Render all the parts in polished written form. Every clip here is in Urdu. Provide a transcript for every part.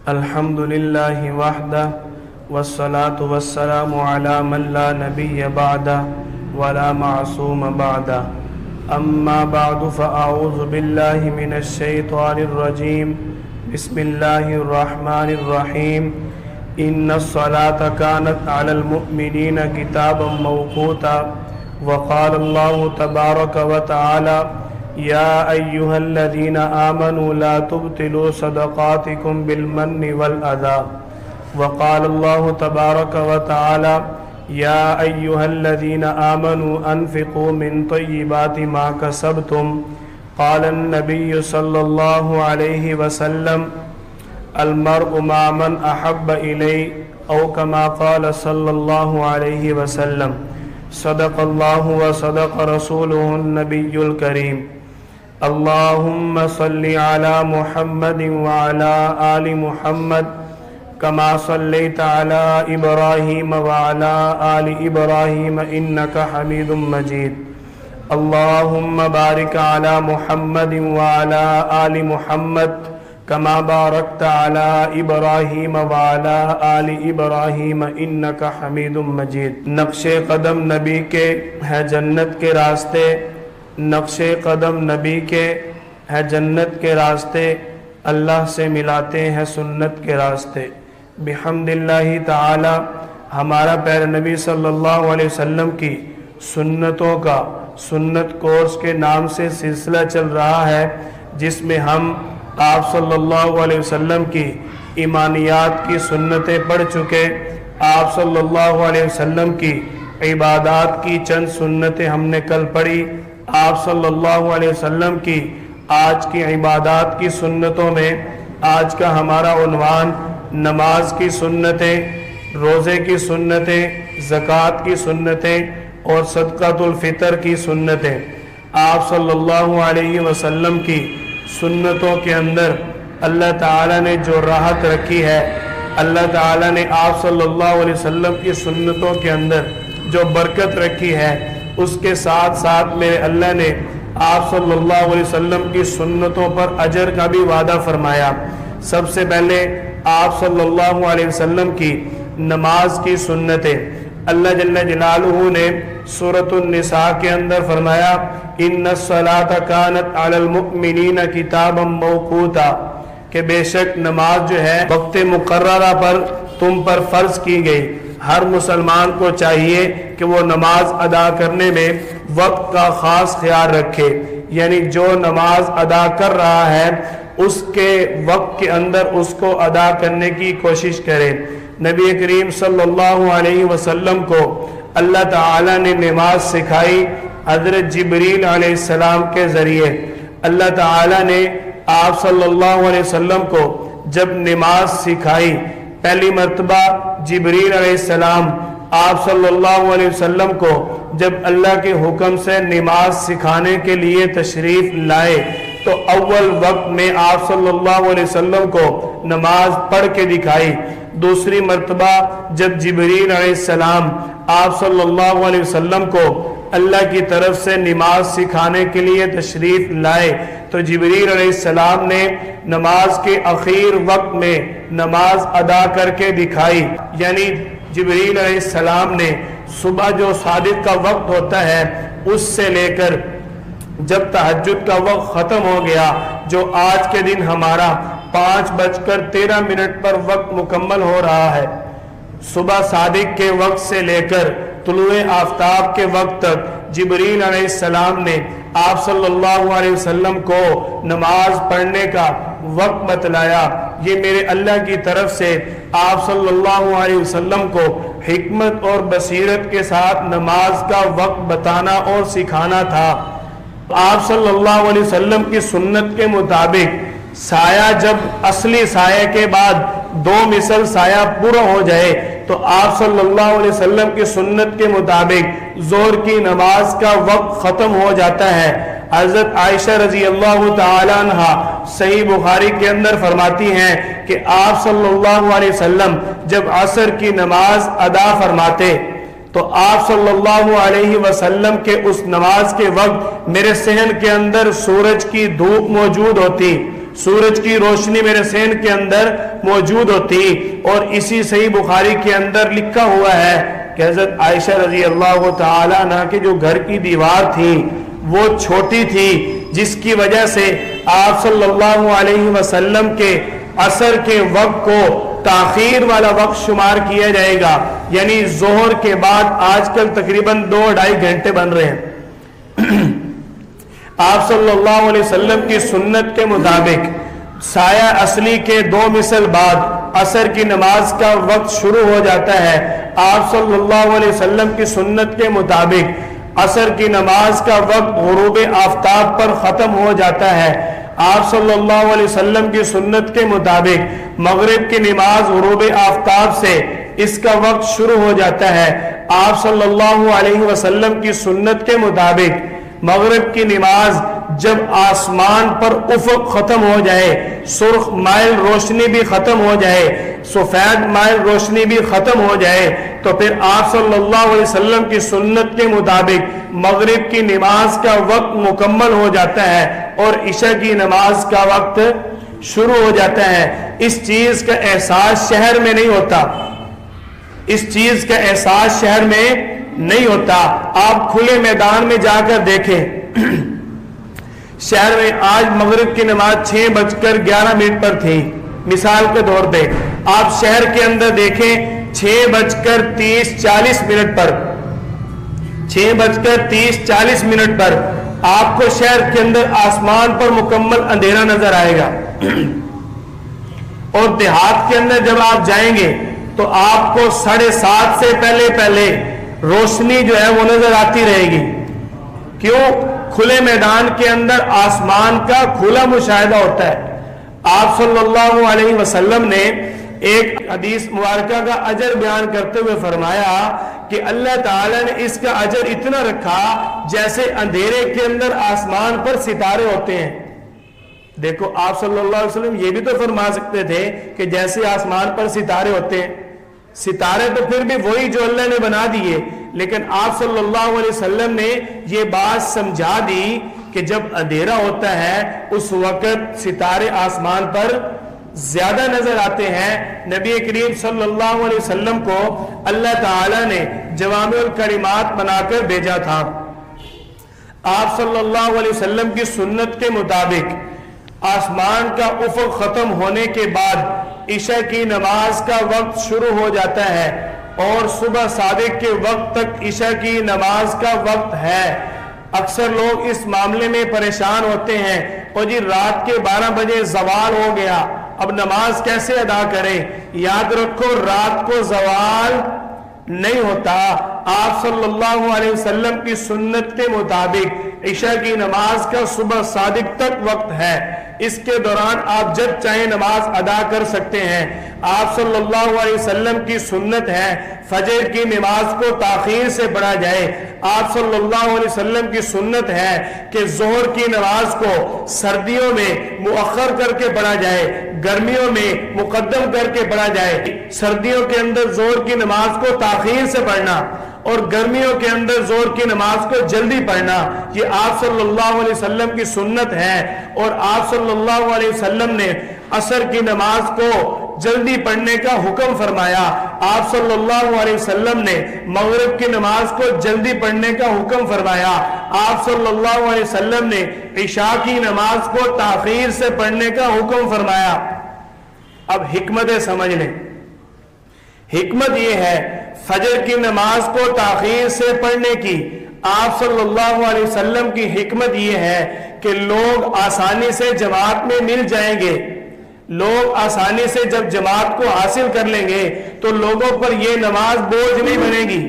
الحمد لله وحده والصلاة والسلام على من لا نبي بعده ولا معصوم بعده أما بعد فأعوذ بالله من الشيطان الرجيم بسم الله الرحمن الرحيم إن الصلاة كانت على المؤمنين كتابا موقوتا وقال الله تبارك وتعالى يا أيها الذين آمنوا لا تبطلوا صدقاتكم بالمن والأذى وقال الله تبارك وتعالى يا أيها الذين آمنوا أنفقوا من طيبات ما كسبتم قال النبي صلى الله عليه وسلم المرء مع من أحب إليه أو كما قال صلى الله عليه وسلم صدق الله وصدق رسوله النبي الكريم اللهم صل على محمد وعلى آل محمد كما صليت على إبراهيم وعلى آل إبراهيم إنك حميد مجيد اللهم بارك على محمد وعلى آل محمد كما باركت على إبراهيم وعلى آل إبراهيم إنك حميد مجيد نقش قدم نبی کے ہے جنت کے راستے نقش قدم نبی کے ہے جنت کے راستے اللہ سے ملاتے ہیں سنت کے راستے بحمد اللہ تعالی ہمارا پیارے نبی صلی اللہ علیہ وسلم کی سنتوں کا سنت کورس کے نام سے سلسلہ چل رہا ہے جس میں ہم آپ صلی اللہ علیہ وسلم کی ایمانیات کی سنتیں پڑھ چکے آپ صلی اللہ علیہ وسلم کی عبادات کی چند سنتیں ہم نے کل پڑھی آپ صلی اللہ علیہ وسلم کی آج کی عبادات کی سنتوں میں آج کا ہمارا عنوان نماز کی سنتیں روزے کی سنتیں زکوٰۃ کی سنتیں اور صدقۃ الفطر کی سنتیں آپ صلی اللہ علیہ وسلم کی سنتوں کے اندر اللہ تعالیٰ نے جو راحت رکھی ہے اللہ تعالیٰ نے آپ صلی اللہ علیہ وسلم کی سنتوں کے اندر جو برکت رکھی ہے اس کے ساتھ ساتھ میرے اللہ نے آپ صلی اللہ علیہ وسلم کی سنتوں پر اجر کا بھی وعدہ فرمایا سب سے پہلے آپ صلی اللہ علیہ وسلم کی نماز کی سنتیں اللہ جل جلالہ نے سورۃ النساء کے اندر فرمایا ان الصلاۃ کانت علی المؤمنین کتابا موقوتا کہ بے شک نماز جو ہے وقت مقررہ پر تم پر فرض کی گئی ہر مسلمان کو چاہیے کہ وہ نماز ادا کرنے میں وقت کا خاص خیال رکھے یعنی جو نماز ادا کر رہا ہے اس کے وقت کے اندر اس کو ادا کرنے کی کوشش کرے نبی کریم صلی اللہ علیہ وسلم کو اللہ تعالیٰ نے نماز سکھائی حضرت جبریل علیہ السلام کے ذریعے اللہ تعالیٰ نے آپ صلی اللہ علیہ وسلم کو جب نماز سکھائی پہلی مرتبہ جبریل علیہ السلام آپ صلی اللہ علیہ وسلم کو جب اللہ کے حکم سے نماز سکھانے کے لیے تشریف لائے تو اول وقت میں آپ صلی اللہ علیہ وسلم کو نماز پڑھ کے دکھائی دوسری مرتبہ جب جبریل علیہ السلام آپ صلی اللہ علیہ وسلم کو اللہ کی طرف سے نماز سکھانے کے لیے تشریف لائے تو جبریل علیہ السلام نے نماز کے اخیر وقت میں نماز ادا کر کے دکھائی یعنی جبریل علیہ السلام نے صبح جو صادق کا وقت ہوتا ہے اس سے لے کر جب تہجد کا وقت ختم ہو گیا جو آج کے دن ہمارا 5:13 پر وقت مکمل ہو رہا ہے صبح صادق کے وقت سے لے کر طلوع آفتاب کے وقت تک جبریل علیہ السلام نے آپ صلی اللہ علیہ وسلم کو نماز پڑھنے کا وقت بتلایا یہ میرے اللہ کی طرف سے آپ صلی اللہ علیہ وسلم کو حکمت اور بصیرت کے ساتھ نماز کا وقت بتانا اور سکھانا تھا آپ صلی اللہ علیہ وسلم کی سنت کے مطابق سایہ جب اصلی سایہ کے بعد 2 مثل سایہ پورا ہو جائے تو آپ صلی اللہ علیہ وسلم کی سنت کے مطابق ظہر کی نماز کا وقت ختم ہو جاتا ہے حضرت عائشہ رضی اللہ تعالی عنہ صحیح بخاری کے اندر فرماتی ہیں کہ آپ صلی اللہ علیہ وسلم جب عصر کی نماز ادا فرماتے تو آپ صلی اللہ علیہ وسلم کے اس نماز کے وقت میرے صحن کے اندر سورج کی دھوپ موجود ہوتی سورج کی روشنی میرے ذہن کے اندر موجود ہوتی، اور اسی صحیح بخاری کے اندر لکھا ہوا ہے کہ حضرت عائشہ رضی اللہ تعالی عنہ کے جو گھر کی دیوار تھی وہ چھوٹی تھی، جس کی وجہ سے آپ صلی اللہ علیہ وسلم کے عصر کے وقت کو تاخیر والا وقت شمار کیا جائے گا، یعنی ظہر کے بعد آج کل تقریباً 2-2.5 گھنٹے بن رہے ہیں۔ آپ صلی اللہ علیہ وسلم کی سنت کے مطابق سایہ اصلی کے 2 مثل بعد عصر کی نماز کا وقت شروع ہو جاتا ہے۔ آپ صلی اللہ علیہ وسلم کی سنت کے مطابق عصر کی نماز کا وقت غروب آفتاب پر ختم ہو جاتا ہے۔ آپ صلی اللہ علیہ وسلم کی سنت کے مطابق مغرب کی نماز غروب آفتاب سے اس کا وقت شروع ہو جاتا ہے۔ آپ صلی اللہ علیہ وسلم کی سنت کے مطابق مغرب کی نماز جب آسمان پر افق ختم ہو جائے، سرخ مائل روشنی بھی ختم ہو جائے، سفید مائل روشنی بھی ختم ہو جائے، تو پھر آپ صلی اللہ علیہ وسلم کی سنت کے مطابق مغرب کی نماز کا وقت مکمل ہو جاتا ہے اور عشاء کی نماز کا وقت شروع ہو جاتا ہے۔ اس چیز کا احساس شہر میں نہیں ہوتا، اس چیز کا احساس شہر میں نہیں ہوتا۔ آپ کھلے میدان میں جا کر دیکھیں، شہر میں آج مغرب کی نماز 6:11 پر تھی، مثال کے طور پہ آپ شہر کے اندر دیکھیں 6:30-40 پر 6:30-40 پر آپ کو شہر کے اندر آسمان پر مکمل اندھیرا نظر آئے گا، اور دیہات کے اندر جب آپ جائیں گے تو آپ کو 7:30 سے پہلے روشنی جو ہے وہ نظر آتی رہے گی۔ کیوں؟ کھلے میدان کے اندر آسمان کا کھلا مشاہدہ ہوتا ہے۔ آپ صلی اللہ علیہ وسلم نے ایک حدیث مبارکہ کا اجر بیان کرتے ہوئے فرمایا کہ اللہ تعالیٰ نے اس کا اجر اتنا رکھا جیسے اندھیرے کے اندر آسمان پر ستارے ہوتے ہیں۔ دیکھو، آپ صلی اللہ علیہ وسلم یہ بھی تو فرما سکتے تھے کہ جیسے آسمان پر ستارے ہوتے ہیں، ستارے تو پھر بھی وہی جو اللہ نے بنا دیے، لیکن آپ صلی اللہ علیہ وسلم نے یہ بات سمجھا دی کہ جب اندھیرا ہوتا ہے اس وقت ستارے آسمان پر زیادہ نظر آتے ہیں۔ نبی کریم صلی اللہ علیہ وسلم کو اللہ تعالیٰ نے جوامع الکلمات بنا کر بھیجا تھا۔ آپ صلی اللہ علیہ وسلم کی سنت کے مطابق آسمان کا افق ختم ہونے کے بعد عشاء کی نماز کا وقت شروع ہو جاتا ہے، اور صبح صادق کے وقت تک عشاء کی نماز کا وقت ہے۔ اکثر لوگ اس معاملے میں پریشان ہوتے ہیں، اور جی رات کے 12 بجے زوال ہو گیا، اب نماز کیسے ادا کریں؟ یاد رکھو، رات کو زوال نہیں ہوتا۔ آپ صلی اللہ علیہ وسلم کی سنت کے مطابق عشاء کی نماز کا صبح صادق تک وقت ہے، اس کے دوران آپ جب چاہیں نماز ادا کر سکتے ہیں۔ آپ صلی اللہ علیہ وسلم کی سنت ہے فجر کی نماز کو تاخیر سے پڑھا جائے۔ آپ صلی اللہ علیہ وسلم کی سنت ہے کہ ظہر کی نماز کو سردیوں میں مؤخر کر کے پڑھا جائے، گرمیوں میں مقدم کر کے پڑھا جائے۔ سردیوں کے اندر ظہر کی نماز کو تاخیر سے پڑھنا اور گرمیوں کے اندر ظہر کی نماز کو جلدی پڑھنا، یہ آپ صلی اللہ علیہ وسلم کی سنت ہے۔ اور آپ صلی اللہ علیہ وسلم نے عصر کی نماز کو جلدی پڑھنے کا حکم فرمایا۔ آپ صلی اللہ علیہ وسلم نے مغرب کی نماز کو جلدی پڑھنے کا حکم فرمایا۔ آپ صلی اللہ علیہ وسلم نے عشاء کی نماز کو تاخیر سے پڑھنے کا حکم فرمایا۔ اب حکمت سمجھ لیں، حکمت یہ ہے فجر کی نماز کو تاخیر سے پڑھنے کی۔ آپ صلی اللہ علیہ وسلم کی حکمت یہ ہے کہ لوگ آسانی سے جماعت میں مل جائیں گے، لوگ آسانی سے جب جماعت کو حاصل کر لیں گے تو لوگوں پر یہ نماز بوجھ نہیں بنے گی،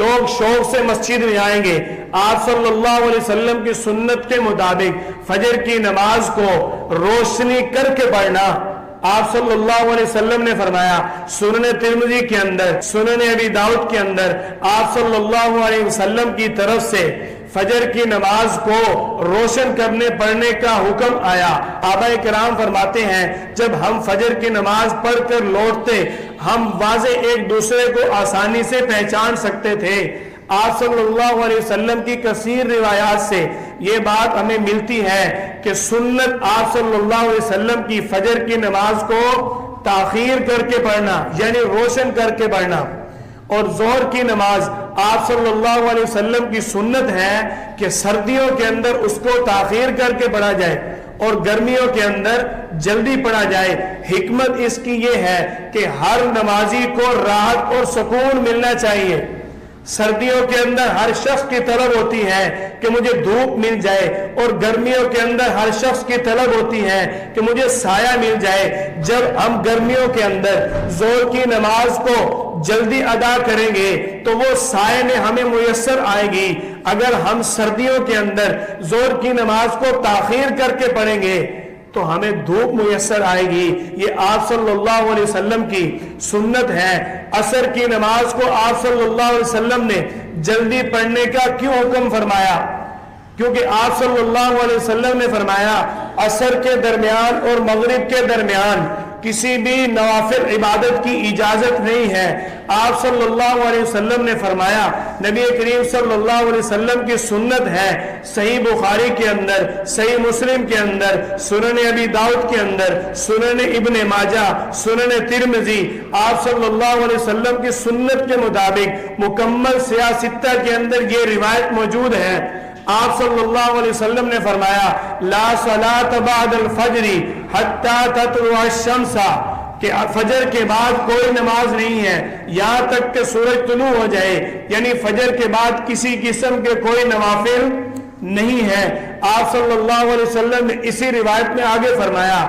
لوگ شوق سے مسجد میں آئیں گے۔ آپ صلی اللہ علیہ وسلم کی سنت کے مطابق فجر کی نماز کو روشنی کر کے پڑھنا۔ آپ صلی اللہ علیہ وسلم نے فرمایا، سنن ترمذی کے اندر، سنن ابی داؤد کے اندر، آپ صلی اللہ علیہ وسلم کی طرف سے فجر کی نماز کو روشن کرنے پڑھنے کا حکم آیا۔ آباء کرام فرماتے ہیں جب ہم فجر کی نماز پڑھ کر لوٹتے ہم واضح ایک دوسرے کو آسانی سے پہچان سکتے تھے۔ آپ صلی اللہ علیہ وسلم کی کثیر روایات سے یہ بات ہمیں ملتی ہے کہ سنت آپ صلی اللہ علیہ وسلم کی فجر کی نماز کو تاخیر کر کے پڑھنا یعنی روشن کر کے پڑھنا، اور ظہر کی نماز آپ صلی اللہ علیہ وسلم کی سنت ہے کہ سردیوں کے اندر اس کو تاخیر کر کے پڑھا جائے اور گرمیوں کے اندر جلدی پڑھا جائے۔ حکمت اس کی یہ ہے کہ ہر نمازی کو راحت اور سکون ملنا چاہیے۔ سردیوں کے اندر ہر شخص کی طلب ہوتی ہے کہ مجھے دھوپ مل جائے، اور گرمیوں کے اندر ہر شخص کی طلب ہوتی ہے کہ مجھے سایہ مل جائے۔ جب ہم گرمیوں کے اندر ظہر کی نماز کو جلدی ادا کریں گے تو وہ سائے میں ہمیں میسر آئے گی۔ اگر ہم سردیوں کے اندر ظہر کی نماز کو تاخیر کر کے پڑھیں گے تو ہمیں دھوپ میسر آئے گی۔ یہ آپ صلی اللہ علیہ وسلم کی سنت ہے۔ عصر کی نماز کو آپ صلی اللہ علیہ وسلم نے جلدی پڑھنے کا کیوں حکم فرمایا؟ کیونکہ آپ صلی اللہ علیہ وسلم نے فرمایا عصر کے درمیان اور مغرب کے درمیان کسی بھی نوافل عبادت کی اجازت نہیں ہے۔ آپ صلی اللہ علیہ وسلم نے فرمایا، نبی کریم صلی اللہ علیہ وسلم کی سنت ہے، صحیح بخاری کے اندر، صحیح مسلم کے اندر، سنن ابی داؤد کے اندر، سنن ابن ماجہ، سنن ترمذی، آپ صلی اللہ علیہ وسلم کی سنت کے مطابق مکمل سیاہ ستہ کے اندر یہ روایت موجود ہے۔ آپ صلی اللہ علیہ وسلم نے فرمایا لا صلاۃ بعد الفجر حتی تطلع الشمس، کہ فجر کے بعد کوئی نماز نہیں ہے یہاں تک کہ سورج طلوع ہو جائے، یعنی فجر کے بعد کسی قسم کے کوئی نوافل نہیں ہے۔ آپ صلی اللہ علیہ وسلم نے اسی روایت میں آگے فرمایا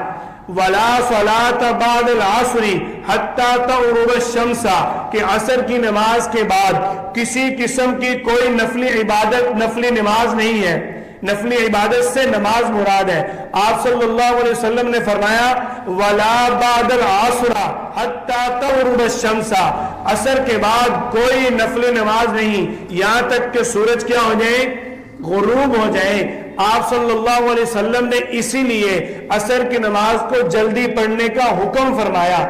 ولا صلاۃ بعد العصر حتی تغرب الشمس، کہ عصر کی نماز کے بعد کسی قسم کی کوئی نفلی عبادت، نفلی نماز نہیں ہے۔ نفلی عبادت سے نماز مراد ہے۔ آپ صلی اللہ علیہ وسلم نے فرمایا ولا بعد العصر حتی تغرب الشمس، عصر کے بعد کوئی نفلی نماز نہیں یہاں تک کہ سورج کیا ہو جائے، غروب ہو جائے۔ آپ صلی اللہ علیہ وسلم نے اسی لیے عصر کی نماز کو جلدی پڑھنے کا حکم فرمایا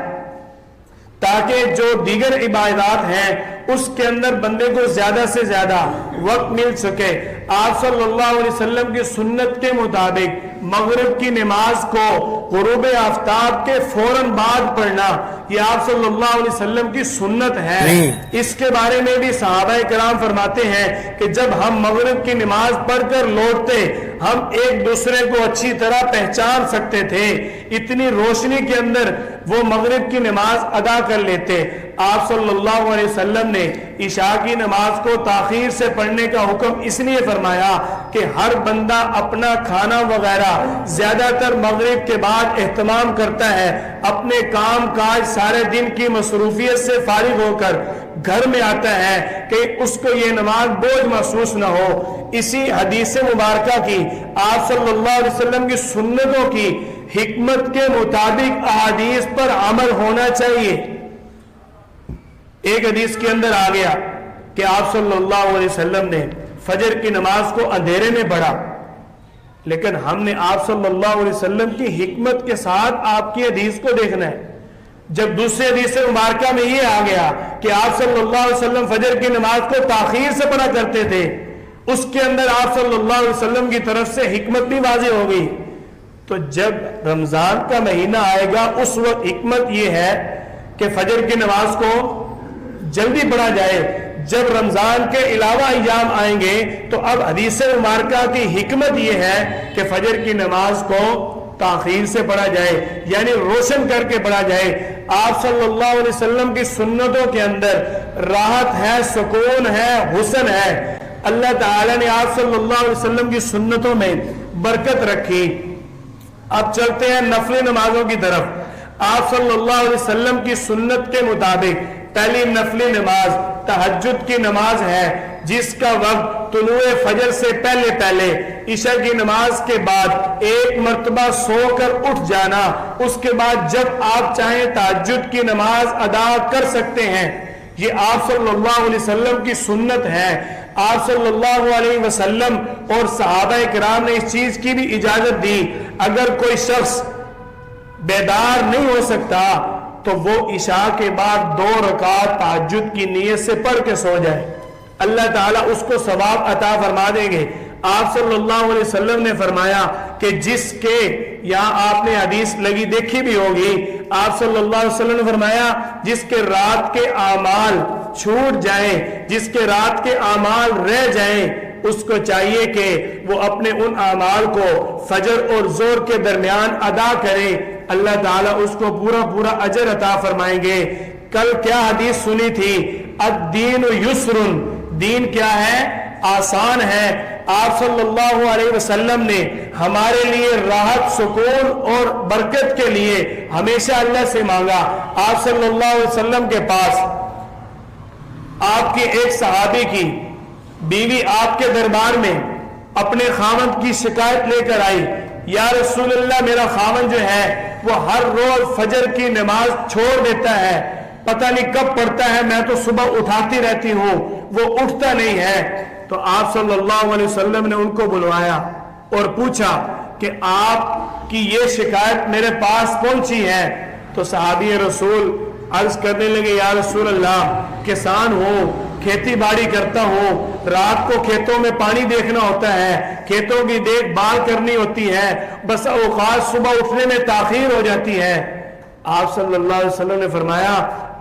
تاکہ جو دیگر عبادات ہیں اس کے اندر بندے کو زیادہ سے زیادہ وقت مل سکے۔ آپ صلی اللہ علیہ وسلم کی سنت کے مطابق مغرب کی نماز کو غروب آفتاب کے فوراً بعد پڑھنا یہ آپ صلی اللہ علیہ وسلم کی سنت ہے۔ اس کے بارے میں بھی صحابہ کرام فرماتے ہیں کہ جب ہم مغرب کی نماز پڑھ کر لوٹتے ہم ایک دوسرے کو اچھی طرح پہچان سکتے تھے، اتنی روشنی کے اندر وہ مغرب کی نماز ادا کر لیتے۔ آپ صلی اللہ علیہ وسلم نے عشاء کی نماز کو تاخیر سے پڑھنے کا حکم اس لیے فرمایا کہ ہر بندہ اپنا کھانا وغیرہ زیادہ تر مغرب کے بعد اہتمام کرتا ہے، اپنے کام کاج سارے دن کی مصروفیت سے فارغ ہو کر گھر میں آتا ہے کہ اس کو یہ نماز بوجھ محسوس نہ ہو۔ اسی حدیث مبارکہ کی آپ صلی اللہ علیہ وسلم کی سنتوں کی حکمت کے مطابق احادیث پر عمل ہونا چاہیے۔ ایک حدیث کے اندر آ گیا کہ آپ صلی اللہ علیہ وسلم نے فجر کی نماز کو اندھیرے میں پڑھا، لیکن ہم نے آپ صلی اللہ علیہ وسلم کی حکمت کے ساتھ آپ کی حدیث کو دیکھنا ہے۔ جب دوسرے حدیث مبارکہ میں یہ آ گیا کہ آپ صلی اللہ علیہ وسلم فجر کی نماز کو تاخیر سے پڑھا کرتے تھے، اس کے اندر آپ صلی اللہ علیہ وسلم کی طرف سے حکمت بھی واضح ہو گئی۔ تو جب رمضان کا مہینہ آئے گا اس وقت حکمت یہ ہے کہ فجر کی نماز کو جلدی پڑھا جائے۔ جب رمضان کے علاوہ ایام آئیں گے تو اب حدیث مبارکہ کی حکمت یہ ہے کہ فجر کی نماز کو تاخیر سے پڑھا جائے، یعنی روشن کر کے پڑھا جائے۔ آپ صلی اللہ علیہ وسلم کی سنتوں کے اندر راحت ہے، سکون ہے، حسن ہے۔ اللہ تعالی نے آپ صلی اللہ علیہ وسلم کی سنتوں میں برکت رکھی۔ اب چلتے ہیں نفلی نمازوں کی طرف۔ آپ صلی اللہ علیہ وسلم کی سنت کے مطابق پہلی نفلی نماز تہجد کی نماز ہے، جس کا وقت طلوع فجر سے پہلے پہلے عشاء کی نماز کے بعد ایک مرتبہ سو کر اٹھ جانا، اس کے بعد جب آپ چاہیں تہجد کی نماز ادا کر سکتے ہیں۔ یہ آپ صلی اللہ علیہ وسلم کی سنت ہے۔ آپ صلی اللہ علیہ وسلم اور صحابہ کرام نے اس چیز کی بھی اجازت دی، اگر کوئی شخص بیدار نہیں ہو سکتا تو وہ عشاء کے بعد 2 رکعت تہجد کی نیت سے پڑھ کے سو جائے۔ اللہ تعالیٰ اس کو ثواب عطا فرما دیں گے۔ آپ صلی اللہ علیہ وسلم نے فرمایا کہ جس کے، یہاں آپ نے حدیث لگی دیکھی بھی ہوگی، آپ صلی اللہ علیہ وسلم نے فرمایا جس کے رات کے اعمال چھوٹ جائیں، جس کے رات کے اعمال رہ جائیں، اس کو چاہیے کہ وہ اپنے ان اعمال کو فجر اور ظہر کے درمیان ادا کرے، اللہ تعالیٰ اس کو پورا پورا اجر عطا فرمائیں گے۔ کل کیا حدیث سنی تھی؟ الدین یسر، دین کیا ہے؟ آسان ہے۔ آپ صلی اللہ علیہ وسلم نے ہمارے لیے راحت، سکون اور برکت کے لیے ہمیشہ اللہ سے مانگا۔ آپ صلی اللہ علیہ وسلم کے پاس آپ کی ایک صحابی کی بیوی آپ کے دربار میں اپنے خاوند کی شکایت لے کر آئی، یا رسول اللہ میرا خاوند جو ہے وہ ہر روز فجر کی نماز چھوڑ دیتا ہے، پتہ نہیں کب پڑھتا ہے، میں تو صبح اٹھاتی رہتی ہوں، وہ اٹھتا نہیں ہے۔ تو آپ صلی اللہ علیہ وسلم نے ان کو بلوایا اور پوچھا کہ آپ کی یہ شکایت میرے پاس پہنچی ہے۔ تو صحابی رسول عرض کرنے لگے، یا رسول اللہ کسان ہوں، کھیتی باڑی کرتا ہوں، رات کو کھیتوں میں پانی دیکھنا ہوتا ہے، کھیتوں کی دیکھ بھال کرنی ہوتی ہے، بس اوقات صبح اٹھنے میں تاخیر ہو جاتی ہے۔ آپ صلی اللہ علیہ وسلم نے فرمایا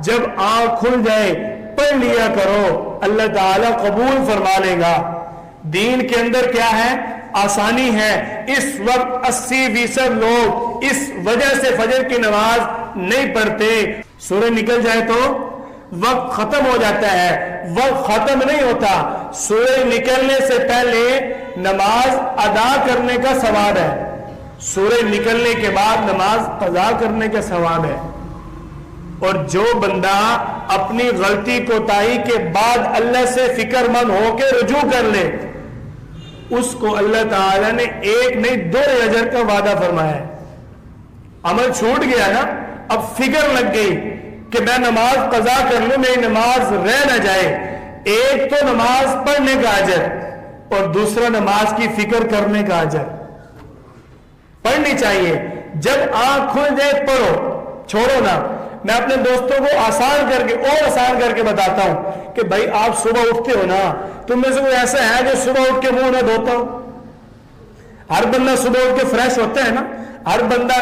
جب آنکھ کھل جائے پڑھ لیا کرو، اللہ تعالیٰ قبول فرما لے گا۔ دین کے اندر کیا ہے؟ آسانی ہے۔ اس وقت 80% لوگ اس وجہ سے فجر کی نماز نہیں پڑھتے، سورج نکل جائے تو وقت ختم ہو جاتا ہے، وقت ختم نہیں ہوتا، سورج نکلنے سے پہلے نماز ادا کرنے کا ثواب ہے، سورج نکلنے کے بعد نماز قضا کرنے کا ثواب ہے۔ اور جو بندہ اپنی غلطی کوتاہی کے بعد اللہ سے فکر مند ہو کے رجوع کر لے، اس کو اللہ تعالیٰ نے ایک نہیں 2 اجر کا وعدہ فرمایا ہے۔ عمل چھوٹ گیا نا، اب فکر لگ گئی کہ میں نماز قضا کر لوں، میری نماز رہ نہ جائے، ایک تو نماز پڑھنے کا اجر اور دوسرا نماز کی فکر کرنے کا اجر۔ پڑھنی چاہیے، جب آنکھ کھل جائے پڑھو، چھوڑو نا۔ میں اپنے دوستوں کو آسان کر کے اور آسان کر کے بتاتا ہوں کہ بھائی آپ صبح اٹھتے ہو نا، تم میں سے کوئی ایسا ہے جو صبح اٹھ کے منہ نہ دھوتا ہو؟ ہر بندہ صبح اٹھ کے فریش ہوتا ہے نا، ہر بندہ،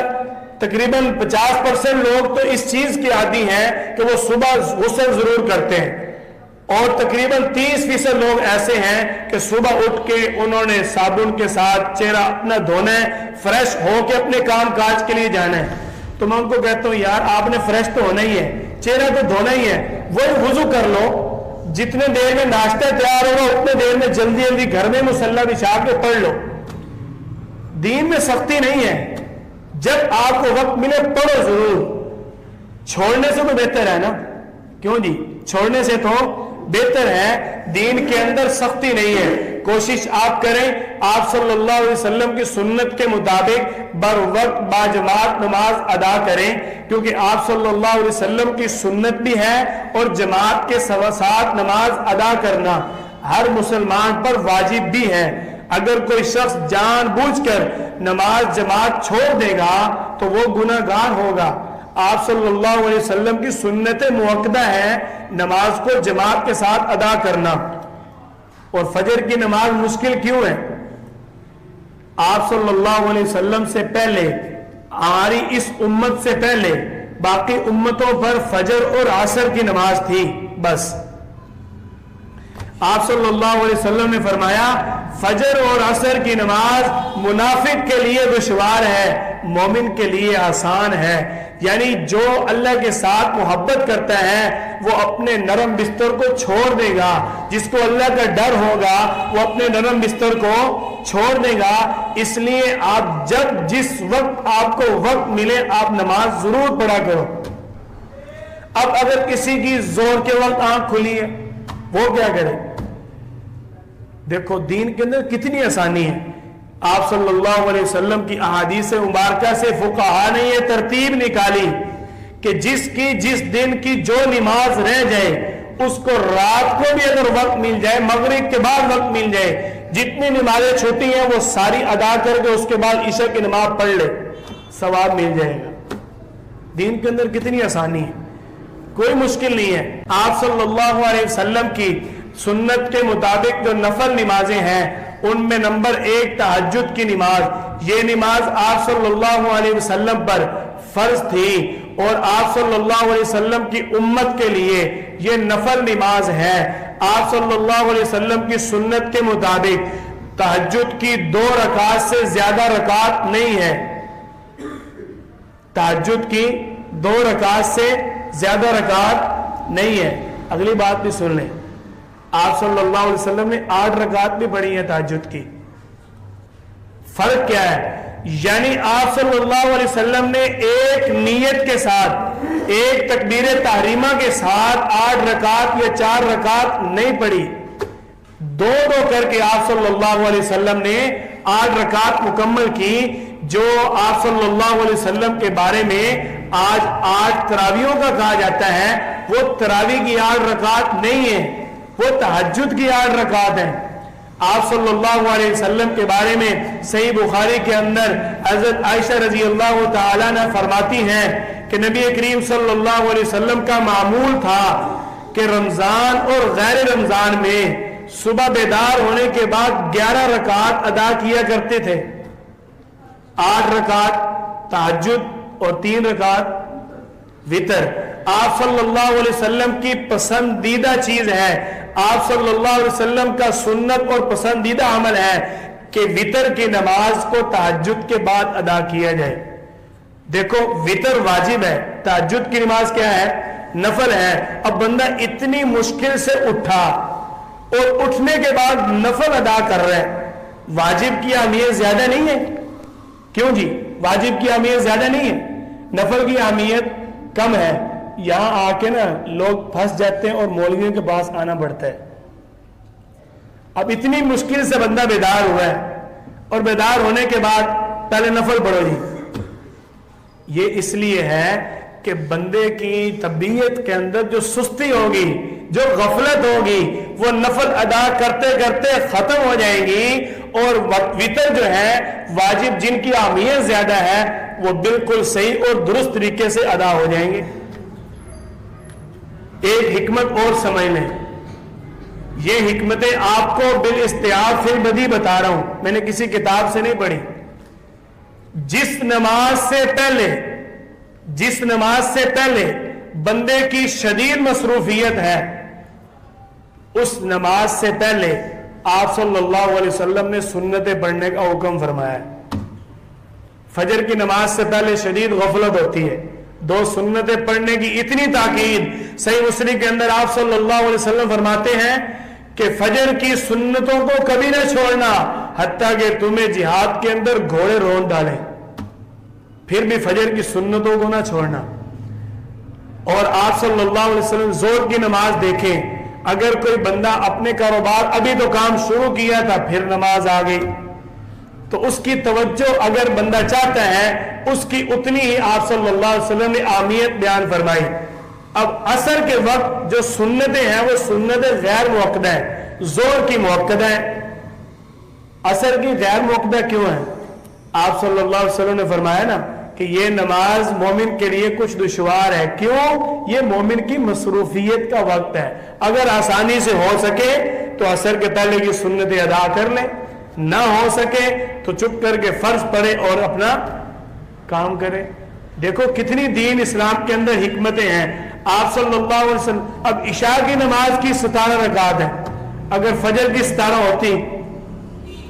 تقریباً 50% لوگ تو اس چیز کی عادی ہیں کہ وہ صبح غسل ضرور کرتے ہیں، اور تقریباً 30% لوگ ایسے ہیں کہ صبح اٹھ کے انہوں نے صابن کے ساتھ چہرہ اپنا دھونا ہے، فریش ہو کے اپنے کام کاج کے لیے جانا ہے۔ تو میں ان کو کہتا ہوں یار آپ نے فریش تو ہونا ہی ہے، چہرہ تو دھونا ہی ہے، وہی وضو کر لو، جتنے دیر میں ناشتہ تیار ہوگا اتنے دیر میں جلدی جلدی گھر میں مصلی بچھا کے پڑھ لو۔ دین میں سختی نہیں ہے، جب آپ کو وقت ملے پڑھو ضرور، چھوڑنے سے تو بہتر ہے نا، کیوں جی؟ چھوڑنے سے تو بہتر ہے، دین کے اندر سختی نہیں ہے۔ کوشش آپ کریں آپ صلی اللہ علیہ وسلم کی سنت کے مطابق بر وقت باجماعت نماز ادا کریں، کیونکہ آپ صلی اللہ علیہ وسلم کی سنت بھی ہے اور جماعت کے ساتھ نماز ادا کرنا ہر مسلمان پر واجب بھی ہے۔ اگر کوئی شخص جان بوجھ کر نماز جماعت چھوڑ دے گا تو وہ گناہ گار ہوگا۔ آپ صلی اللہ علیہ وسلم کی سنت مؤکدہ ہے نماز کو جماعت کے ساتھ ادا کرنا۔ اور فجر کی نماز مشکل کیوں ہے؟ آپ صلی اللہ علیہ وسلم سے پہلے، ہماری اس امت سے پہلے باقی امتوں پر فجر اور عصر کی نماز تھی بس۔ آپ صلی اللہ علیہ وسلم نے فرمایا فجر اور عصر کی نماز منافق کے لیے دشوار ہے، مومن کے لیے آسان ہے۔ یعنی جو اللہ کے ساتھ محبت کرتا ہے وہ اپنے نرم بستر کو چھوڑ دے گا، جس کو اللہ کا ڈر ہوگا وہ اپنے نرم بستر کو چھوڑ دے گا۔ اس لیے آپ جب جس وقت آپ کو وقت ملے آپ نماز ضرور پڑھا کرو۔ اب اگر کسی کی زور کے وقت آنکھ کھلی ہے وہ کیا کرے؟ دیکھو دین کے اندر کتنی آسانی ہے۔ آپ صلی اللہ علیہ وسلم کی احادیث مبارکہ سے فقہاء نے یہ ترتیب نکالی کہ جس کی جس دن کی جو نماز رہ جائے اس کو رات کو بھی اگر وقت مل جائے، مغرب کے بعد وقت مل جائے، جتنی نمازیں چھوٹی ہیں وہ ساری ادا کر کے اس کے بعد عشاء کی نماز پڑھ لے، ثواب مل جائے گا۔ دین کے اندر کتنی آسانی ہے، کوئی مشکل نہیں ہے۔ آپ صلی اللہ علیہ وسلم کی سنت کے مطابق جو نفل نمازیں ہیں ان میں نمبر 1 تہجد کی نماز. یہ نماز آپ صلی اللہ علیہ وسلم پر فرض تھی اور آپ صلی اللہ علیہ وسلم کی امت کے لیے یہ نفل نماز ہے. آپ صلی اللہ علیہ وسلم کی سنت کے مطابق تہجد کی 2 رکعت سے زیادہ رکعت نہیں ہے. تہجد کی 2 رکعت سے زیادہ رکعت نہیں ہے. اگلی بات بھی سن لیں, آپ صلی اللہ علیہ وسلم نے 8 رکعت بھی پڑھی ہے تہجد کی. فرق کیا ہے؟ یعنی آپ صلی اللہ علیہ وسلم نے ایک نیت کے ساتھ, ایک تکبیر تحریمہ کے ساتھ 8 رکعت یا 4 رکعت نہیں پڑھی. 2 کر کے آپ صلی اللہ علیہ وسلم نے 8 رکعت مکمل کی. جو آپ صلی اللہ علیہ وسلم کے بارے میں آج 8 تراویحوں کا کہا جاتا ہے, وہ تراویح کی 8 رکعت نہیں ہے, وہ تہجد کی 8 رکعت ہیں. آپ صلی اللہ علیہ وسلم کے بارے میں صحیح بخاری کے اندر حضرت عائشہ رضی اللہ تعالیٰ عنہ فرماتی ہیں کہ نبی کریم صلی اللہ علیہ وسلم کا معمول تھا کہ رمضان اور غیر رمضان میں صبح بیدار ہونے کے بعد 11 رکعت ادا کیا کرتے تھے. 8 رکعت تہجد اور 3 رکعت وتر. آپ صلی اللہ علیہ وسلم کی پسندیدہ چیز ہے, آپ صلی اللہ علیہ وسلم کا سنت اور پسندیدہ عمل ہے کہ وتر کی نماز کو تہجد کے بعد ادا کیا جائے. دیکھو وتر واجب ہے, تہجد کی نماز کیا ہے؟ نفل ہے. اب بندہ اتنی مشکل سے اٹھا اور اٹھنے کے بعد نفل ادا کر رہا ہے, واجب کی اہمیت زیادہ نہیں ہے؟ کیوں جی, واجب کی اہمیت زیادہ نہیں ہے, نفل کی اہمیت کم ہے. یہاں آ کے نا لوگ پھنس جاتے ہیں اور مولویوں کے پاس آنا پڑتا ہے. اب اتنی مشکل سے بندہ بیدار ہوا ہے اور بیدار ہونے کے بعد پہلے نفل پڑھو جی. یہ اس لیے ہے کہ بندے کی طبیعت کے اندر جو سستی ہوگی, جو غفلت ہوگی, وہ نفل ادا کرتے کرتے ختم ہو جائے گی, اور وتر جو ہے واجب جن کی اہمیت زیادہ ہے وہ بالکل صحیح اور درست طریقے سے ادا ہو جائیں گے. ایک حکمت اور سمجھ لیں, یہ حکمتیں آپ کو بالاستیاب فی البدیہہ بتا رہا ہوں, میں نے کسی کتاب سے نہیں پڑھی. جس نماز سے پہلے بندے کی شدید مصروفیت ہے, اس نماز سے پہلے آپ صلی اللہ علیہ وسلم نے سنتیں پڑھنے کا حکم فرمایا ہے. فجر کی نماز سے پہلے شدید غفلت ہوتی ہے, 2 سنتیں پڑھنے کی اتنی تاکید. صحیح مسلم کے اندر آپ صلی اللہ علیہ وسلم فرماتے ہیں کہ فجر کی سنتوں کو کبھی نہ چھوڑنا حتیٰ کہ تمہیں جہاد کے اندر گھوڑے رون ڈالیں, پھر بھی فجر کی سنتوں کو نہ چھوڑنا. اور آپ صلی اللہ علیہ وسلم زور کی نماز دیکھیں, اگر کوئی بندہ اپنے کاروبار ابھی تو کام شروع کیا تھا پھر نماز آ گئی تو اس کی توجہ اگر بندہ چاہتا ہے اس کی اتنی ہی آپ صلی اللہ علیہ وسلم نے اہمیت بیان فرمائی. اب عصر کے وقت جو سنتیں ہیں وہ سنتیں غیر موقدہ ہیں, زور کی موقدہ ہیں. عصر کی غیر موقدہ کیوں ہیں؟ آپ صلی اللہ علیہ وسلم نے فرمایا نا کہ یہ نماز مومن کے لیے کچھ دشوار ہے. کیوں؟ یہ مومن کی مصروفیت کا وقت ہے. اگر آسانی سے ہو سکے تو عصر کے پہلے کی سنتیں ادا کر لیں, نہ ہو سکے تو چپ کر کے فرض پڑھے اور اپنا کام کرے. دیکھو کتنی دین اسلام کے اندر حکمتیں ہیں. آپ صلی اللہ علیہ وسلم, اب عشاء کی نماز کی 17 رکعت ہے, اگر فجر کی 17 ہوتی,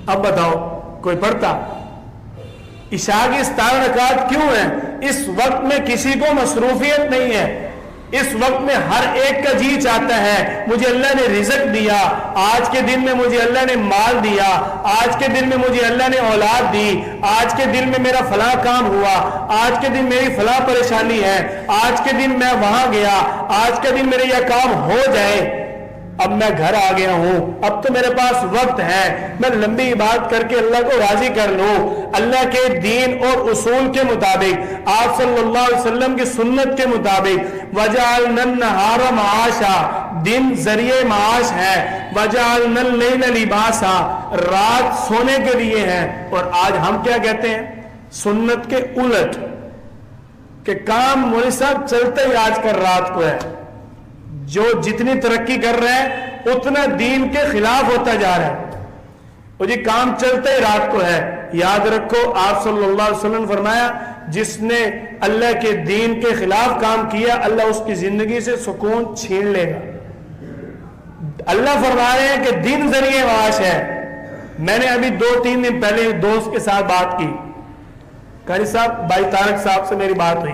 اب بتاؤ کوئی پڑھتا؟ عشاء کی 17 رکعت کیوں ہے؟ اس وقت میں کسی کو مصروفیت نہیں ہے, اس وقت میں ہر ایک کا جی چاہتا ہے مجھے اللہ نے رزق دیا, آج کے دن میں مجھے اللہ نے مال دیا, آج کے دن میں مجھے اللہ نے اولاد دی, آج کے دن میں میرا فلاں کام ہوا, آج کے دن میری فلاں پریشانی ہے, آج کے دن میں وہاں گیا, آج کے دن میرے یہ کام ہو جائے, اب میں گھر آ گیا ہوں, اب تو میرے پاس وقت ہے, میں لمبی بات کر کے اللہ کو راضی کر لوں. اللہ کے دین اور اصول کے مطابق, آپ صلی اللہ علیہ وسلم کی سنت کے مطابق, وَجَعَلْنَا النَّهَارَ مَعَاشًا, دن ذریعہ معاش ہے, وَجَعَلْنَا اللَّيْلَ لِبَاسًا, رات سونے کے لیے ہے. اور آج ہم کیا کہتے ہیں؟ سنت کے الٹ کہ کام مولوی صاحب چلتے ہی آج کل رات کو ہے. جو جتنی ترقی کر رہے ہیں اتنا دین کے خلاف ہوتا جا رہا ہے. وہ جی کام چلتا ہی رات کو ہے. یاد رکھو آپ صلی اللہ علیہ وسلم فرمایا جس نے اللہ کے دین کے خلاف کام کیا اللہ اس کی زندگی سے سکون چھین لے گا. اللہ فرما رہے ہیں کہ دین ذریعے معاش ہے. میں نے ابھی 2-3 دن پہلے ایک دوست کے ساتھ بات کی, قاری صاحب بھائی طارق صاحب سے میری بات ہوئی,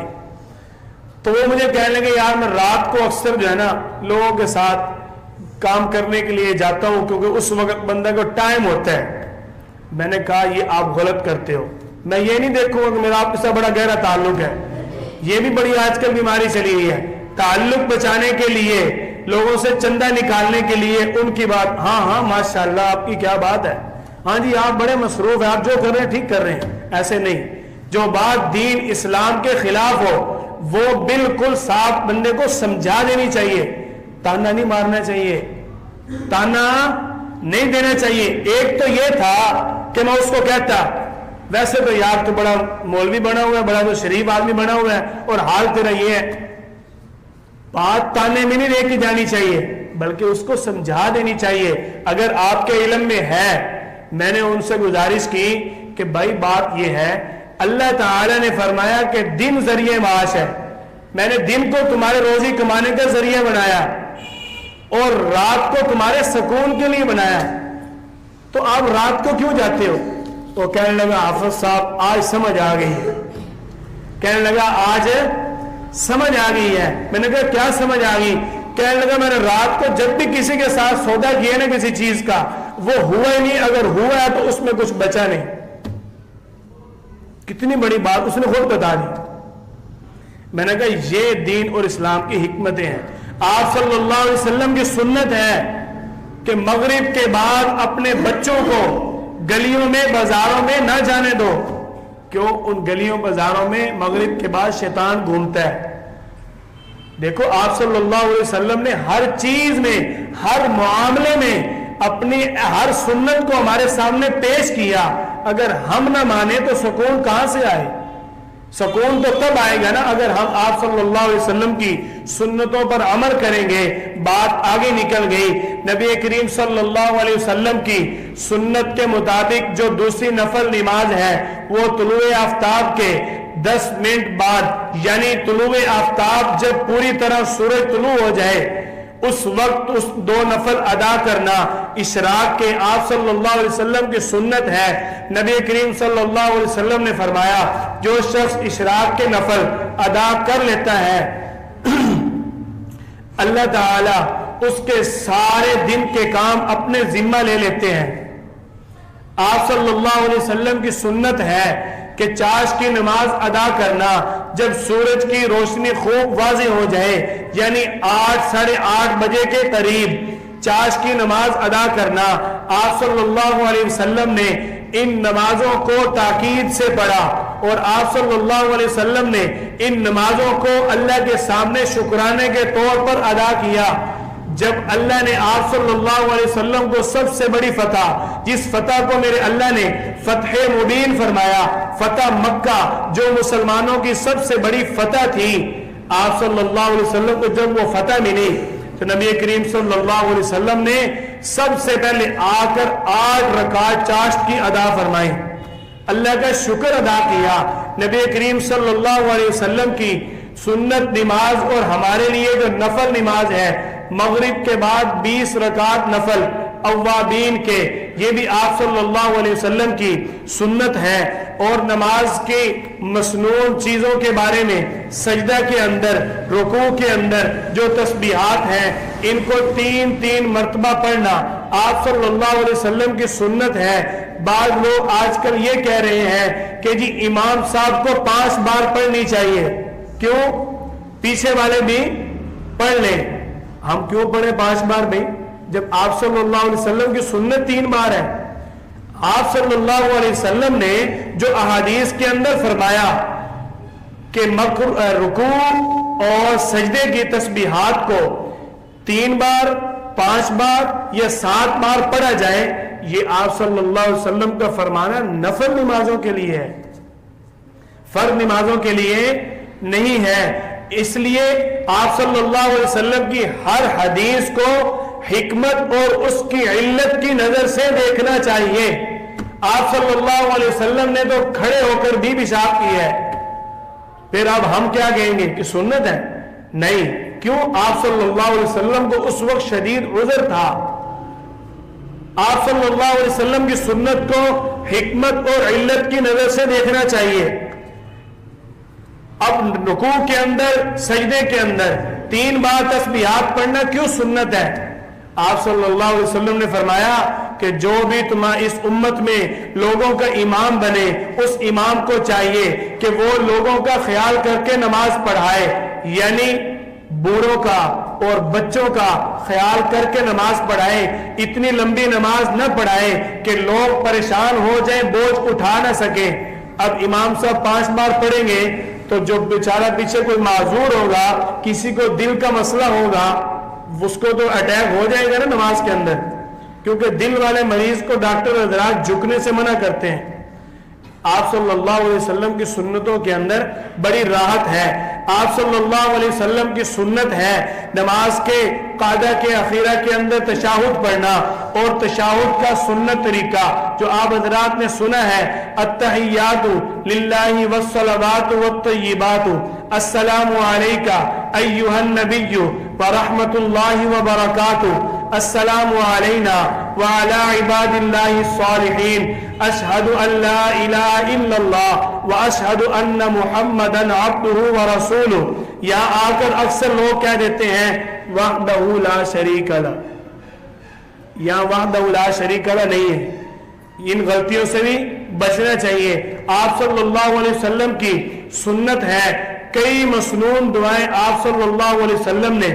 تو وہ مجھے کہنے لگے یار میں رات کو اکثر جو ہے نا لوگوں کے ساتھ کام کرنے کے لیے جاتا ہوں کیونکہ اس وقت بندہ کو ٹائم ہوتا ہے. میں نے کہا یہ آپ غلط کرتے ہو. میں یہ نہیں دیکھوں گا کہ میرا آپ کے ساتھ بڑا گہرا تعلق ہے, یہ بھی بڑی آج کل بیماری چلی ہوئی ہے. تعلق بچانے کے لیے, لوگوں سے چندہ نکالنے کے لیے ان کی بات, ہاں ماشاءاللہ آپ کی کیا بات ہے, ہاں جی آپ بڑے مصروف ہیں, آپ جو کر رہے ہیں ٹھیک کر رہے ہیں. ایسے نہیں. جو بات دین اسلام کے خلاف ہو وہ بالکل صاف بندے کو سمجھا دینی چاہیے. تانا نہیں مارنا چاہیے, تانا نہیں دینا چاہیے. ایک تو یہ تھا کہ میں اس کو کہتا ویسے تو یار تو بڑا مولوی بنا ہوا ہے, بڑا تو شریف آدمی بنا ہوا ہے اور حال تیرا یہ ہے. بات تانے میں نہیں لے کے جانی چاہیے بلکہ اس کو سمجھا دینی چاہیے. اگر آپ کے علم میں ہے, میں نے ان سے گزارش کی کہ بھائی بات یہ ہے اللہ تعالی نے فرمایا کہ دن ذریعے معاش ہے. میں نے دن کو تمہارے روزی کمانے کا ذریعہ بنایا اور رات کو تمہارے سکون کے لیے بنایا, تو آپ رات کو کیوں جاتے ہو؟ وہ کہنے لگا حافظ صاحب آج سمجھ آ گئی ہے. کہنے لگا آج سمجھ آ گئی ہے. میں نے کہا کیا سمجھ آ گئی؟ کہنے لگا میں نے رات کو جب بھی کسی کے ساتھ سودا کیا نا کسی چیز کا وہ ہوا ہی نہیں, اگر ہوا ہے تو اس میں کچھ بچا نہیں. کتنی بڑی بات اس نے خود بتا دی. میں نے کہا یہ دین اور اسلام کی حکمتیں ہیں. آپ صلی اللہ علیہ وسلم کی سنت ہے کہ مغرب کے بعد اپنے بچوں کو گلیوں میں بازاروں میں نہ جانے دو. کیوں؟ ان گلیوں بازاروں میں مغرب کے بعد شیطان گھومتا ہے. دیکھو آپ صلی اللہ علیہ وسلم نے ہر چیز میں, ہر معاملے میں اپنی ہر سنت کو ہمارے سامنے پیش کیا. اگر ہم نہ مانے تو سکون کہاں سے آئے؟ سکون تو تب آئے گا نا اگر ہم آپ صلی اللہ علیہ وسلم کی سنتوں پر عمل کریں گے. بات آگے نکل گئی. نبی کریم صلی اللہ علیہ وسلم کی سنت کے مطابق جو دوسری نفل نماز ہے وہ طلوع آفتاب کے 10 منٹ بعد, یعنی طلوع آفتاب جب پوری طرح سورج طلوع ہو جائے اس وقت اس 2 نفل ادا کرنا اشراق کے آپ صلی اللہ علیہ وسلم کی سنت ہے. نبی کریم صلی اللہ علیہ وسلم نے فرمایا جو شخص اشراق کے نفل ادا کر لیتا ہے اللہ تعالی اس کے سارے دن کے کام اپنے ذمہ لے لیتے ہیں. آپ صلی اللہ علیہ وسلم کی سنت ہے کہ چاش کی نماز ادا کرنا جب سورج کی روشنی خوب واضح ہو جائے, یعنی 8 ساڑھے 8 بجے کے قریب چاش کی نماز ادا کرنا. آپ صلی اللہ علیہ وسلم نے ان نمازوں کو تاکید سے پڑھا اور آپ صلی اللہ علیہ وسلم نے ان نمازوں کو اللہ کے سامنے شکرانے کے طور پر ادا کیا. جب اللہ نے آپ صلی اللہ علیہ وسلم کو سب سے بڑی فتح, جس فتح کو میرے اللہ نے فتح مبین فرمایا, فتح مکہ جو مسلمانوں کی سب سے بڑی فتح تھی, آپ صلی اللہ علیہ وسلم کو جب وہ فتح ملی تو نبی کریم صلی اللہ علیہ وسلم نے سب سے پہلے آ کر 8 رکعت چاشت کی ادا فرمائی, اللہ کا شکر ادا کیا. نبی کریم صلی اللہ علیہ وسلم کی سنت نماز اور ہمارے لیے جو نفل نماز ہے مغرب کے بعد 20 رکعت نفل اوابین کے, یہ بھی آپ صلی اللہ علیہ وسلم کی سنت ہے. اور نماز کی مسنون چیزوں کے بارے میں سجدہ کے اندر, رکوع کے اندر جو تسبیحات ہیں ان کو 3 مرتبہ پڑھنا آپ صلی اللہ علیہ وسلم کی سنت ہے. بعض لوگ آج کل یہ کہہ رہے ہیں کہ جی امام صاحب کو 5 بار پڑھنی چاہیے, کیوں؟ پیچھے والے بھی پڑھ لیں. ہم کیوں پڑھیں 5 بار بھائی جب آپ صلی اللہ علیہ وسلم کی سنت 3 بار ہے. آپ صلی اللہ علیہ وسلم نے جو احادیث کے اندر فرمایا کہ رکوع اور سجدے کی تسبیحات کو 3 بار 5 بار یا 7 بار پڑھا جائے, یہ آپ صلی اللہ علیہ وسلم کا فرمانا نفل نمازوں کے لیے ہے, فرض نمازوں کے لیے نہیں ہے. اس لیے آپ صلی اللہ علیہ وسلم کی ہر حدیث کو حکمت اور اس کی علت کی نظر سے دیکھنا چاہیے۔ آپ صلی اللہ علیہ وسلم نے تو کھڑے ہو کر بھی پیشاب کی ہے، پھر اب ہم کیا کہیں گے کہ سنت ہے؟ نہیں، کیوں؟ آپ صلی اللہ علیہ وسلم کو اس وقت شدید عذر تھا۔ آپ صلی اللہ علیہ وسلم کی سنت کو حکمت اور علت کی نظر سے دیکھنا چاہیے۔ اب رکوع کے اندر، سجدے کے اندر 3 بار تسبیحات پڑھنا کیوں سنت ہے؟ آپ صلی اللہ علیہ وسلم نے فرمایا کہ جو بھی تمہاری اس امت میں لوگوں کا امام بنے، اس امام کو چاہیے کہ وہ لوگوں کا خیال کر کے نماز پڑھائے، یعنی بوڑھوں کا اور بچوں کا خیال کر کے نماز پڑھائے، اتنی لمبی نماز نہ پڑھائے کہ لوگ پریشان ہو جائیں، بوجھ اٹھا نہ سکیں۔ اب امام صاحب 5 بار پڑھیں گے تو جو بیچارہ پیچھے کوئی معذور ہوگا، کسی کو دل کا مسئلہ ہوگا، اس کو تو اٹیک ہو جائے گا نا نماز کے اندر، کیونکہ دل والے مریض کو ڈاکٹر حضرات جھکنے سے منع کرتے ہیں۔ آپ صلی اللہ علیہ وسلم کی سنتوں کے اندر بڑی راحت ہے۔ آپ صلی اللہ علیہ وسلم کی سنت ہے نماز کے قاعدہ کے اخیرہ کے اندر تشہد پڑھنا، اور تشہد کا سنت طریقہ جو آپ حضرات نے سنا ہے، التحیات للہ والصلوات والطیبات، السلام علیکہ ایہا النبی ورحمۃ اللہ وبرکاتہ، السلام علینا وعلی عباد اللہ الصالحین، اشہد ان لا الہ الا اللہ واشہد ان محمدا عبدہ ورسولہ۔ یہاں آ کر اکثر لوگ کہہ دیتے ہیں وحدہ لا شریک لہ، یہاں وحدہ لا شریک لہ نہیں ہے، ان غلطیوں سے بھی بچنا چاہیے۔ آپ صلی اللہ علیہ وسلم کی سنت ہے، کئی مسنون دعائیں آپ صلی اللہ علیہ وسلم نے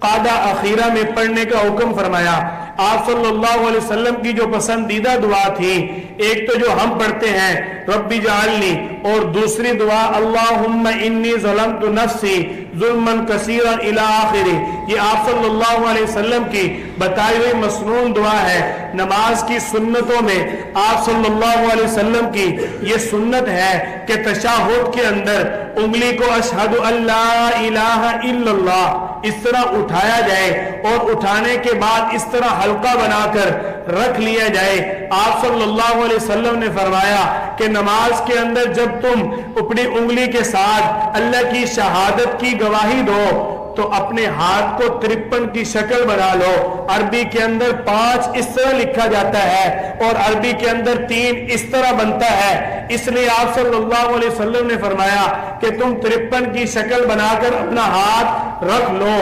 قاعدہ اخیرہ میں پڑھنے کا حکم فرمایا۔ آپ صلی اللہ علیہ وسلم کی جو پسندیدہ دعا تھی، ایک تو جو ہم پڑھتے ہیں ربی جعلنی، اور دوسری دعا اللہم انی ظلمت نفسی ظلما کثیرا الی آخری، یہ آپ صلی اللہ علیہ وسلم کی بتائی ہوئی مسنون دعا ہے۔ نماز کی سنتوں میں آپ صلی اللہ علیہ وسلم کی یہ سنت ہے کہ تشہد کے اندر انگلی کو اشہد ان لا الہ الا اللہ اس طرح اٹھایا جائے، اور اٹھانے کے بعد اس طرح حلقہ بنا کر رکھ لیا جائے۔ آپ صلی اللہ علیہ وسلم نے فرمایا کہ نماز کے اندر جب تم اپنی انگلی کے ساتھ اللہ کی شہادت کی گواہی دو تو اپنے ہاتھ کو 53 کی شکل بنا لو۔ عربی کے اندر 5 اس طرح لکھا جاتا ہے اور عربی کے اندر 3 اس طرح بنتا ہے، اس لیے آپ صلی اللہ علیہ وسلم نے فرمایا کہ تم 53 کی شکل بنا کر اپنا ہاتھ رکھ لو۔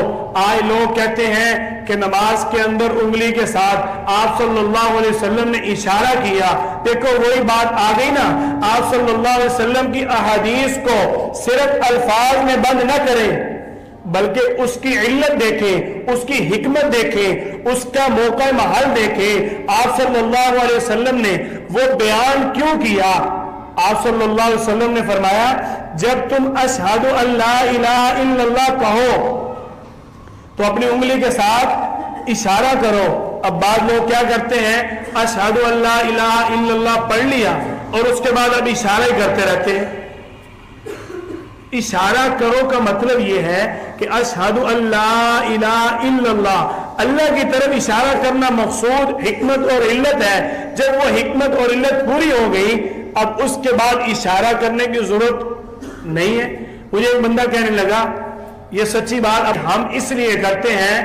آج لوگ کہتے ہیں کہ نماز کے اندر انگلی کے ساتھ آپ صلی اللہ علیہ وسلم نے اشارہ کیا۔ دیکھو وہی بات آ گئی نا، آپ صلی اللہ علیہ وسلم کی احادیث کو صرف الفاظ میں بند نہ کریں، بلکہ اس کی علت دیکھیں، اس کی حکمت دیکھیں، اس کا موقع محل دیکھیں۔ آپ صلی اللہ علیہ وسلم نے وہ بیان کیوں کیا؟ آپ صلی اللہ علیہ وسلم نے فرمایا جب تم اشہد ان لا الہ الا اللہ کہو تو اپنی انگلی کے ساتھ اشارہ کرو۔ اب بعض لوگ کیا کرتے ہیں، اشہد ان لا الہ الا اللہ پڑھ لیا اور اس کے بعد اب اشارہ ہی کرتے رہتے ہیں۔ اشارہ کرو کا مطلب یہ ہے کہ اشہد ان لا الہ الا اللہ، اللہ کی طرف اشارہ کرنا مقصود حکمت اور علت ہے۔ جب وہ حکمت اور علت پوری ہو گئی اب اس کے بعد اشارہ کرنے کی ضرورت نہیں ہے۔ مجھے ایک بندہ کہنے لگا یہ سچی بات اب ہم اس لیے کرتے ہیں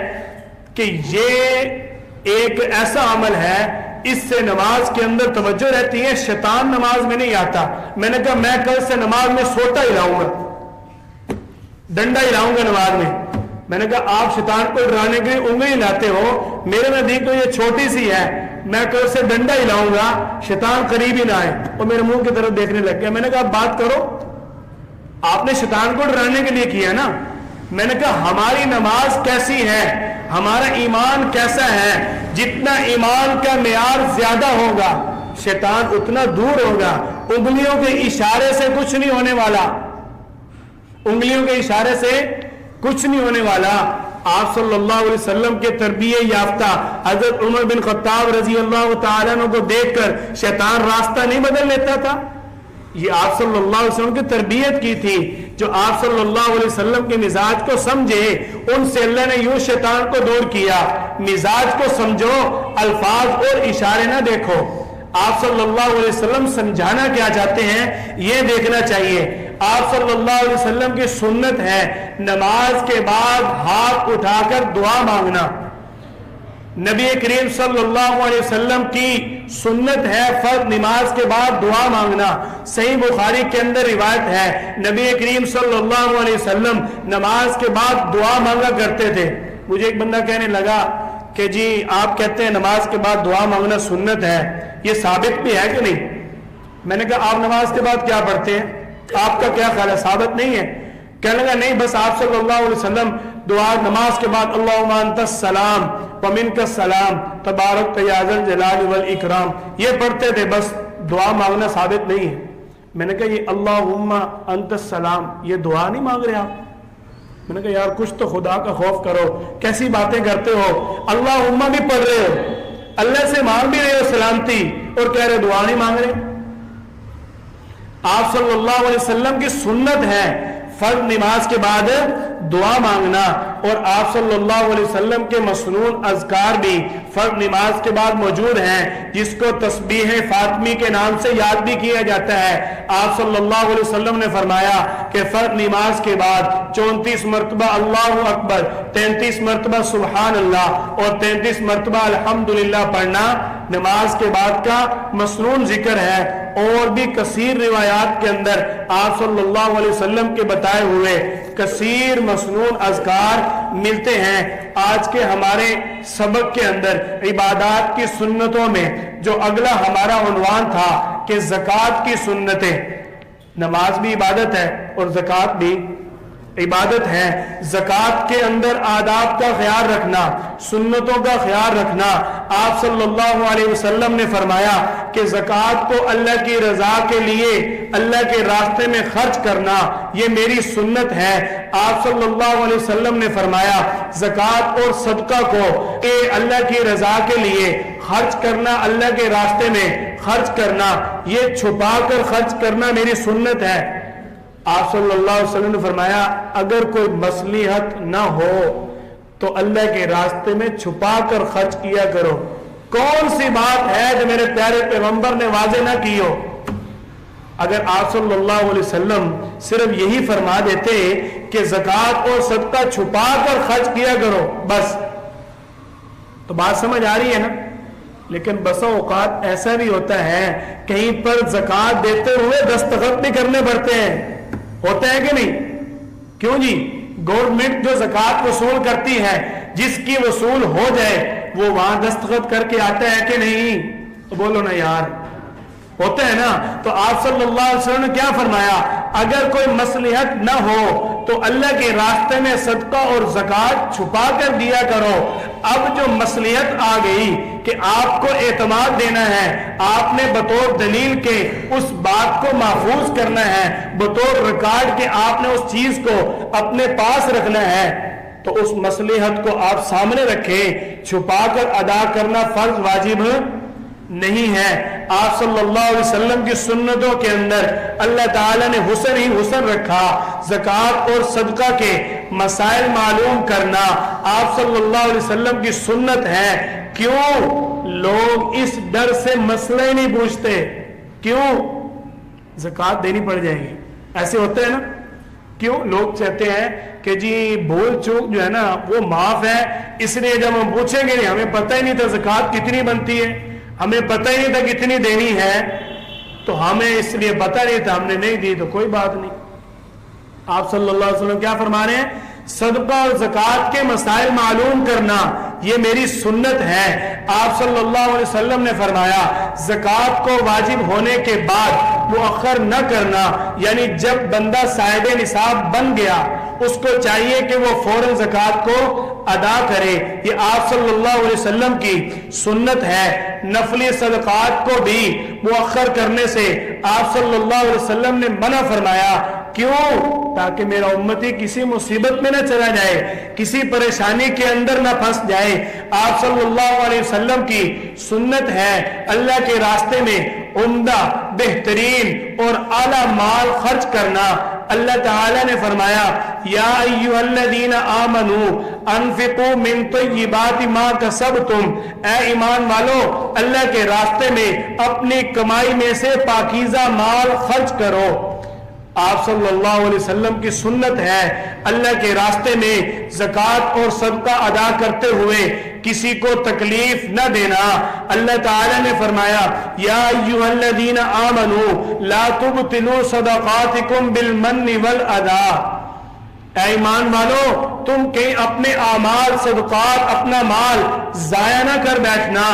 کہ یہ ایک ایسا عمل ہے اس سے نماز کے اندر توجہ رہتی ہے، شیطان نماز میں نہیں آتا۔ میں نے کہا میں کل سے نماز میں سوٹا ہلاؤں گا، ڈنڈا ہلاؤں گا نماز میں۔ میں نے کہا آپ شیطان کو ڈرانے کے لیے انگلی ہلاتے ہو، میرے نزدیک تو یہ چھوٹی سی ہے، میں کل سے ڈنڈا ہلاؤں گا شیطان قریب ہی نہ آئے۔ اور میرے منہ کی طرف دیکھنے لگ گیا۔ میں نے کہا بات کرو، آپ نے شیطان کو ڈرانے کے لیے کیا نا۔ میں نے کہا ہماری نماز کیسی ہے، ہمارا ایمان کیسا ہے، جتنا ایمان کا معیار زیادہ ہوگا شیطان اتنا دور ہوگا۔ انگلیوں کے اشارے سے کچھ نہیں ہونے والا، انگلیوں کے اشارے سے کچھ نہیں ہونے والا۔ آپ صلی اللہ علیہ وسلم کے تربیت یافتہ حضرت عمر بن خطاب رضی اللہ تعالیٰ عنہ کو دیکھ کر شیطان راستہ نہیں بدل لیتا تھا، یہ آپ صلی اللہ علیہ وسلم کی تربیت کی تھی۔ جو آپ صلی اللہ علیہ وسلم کے مزاج کو سمجھے، ان سے اللہ نے یوں شیطان کو دور کیا، مزاج کو سمجھو، الفاظ اور اشارے نہ دیکھو۔ آپ صلی اللہ علیہ وسلم سمجھانا کیا چاہتے ہیں یہ دیکھنا چاہیے۔ آپ صلی اللہ علیہ وسلم کی سنت ہے نماز کے بعد ہاتھ اٹھا کر دعا مانگنا۔ نبی کریم صلی اللہ علیہ وسلم کی سنت ہے فرض نماز کے بعد دعا مانگنا۔ صحیح بخاری کے اندر روایت ہے نبی کریم صلی اللہ علیہ وسلم نماز کے بعد دعا مانگا کرتے تھے۔ مجھے ایک بندہ کہنے لگا کہ جی آپ کہتے ہیں نماز کے بعد دعا مانگنا سنت ہے، یہ ثابت بھی ہے کہ نہیں؟ میں نے کہا آپ نماز کے بعد کیا پڑھتے ہیں، آپ کا کیا خیال ہے، ثابت نہیں ہے؟ کہنے لگا نہیں، بس آپ صلی اللہ علیہ وسلم دعا نماز کے بعد اللہم انت السلام ومنک السلام تبارک یا ذا الجلال والاکرام یہ پڑھتے تھے، بس دعا مانگنا ثابت نہیں ہے۔ میں نے کہا یہ اللہم انت السلام یہ دعا نہیں مانگ رہے آپ؟ میں نے کہا یار کچھ تو خدا کا خوف کرو، کیسی باتیں کرتے ہو، اللہم بھی پڑھ رہے ہو، اللہ سے مانگ بھی رہے ہو سلامتی اور کہہ رہے دعا نہیں مانگ رہے۔ آپ صلی اللہ علیہ وسلم کی سنت ہے فرض نماز کے بعد دعا مانگنا، اور آپ صلی اللہ علیہ وسلم کے مسنون اذکار بھی فرض نماز کے بعد موجود ہیں، جس کو تسبیح فاطمی کے نام سے یاد بھی کیا جاتا ہے۔ آپ صلی اللہ علیہ وسلم نے فرمایا کہ فرض نماز کے بعد 34 مرتبہ اللہ اکبر، 33 مرتبہ سبحان اللہ اور 33 مرتبہ الحمدللہ پڑھنا نماز کے بعد کا مسنون ذکر ہے۔ اور بھی کثیر روایات کے اندر آپ صلی اللہ علیہ وسلم کے بتائے ہوئے کثیر مسنون اذکار ملتے ہیں۔ آج کے ہمارے سبق کے اندر عبادات کی سنتوں میں جو اگلا ہمارا عنوان تھا کہ زکوٰۃ کی سنتیں، نماز بھی عبادت ہے اور زکوٰۃ بھی عبادت ہے۔ زکوٰۃ کے اندر آداب کا خیال رکھنا، سنتوں کا خیال رکھنا۔ آپ صلی اللہ علیہ وسلم نے فرمایا کہ زکوٰۃ کو اللہ کی رضا کے لیے اللہ کے راستے میں خرچ کرنا یہ میری سنت ہے۔ آپ صلی اللہ علیہ وسلم نے فرمایا زکوٰۃ اور صدقہ کو اللہ کی رضا کے لیے خرچ کرنا، اللہ کے راستے میں خرچ کرنا، یہ چھپا کر خرچ کرنا میری سنت ہے۔ آپ صلی اللہ علیہ وسلم نے فرمایا اگر کوئی مصلحت نہ ہو تو اللہ کے راستے میں چھپا کر خرچ کیا کرو۔ کون سی بات ہے جو میرے پیارے پیغمبر نے واضح نہ کی ہو؟ اگر آپ صلی اللہ علیہ وسلم صرف یہی فرما دیتے کہ زکوٰۃ اور صدقہ چھپا کر خرچ کیا کرو بس، تو بات سمجھ آ رہی ہے نا؟ لیکن بسا اوقات ایسا بھی ہوتا ہے کہیں پر زکوٰۃ دیتے ہوئے دستخط بھی کرنے پڑتے ہیں، ہوتا ہے کہ نہیں؟ کیوں جی؟ گورنمنٹ جو زکوٰۃ وصول کرتی ہے جس کی وصول ہو جائے وہ وہاں دستخط کر کے آتا ہے کہ نہیں؟ تو بولو نا یار، ہوتا ہے نا؟ تو آپ صلی اللہ علیہ وسلم نے کیا فرمایا اگر کوئی مصلحت نہ ہو تو اللہ کے راستے میں صدقہ اور زکوٰۃ چھپا کر دیا کرو۔ اب جو مصلحت آ گئی کہ آپ کو اعتماد دینا ہے، آپ نے بطور دلیل کے اس بات کو محفوظ کرنا ہے، بطور ریکارڈ کے آپ نے اس چیز کو اپنے پاس رکھنا ہے، تو اس مصلحت کو آپ سامنے رکھیں، چھپا کر ادا کرنا فرض واجب نہیں ہے۔ آپ صلی اللہ علیہ وسلم کی سنتوں کے اندر اللہ تعالیٰ نے حسن ہی حسن رکھا۔ زکوٰۃ اور صدقہ کے مسائل معلوم کرنا آپ صلی اللہ علیہ وسلم کی سنت ہے۔ کیوں لوگ اس ڈر سے مسئلہ ہی نہیں پوچھتے؟ کیوں؟ زکوٰۃ دینی پڑ جائے گی، ایسے ہوتا ہے نا؟ کیوں لوگ چاہتے ہیں کہ جی بھول چوک جو ہے نا وہ معاف ہے، اس لیے جب ہم پوچھیں گے نہیں، ہمیں پتہ ہی نہیں تھا زکوٰۃ کتنی بنتی ہے، ہمیں پتہ ہی نہیں تھا کتنی دینی ہے، تو ہمیں اس لیے پتہ نہیں تھا ہم نے نہیں دی تو کوئی بات نہیں۔ آپ صلی اللہ علیہ وسلم کیا فرما رہے ہیں؟ صدقہ اور زکوٰۃ کے مسائل معلوم کرنا یہ میری سنت ہے۔ آپ صلی اللہ علیہ وسلم نے فرمایا زکوٰۃ کو واجب ہونے کے بعد مؤخر نہ کرنا، یعنی جب بندہ صاحب نصاب بن گیا اس کو چاہیے کہ وہ فوراً زکوٰۃ کو ادا کرے، یہ آپ صلی اللہ علیہ وسلم کی سنت ہے۔ نفلی صدقات کو بھی مؤخر کرنے سے آپ صلی اللہ علیہ وسلم نے منع فرمایا۔ کیوں؟ تاکہ میرا امتی کسی مصیبت میں نہ چلا جائے، کسی پریشانی کے اندر نہ پھنس جائے۔ آپ صلی اللہ علیہ وسلم کی سنت ہے اللہ کے راستے میں عمدہ بہترین اور اعلیٰ مال خرچ کرنا۔ اللہ تعالیٰ نے فرمایا یا ایھا الذین آمنوا انفقوا من طیبات ما کسبتم، اے ایمان والو اللہ کے راستے میں اپنی کمائی میں سے پاکیزہ مال خرچ کرو۔ آپ صلی اللہ علیہ وسلم کی سنت ہے اللہ کے راستے میں زکوٰۃ اور صدقہ ادا کرتے ہوئے کسی کو تکلیف نہ دینا۔ اللہ تعالیٰ نے فرمایا یا ایھا الذین آمنوا لا تبطلوا صدقاتکم بالمن والاذی، اے ایمان والو تم کہیں اپنے اعمال صدقات اپنا مال ضائع نہ کر بیٹھنا۔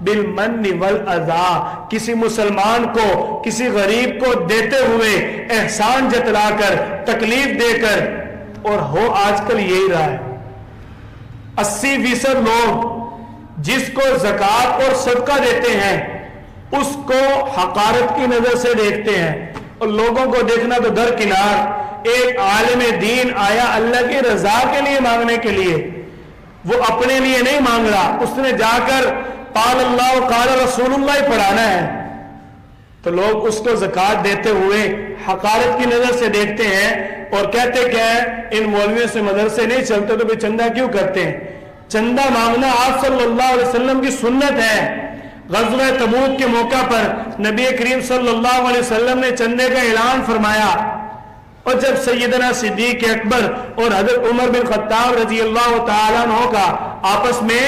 بالمن والاذی، کسی مسلمان کو کسی غریب کو دیتے ہوئے احسان جتلا کر تکلیف دے کر، اور ہو آج کل یہی رہا ہے 80% لوگ جس کو زکوٰۃ اور صدقہ دیتے ہیں اس کو حقارت کی نظر سے دیکھتے ہیں، اور لوگوں کو دیکھنا تو درکنار۔ ایک عالم دین آیا اللہ کی رضا کے لیے مانگنے کے لیے، وہ اپنے لیے نہیں مانگ رہا، اس نے جا کر قال اللہ قال رسول اللہ پڑھانا ہے، تو لوگ اس کو زکوٰۃ دیتے ہوئے حقارت کی نظر سے دیکھتے ہیں اور کہتے کیا ہے ان مولویوں سے مدرسے نہیں چلتے تو بھی چندہ کیوں کرتے ہیں۔ چندہ مانگنا آپ صلی اللہ علیہ وسلم کی سنت ہے۔ غزوہ تبوک کے موقع پر نبی کریم صلی اللہ علیہ وسلم نے چندے کا اعلان فرمایا، اور جب سیدنا صدیق اکبر اور حضرت عمر بن خطاب رضی اللہ تعالیٰ عنہ کا آپس میں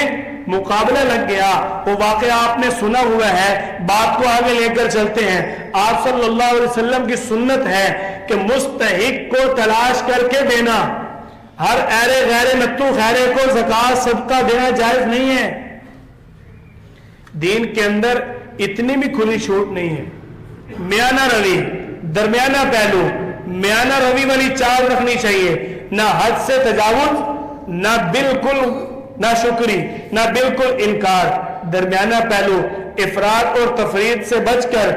مقابلہ لگ گیا، وہ واقعہ آپ نے سنا ہوا ہے، بات کو آگے لے کر چلتے ہیں۔ آپ صلی اللہ علیہ وسلم کی سنت ہے کہ مستحق کو تلاش کر کے دینا، ہر ایرے غیر نتو خیرے کو زکوٰۃ صدقہ دینا جائز نہیں ہے۔ دین کے اندر اتنی بھی کھلی چھوٹ نہیں ہے، میانہ روی، درمیانہ پہلو، میانہ روی والی چال رکھنی چاہیے، نہ حد سے تجاوز، نہ بالکل نہ شکری، نہ بالکل انکار، درمیانہ پہلو، افراط اور تفرید سے بچ کر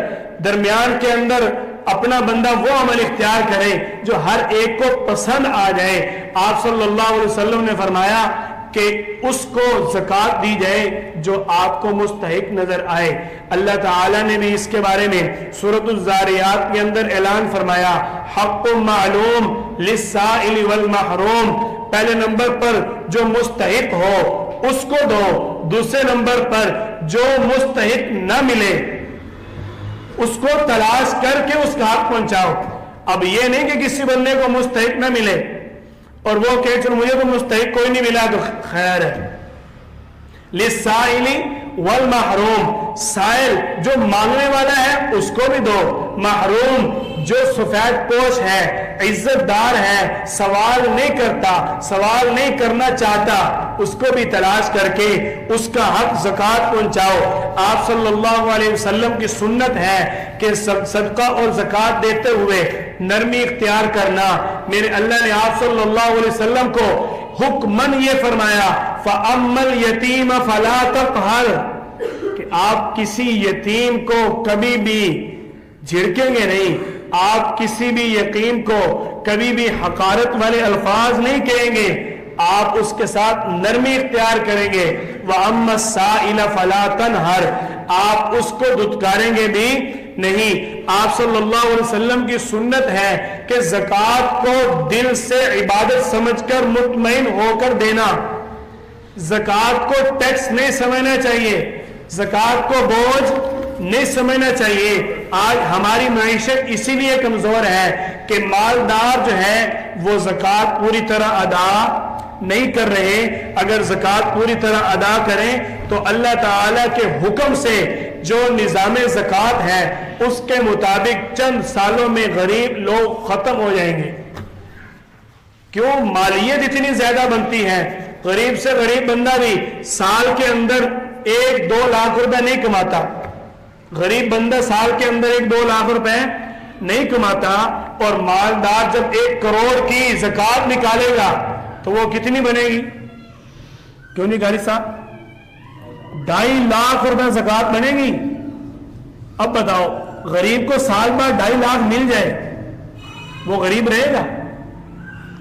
درمیان کے اندر اپنا بندہ وہ عمل اختیار کرے جو ہر ایک کو پسند آ جائے۔ آپ صلی اللہ علیہ وسلم نے فرمایا کہ اس کو زکوٰۃ دی جائے جو آپ کو مستحق نظر آئے۔ اللہ تعالیٰ نے بھی اس کے بارے میں سورۃ الزاریات کے اندر اعلان فرمایا حق معلوم للسائل والمحروم، پہلے نمبر پر جو مستحق ہو اس کو دو، دوسرے نمبر پر جو مستحق نہ ملے اس کو تلاش کر کے اس کا حق پہنچاؤ۔ اب یہ نہیں کہ کسی بندے کو مستحق نہ ملے اور وہ کہ چلو مجھے تو مستحق کوئی نہیں ملا تو خیر ہے۔ للسائل والمحروم، سائل جو مانگنے والا ہے اس کو بھی دو، محروم جو سفید پوش ہے، عزت دار ہے، سوال نہیں کرتا، سوال نہیں کرنا چاہتا، اس کو بھی تلاش کر کے اس کا حق زکوٰۃ پہنچاؤ۔ آپ صلی اللہ علیہ وسلم کی سنت ہے کہ صدقہ اور زکوٰۃ دیتے ہوئے نرمی اختیار کرنا۔ میرے اللہ نے آپ صلی اللہ علیہ وسلم کو حکماً یہ فرمایا فَأَمَّا الْيَتِيمَ فَلَا تَقْهَرْ، کہ آپ کسی یتیم کو کبھی بھی جھڑکیں گے نہیں، آپ کسی بھی یتیم کو کبھی بھی حقارت والے الفاظ نہیں کہیں گے، آپ اس کے ساتھ نرمی اختیار کریں گے۔ وَأَمَّا السَّائِلَ فَلَا تَنْهَرْ، آپ اس کو دھتکاریں گے بھی نہیں۔ آپ صلی اللہ علیہ وسلم کی سنت ہے کہ زکوٰۃ کو دل سے عبادت سمجھ کر مطمئن ہو کر دینا، زکوٰۃ کو ٹیکس نہیں سمجھنا چاہیے، زکوٰۃ کو بوجھ نہیں سمجھنا چاہیے۔ آج ہماری معیشت اسی لیے کمزور ہے کہ مالدار جو ہے وہ زکوٰۃ پوری طرح ادا نہیں کر رہے۔ اگر زکوٰۃ پوری طرح ادا کریں تو اللہ تعالیٰ کے حکم سے جو نظام زکوٰۃ ہے اس کے مطابق چند سالوں میں غریب لوگ ختم ہو جائیں گے۔ کیوں؟ مالیت اتنی زیادہ بنتی ہے، غریب سے غریب بندہ بھی سال کے اندر 1-2 لاکھ روپے نہیں کماتا، غریب بندہ سال کے اندر 1-2 لاکھ روپے نہیں کماتا، اور مالدار جب 1 کروڑ کی زکوٰۃ نکالے گا تو وہ کتنی بنے گی؟ کیوں نہیں قاری صاحب؟ 2.5 لاکھ روپے زکوٰۃ بنے گی۔ اب بتاؤ غریب کو سال بعد 2.5 لاکھ مل جائے وہ غریب رہے گا؟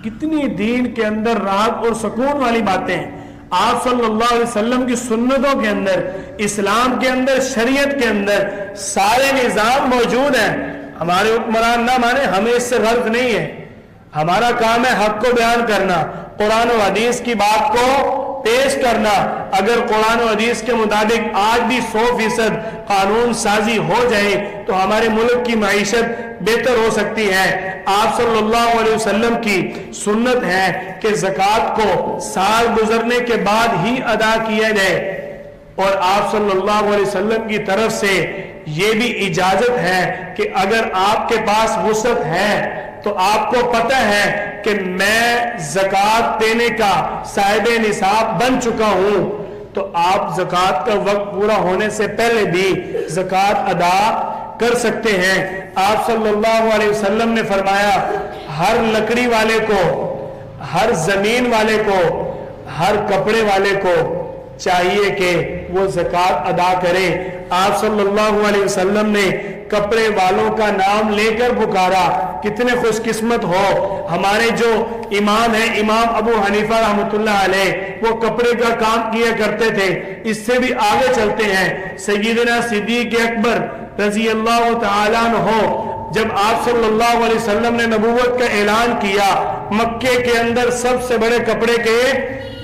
کتنی دین کے اندر راحت اور سکون والی باتیں ہیں۔ آپ صلی اللہ علیہ وسلم کی سنتوں کے اندر، اسلام کے اندر، شریعت کے اندر سارے نظام موجود ہیں. ہمارے حکمران نہ مانے، ہمیں اس سے غرض نہیں ہے. ہمارا کام ہے حق کو بیان کرنا، قرآن و حدیث کی بات کو پیش کرنا. اگر قرآن و حدیث کے مطابق آج بھی 100% قانون سازی ہو جائے تو ہمارے ملک کی معیشت بہتر ہو سکتی ہے. آپ صلی اللہ علیہ وسلم کی سنت ہے کہ زکوٰۃ کو سال گزرنے کے بعد ہی ادا کیا جائے، اور آپ صلی اللہ علیہ وسلم کی طرف سے یہ بھی اجازت ہے کہ اگر آپ کے پاس وسعت ہے تو آپ کو پتہ ہے کہ میں زکوٰۃ دینے کا صاحب نصاب بن چکا ہوں، تو آپ زکوٰۃ کا وقت پورا ہونے سے پہلے بھی زکوٰۃ ادا کر سکتے ہیں. آپ صلی اللہ علیہ وسلم نے فرمایا ہر لکڑی والے کو، ہر زمین والے کو، ہر کپڑے والے کو چاہیے کہ وہ زکوٰۃ ادا کرے. آپ صلی اللہ علیہ وسلم نے کپڑے والوں کا نام لے کر پکارا. کتنے خوش قسمت ہو ہمارے جو امام ہیں، امام ابو حنیفہ رحمۃ اللہ علیہ، وہ کپڑے کا کام کیا کرتے تھے. اس سے بھی آگے چلتے ہیں، سیدنا صدیق اکبر رضی اللہ تعالیٰ عنہ جب آپ صلی اللہ علیہ وسلم نے نبوت کا اعلان کیا، مکے کے اندر سب سے بڑے کپڑے کے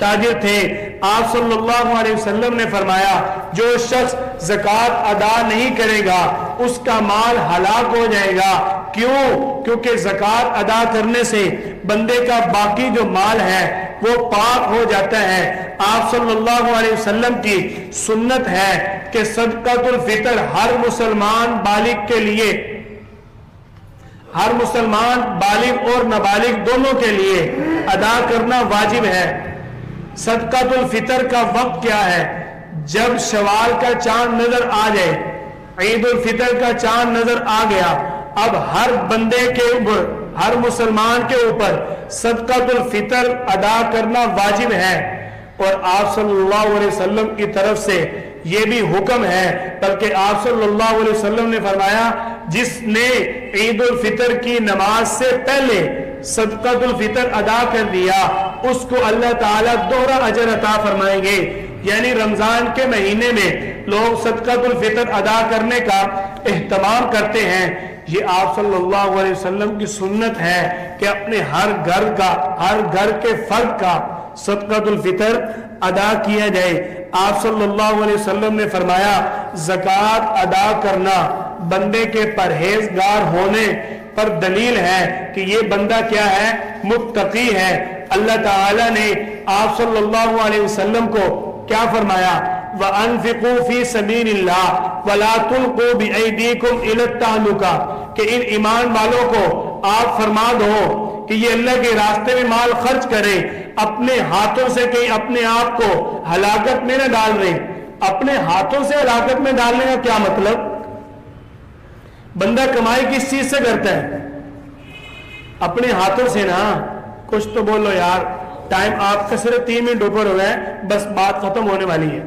تاجر تھے. آپ صلی اللہ علیہ وسلم نے فرمایا جو شخص زکوٰۃ ادا نہیں کرے گا اس کا مال ہلاک ہو جائے گا. کیوں؟ کیونکہ زکوٰۃ ادا کرنے سے بندے کا باقی جو مال ہے وہ پاک ہو جاتا ہے. آپ صلی اللہ علیہ وسلم کی سنت ہے کہ صدقۃ الفطر ہر مسلمان بالغ کے لیے، ہر مسلمان بالغ اور نابالغ دونوں کے لیے ادا کرنا واجب ہے. صدقۃ الفطر کا وقت کیا ہے؟ جب شوال کا چاند نظر آ جائے، عید الفطر کا چاند نظر آ گیا، اب ہر بندے کے اوپر، ہر مسلمان کے اوپر صدقۃ الفطر ادا کرنا واجب ہے. اور آپ صلی اللہ علیہ وسلم کی طرف سے یہ بھی حکم ہے، بلکہ آپ صلی اللہ علیہ وسلم نے فرمایا جس نے عید الفطر کی نماز سے پہلے صدقۃ الفطر ادا کر دیا اس کو اللہ تعالیٰ دوہرا اجر عطا فرمائیں گے. یعنی رمضان کے مہینے میں لوگ صدقۃ الفطر ادا کرنے کا اہتمام کرتے ہیں. یہ آپ صلی اللہ علیہ وسلم کی سنت ہے کہ اپنے ہر گھر کا، ہر گھر کے فرد کا صدقۃ الفطر ادا کیا جائے. آپ صلی اللہ علیہ وسلم نے فرمایا زکوٰۃ ادا کرنا بندے کے پرہیزگار ہونے پر دلیل ہے کہ یہ بندہ کیا ہے؟ متقی ہے. اللہ تعالیٰ نے آپ صلی اللہ علیہ وسلم کو کیا فرمایا؟ وَأَنفِقُوا فِي سَبِيلِ اللَّهِ وَلَا تُلْقُوا بِأَيْدِيكُمْ إِلَى التَّهْلُكَةِ کہ ان ایمان والوں کو آپ فرما دو کہ یہ اللہ کے راستے میں مال خرچ کریں، اپنے ہاتھوں سے کہیں اپنے آپ کو ہلاکت میں نہ ڈال رہے. اپنے ہاتھوں سے ہلاکت میں ڈالنے کا کیا مطلب؟ بندہ کمائی کس چیز سے کرتا ہے؟ اپنے ہاتھوں سے نا. کچھ تو بولو یار، ٹائم آپ کا صرف 3 منٹ اوپر ہو گئے، بس بات ختم ہونے والی ہے.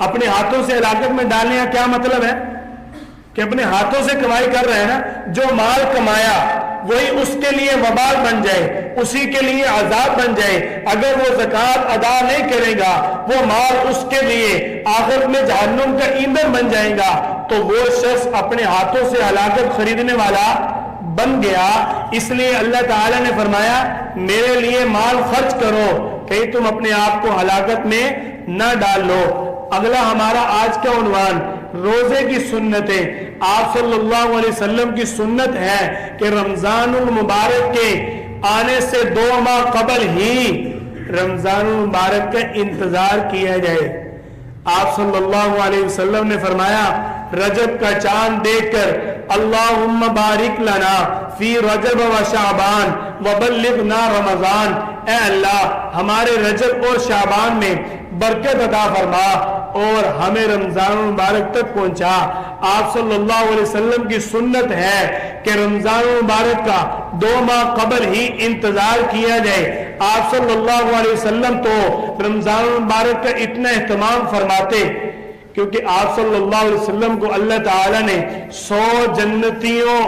اپنے ہاتھوں سے ہلاکت میں ڈالنے کا کیا مطلب ہے؟ کہ اپنے ہاتھوں سے کمائی کر رہے ہیں نا، جو مال کمایا وہی اس کے لیے وبال بن جائے، اسی کے لیے عذاب بن جائے. اگر وہ زکوٰۃ ادا نہیں کرے گا وہ مال اس کے لیے آخرت میں جہنم کا ایندھن بن جائے گا. تو وہ شخص اپنے ہاتھوں سے ہلاکت خریدنے والا بن گیا. اس لیے اللہ تعالیٰ نے فرمایا میرے لیے مال خرچ کرو، کہیں تم اپنے آپ کو ہلاکت میں نہ ڈال لو. اگلا ہمارا آج کا عنوان روزے کی سنتیں. آپ صلی اللہ علیہ وسلم کی سنت ہے کہ رمضان المبارک کے آنے سے 2 ماہ قبل ہی رمضان المبارک کا انتظار کیا جائے. آپ صلی اللہ علیہ وسلم نے فرمایا رجب کا چاند دیکھ کر اللہم بارک لنا فی رجب و شعبان وبلغنا رمضان، اے اللہ ہمارے رجب اور شعبان میں برکت عطا فرما اور ہمیں رمضان المبارک تک پہنچا. آپ صلی اللہ علیہ وسلم کی سنت ہے کہ رمضان المبارک کا 2 ماہ قبل ہی انتظار کیا جائے. آپ صلی اللہ علیہ وسلم تو رمضان المبارک کا اتنا اہتمام فرماتے کیونکہ آپ صلی اللہ علیہ وسلم کو اللہ تعالیٰ نے 100 جنتیوں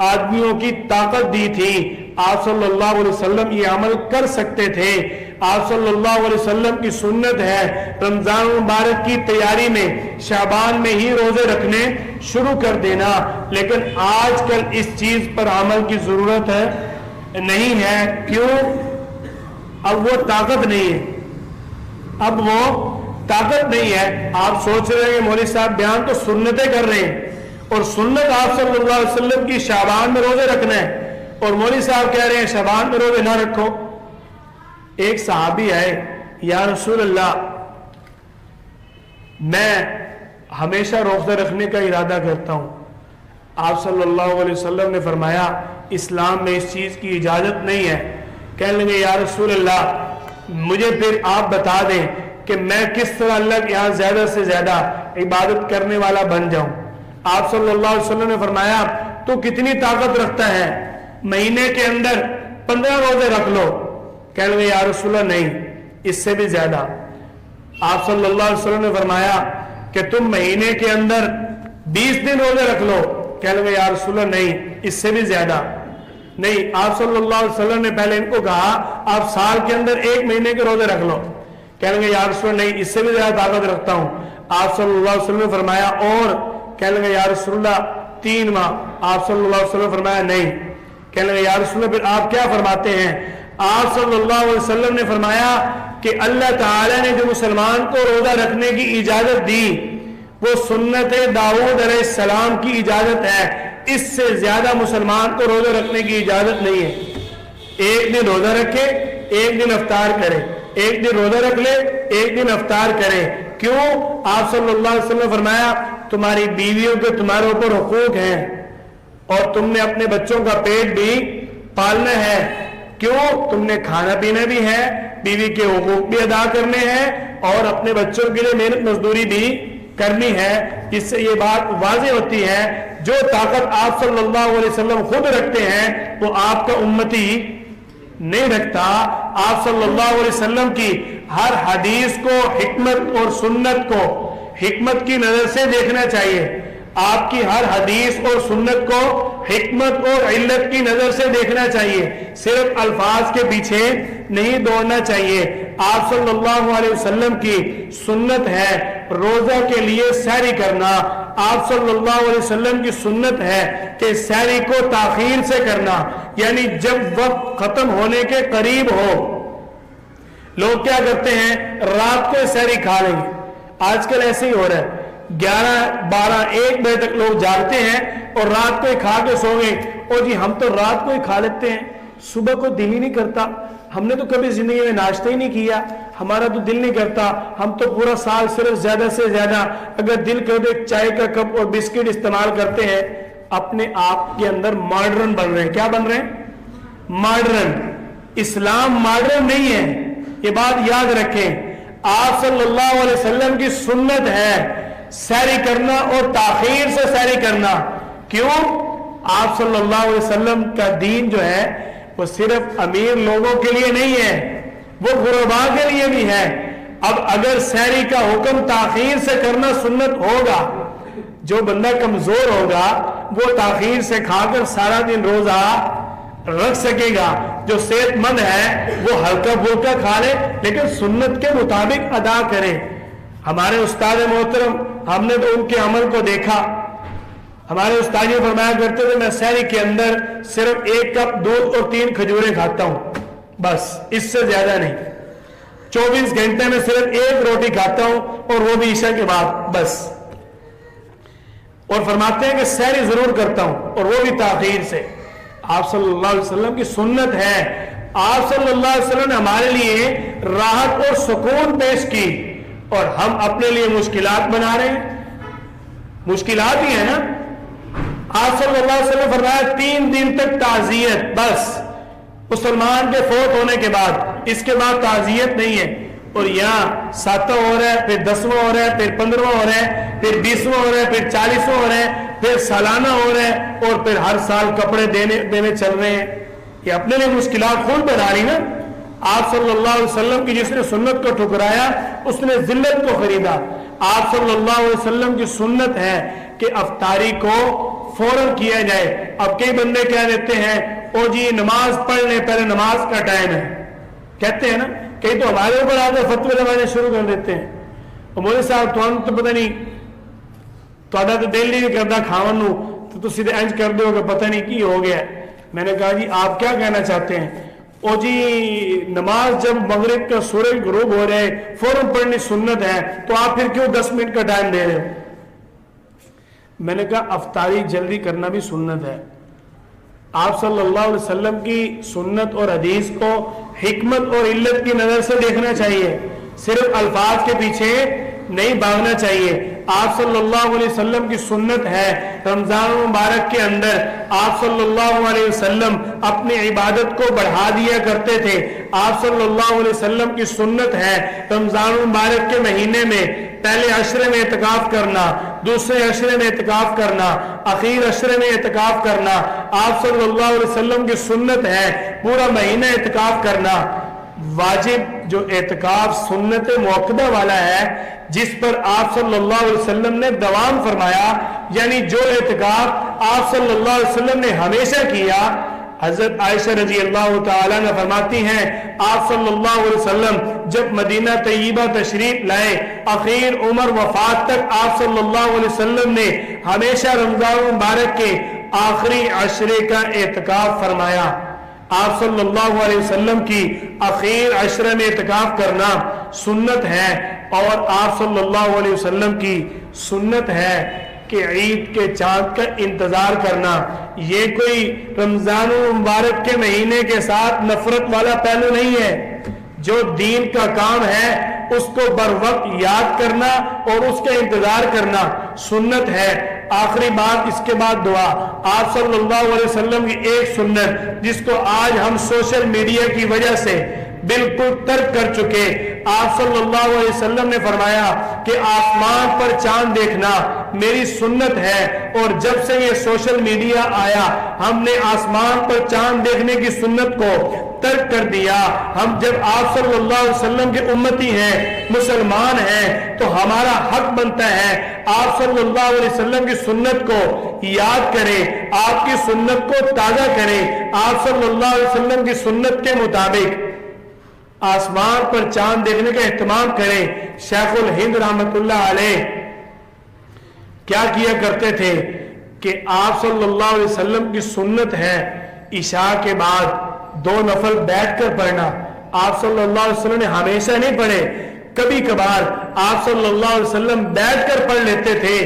آدمیوں کی طاقت دی تھی. آپ صلی اللہ علیہ وسلم یہ عمل کر سکتے تھے. آپ صلی اللہ علیہ وسلم کی سنت ہے رمضان مبارک کی تیاری میں شعبان میں ہی روزے رکھنے شروع کر دینا. لیکن آج کل اس چیز پر عمل کی ضرورت ہے نہیں ہے. کیوں؟ اب وہ طاقت نہیں ہے. اب وہ طاقت نہیں ہے. آپ سوچ رہے ہیں مولوی صاحب بیان تو سنتیں کر رہے ہیں اور سنت آپ صلی اللہ علیہ وسلم کی شعبان میں روزے رکھنا ہے اور مولوی صاحب کہہ رہے ہیں شعبان میں روزے نہ رکھو. ایک صحابی آئے, یا رسول اللہ میں ہمیشہ روزہ رکھنے کا ارادہ کرتا ہوں. آپ صلی اللہ علیہ وسلم نے فرمایا اسلام میں اس چیز کی اجازت نہیں ہے. کہنے لگے یا رسول اللہ مجھے پھر آپ بتا دیں کہ میں کس طرح اللہ کے یہاں زیادہ سے زیادہ عبادت کرنے والا بن جاؤں. آپ صلی اللہ علیہ وسلم نے فرمایا تو کتنی طاقت رکھتا ہے, مہینے کے اندر 15 روزے رکھ لو. کہنے لگے یا رسول اللہ نہیں, اس سے بھی زیادہ. آپ صلی اللہ علیہ وسلم نے فرمایا کہ تم مہینے کے اندر 20 دن روزے رکھ لو. کہنے لگے یا رسول اللہ نہیں, اس سے بھی زیادہ نہیں. آپ صلی اللہ علیہ وسلم نے پہلے ان کو کہا آپ سال کے اندر 1 مہینے کے روزے رکھ لو. کہنے لگے یا رسول اللہ نہیں, اس سے بھی زیادہ طاقت رکھتا ہوں. آپ صلی اللہ علیہ وسلم نے فرمایا اور؟ کہنے لگے یا رسول اللہ 3 ماہ. آپ صلی اللہ علیہ وسلم نے فرمایا نہیں. کہنے لگے یا رسول اللہ پھر آپ کیا فرماتے ہیں؟ آپ صلی اللہ علیہ وسلم نے فرمایا کہ اللہ تعالی نے جو مسلمان کو روزہ رکھنے کی اجازت دی وہ سنت داؤد علیہ السلام کی اجازت ہے. اس سے زیادہ مسلمان کو روزہ رکھنے کی اجازت نہیں ہے. 1 دن روزہ رکھے, 1 دن افطار کرے, 1 دن روزہ رکھ لے, 1 دن افطار کرے. کیوں؟ آپ صلی اللہ علیہ وسلم نے فرمایا تمہاری بیویوں کے تمہارے اوپر حقوق ہیں اور تم نے اپنے بچوں کا پیٹ بھی پالنا ہے. کیوں؟ تم نے کھانا پینا بھی ہے, بیوی کے حقوق بھی ادا کرنے ہیں اور اپنے بچوں کے لیے محنت مزدوری بھی کرنی ہے. جس سے یہ بات واضح ہوتی ہے جو طاقت آپ صلی اللہ علیہ وسلم خود رکھتے ہیں وہ آپ کا امتی نہیں رکھتا. آپ صلی اللہ علیہ وسلم کی ہر حدیث کو حکمت اور سنت کو حکمت کی نظر سے دیکھنا چاہیے. آپ کی ہر حدیث اور سنت کو حکمت اور علت کی نظر سے دیکھنا چاہیے. صرف الفاظ کے پیچھے نہیں دوڑنا چاہیے. آپ صلی اللہ علیہ وسلم کی سنت ہے روزہ کے لیے سحری کرنا. آپ صلی اللہ علیہ وسلم کی سنت ہے کہ سحری کو تاخیر سے کرنا, یعنی جب وقت ختم ہونے کے قریب ہو. لوگ کیا کرتے ہیں رات کو سحری کھا لیں گے. آج کل ایسے ہی ہو رہا ہے, 11, 12, 1 بجے تک لوگ جاگتے ہیں اور رات کو ہی کھا کے سو گئے. اور جی ہم تو رات کو ہی کھا لیتے ہیں, صبح کو دل ہی نہیں کرتا. ہم نے تو کبھی زندگی میں ناشتہ ہی نہیں کیا, ہمارا تو دل نہیں کرتا. ہم تو پورا سال صرف زیادہ سے زیادہ اگر دل کر دے چائے کا کپ اور بسکٹ استعمال کرتے ہیں. اپنے آپ کے اندر ماڈرن بن رہے ہیں. کیا بن رہے ہیں؟ ماڈرن. اسلام ماڈرن نہیں ہے, یہ بات یاد رکھیں. آپ صلی اللہ علیہ وسلم کی سنت ہے سحری کرنا اور تاخیر سے سحری کرنا. کیوں؟ آپ صلی اللہ علیہ وسلم کا دین جو ہے وہ صرف امیر لوگوں کے لیے نہیں ہے, وہ غربا کے لیے بھی ہے. اب اگر سحری کا حکم تاخیر سے کرنا سنت ہوگا, جو بندہ کمزور ہوگا وہ تاخیر سے کھا کر سارا دن روزہ رکھ سکے گا. جو صحت مند ہے وہ ہلکا پھلکا کھا لے لیکن سنت کے مطابق ادا کرے. ہمارے استاد محترم, ہم نے تو ان کے عمل کو دیکھا. ہمارے استاد یہ فرمایا کرتے تھے میں سحری کے اندر صرف 1 کپ دودھ اور 3 کھجوریں کھاتا ہوں, بس اس سے زیادہ نہیں. 24 گھنٹے میں صرف 1 روٹی کھاتا ہوں اور وہ بھی عشاء کے بعد بس. اور فرماتے ہیں کہ سحری ضرور کرتا ہوں اور وہ بھی تاخیر سے. آپ صلی اللہ علیہ وسلم کی سنت ہے. آپ صلی اللہ علیہ وسلم نے ہمارے لیے راحت اور سکون پیش کی اور ہم اپنے لیے مشکلات بنا رہے ہیں. مشکلات ہی ہیں نا. آپ صلی اللہ علیہ وسلم فرمایا 3 دن تک تعزیت, بس مسلمان کے فوت ہونے کے بعد, اس کے بعد تعزیت نہیں ہے. اور یہاں 7واں ہو رہا ہے, پھر 10واں ہو رہا ہے, پھر 15واں ہو رہا ہے, پھر 20واں ہو رہا ہے, پھر 40واں ہو رہا ہے, پھر سالانہ ہو رہا ہے اور پھر ہر سال کپڑے دینے چل رہے ہیں. یہ اپنے لیے مشکلات خود بنا رہی نا. آپ صلی اللہ علیہ وسلم کی جس نے سنت کو ٹھکرایا اس نے ذلت کو خریدا. آپ صلی اللہ علیہ وسلم کی سنت ہے کہ افطاری کو فوراً کیا جائے. اب کئی بندے کہہ دیتے ہیں او جی نماز پڑھ لیں, پہلے نماز کا ٹائم ہے, کہتے ہیں نا. کئی تو ہمارے اوپر آ کر فتوے لگانے شروع کر دیتے ہیں, مولوی صاحب تو پتہ نہیں تو دل نہیں کرتا کھاون نو تو سیدھے انج کر دو کہ پتہ نہیں کی ہو گیا. میں نے کہا جی آپ کیا کہنا چاہتے ہیں؟ او جی نماز جب مغرب کا سورج غروب ہو رہے فوراً پڑھنی سنت ہے, تو آپ پھر کیوں 10 منٹ کا ٹائم دے رہے ہو؟ میں نے کہا افطاری جلدی کرنا بھی سنت ہے. آپ صلی اللہ علیہ وسلم کی سنت اور حدیث کو حکمت اور علت کی نظر سے دیکھنا چاہیے, صرف الفاظ کے پیچھے نہیں بھاگنا چاہیے. آپ صلی اللہ علیہ وسلم کی سنت ہے رمضان مبارک کے اندر آپ صلی اللہ علیہ وسلم اپنی عبادت کو بڑھا دیا کرتے تھے. آپ صلی اللہ علیہ وسلم کی سنت ہے رمضان مبارک کے مہینے میں پہلے عشرے میں اعتکاف کرنا, دوسرے عشرے میں اعتکاف کرنا, اخیر عشرے میں اعتکاف کرنا. آپ صلی اللہ علیہ وسلم کی سنت ہے پورا مہینہ اعتکاف کرنا. واجب جو اعتکاف سنت موقدہ والا ہے جس پر آپ صلی اللہ علیہ وسلم نے دوام فرمایا, یعنی جو اعتکاف آپ صلی اللہ علیہ وسلم نے ہمیشہ کیا. حضرت عائشہ رضی اللہ تعالیٰ نے فرماتی ہیں آپ صلی اللہ علیہ وسلم جب مدینہ طیبہ تشریف لائے اخیر عمر وفات تک آپ صلی اللہ علیہ وسلم نے ہمیشہ رمضان مبارک کے آخری عشرے کا اعتکاف فرمایا. آپ صلی اللہ علیہ وسلم کی اخیر عشرے میں اعتکاف کرنا سنت ہے, اور آپ صلی اللہ علیہ وسلم کی سنت ہے کہ عید کے چاند کا انتظار کرنا. یہ کوئی رمضان مبارک کے مہینے کے ساتھ نفرت والا پہلو نہیں ہے. جو دین کا کام ہے اس کو بر وقت یاد کرنا اور اس کا انتظار کرنا سنت ہے. آخری بات اس کے بعد دعا. آپ صلی اللہ علیہ وسلم کی ایک سنت جس کو آج ہم سوشل میڈیا کی وجہ سے بالکل ترک کر چکے. آپ صلی اللہ علیہ وسلم نے فرمایا کہ آسمان پر چاند دیکھنا میری سنت ہے, اور جب سے یہ سوشل میڈیا آیا ہم نے آسمان پر چاند دیکھنے کی سنت کو ترک کر دیا. ہم جب آپ صلی اللہ علیہ وسلم کے امتی ہیں, مسلمان ہیں, تو ہمارا حق بنتا ہے آپ صلی اللہ علیہ وسلم کی سنت کو یاد کریں, آپ کی سنت کو تازہ کریں, آپ صلی اللہ علیہ وسلم کی سنت کے مطابق آسمان پر چاند دیکھنے کا اہتمام کریں. شیخ الہند رحمت اللہ علیہ کیا کیا کرتے تھے کہ آپ صلی اللہ علیہ وسلم کی سنت ہے عشاء کے بعد 2 نفل بیٹھ کر پڑھنا. آپ صلی اللہ علیہ وسلم نے ہمیشہ نہیں پڑھے, کبھی کبھار آپ صلی اللہ علیہ وسلم بیٹھ کر پڑھ لیتے تھے.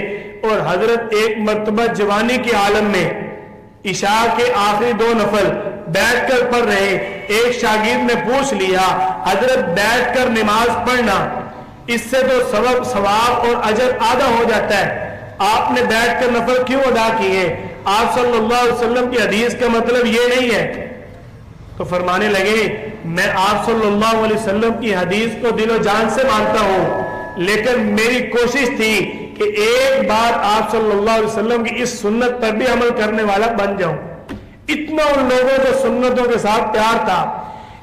اور حضرت ایک مرتبہ جوانی کے عالم میں عشاء کے آخری 2 نفل بیٹھ کر پڑھ رہے, ایک شاگرد نے پوچھ لیا حضرت بیٹھ کر نماز پڑھنا اس سے تو ثواب اور اجر آدھا ہو جاتا ہے, آپ نے بیٹھ کر نفل کیوں ادا کیے؟ آپ صلی اللہ علیہ وسلم کی حدیث کا مطلب یہ نہیں ہے. تو فرمانے لگے میں آپ صلی اللہ علیہ وسلم کی حدیث کو دل و جان سے مانتا ہوں, لیکن میری کوشش تھی کہ ایک بار آپ صلی اللہ علیہ وسلم کی اس سنت پر بھی عمل کرنے والا بن جاؤں. اتنا ان لوگوں کو سنتوں کے ساتھ پیار تھا.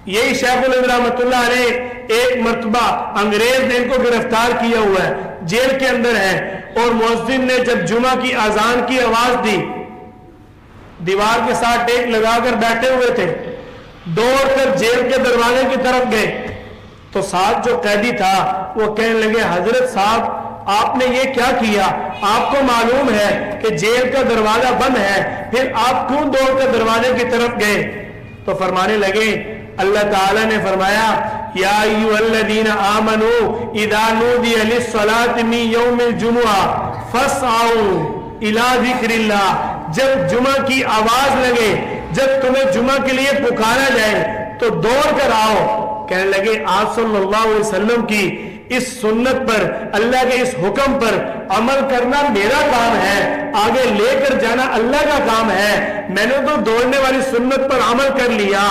یہی شیخ الہند رحمۃ اللہ علیہ ایک مرتبہ انگریز نے ان کو گرفتار کیا ہوا ہے, جیل کے اندر ہے, اور مؤذن نے جب جمعہ کی اذان کی آواز دی دیوار کے ساتھ ٹیک لگا کر بیٹھے ہوئے تھے, دوڑ کر جیل کے دروازے کی طرف گئے تو ساتھ جو قیدی تھا وہ کہنے لگے حضرت صاحب آپ نے یہ کیا کیا؟ آپ کو معلوم ہے کہ جیل کا دروازہ بند ہے, پھر آپ کیوں دوڑ کر دروازے کی طرف گئے؟ تو فرمانے لگے اللہ تعالیٰ نے فرمایا یا ایھا الذین آمنوا اذا نودی للصلاۃ من یوم الجمعہ فاسعوا الی ذکر اللہ. جب جمعہ کی آواز لگے, جب تمہیں جمعہ کے لیے پکارا جائے تو دوڑ کر آؤ. کہنے لگے آپ صلی اللہ علیہ وسلم کی اس سنت پر, اللہ کے اس حکم پر عمل کرنا میرا کام ہے, آگے لے کر جانا اللہ کا کام ہے. میں نے تو دوڑنے والی سنت پر عمل کر لیا,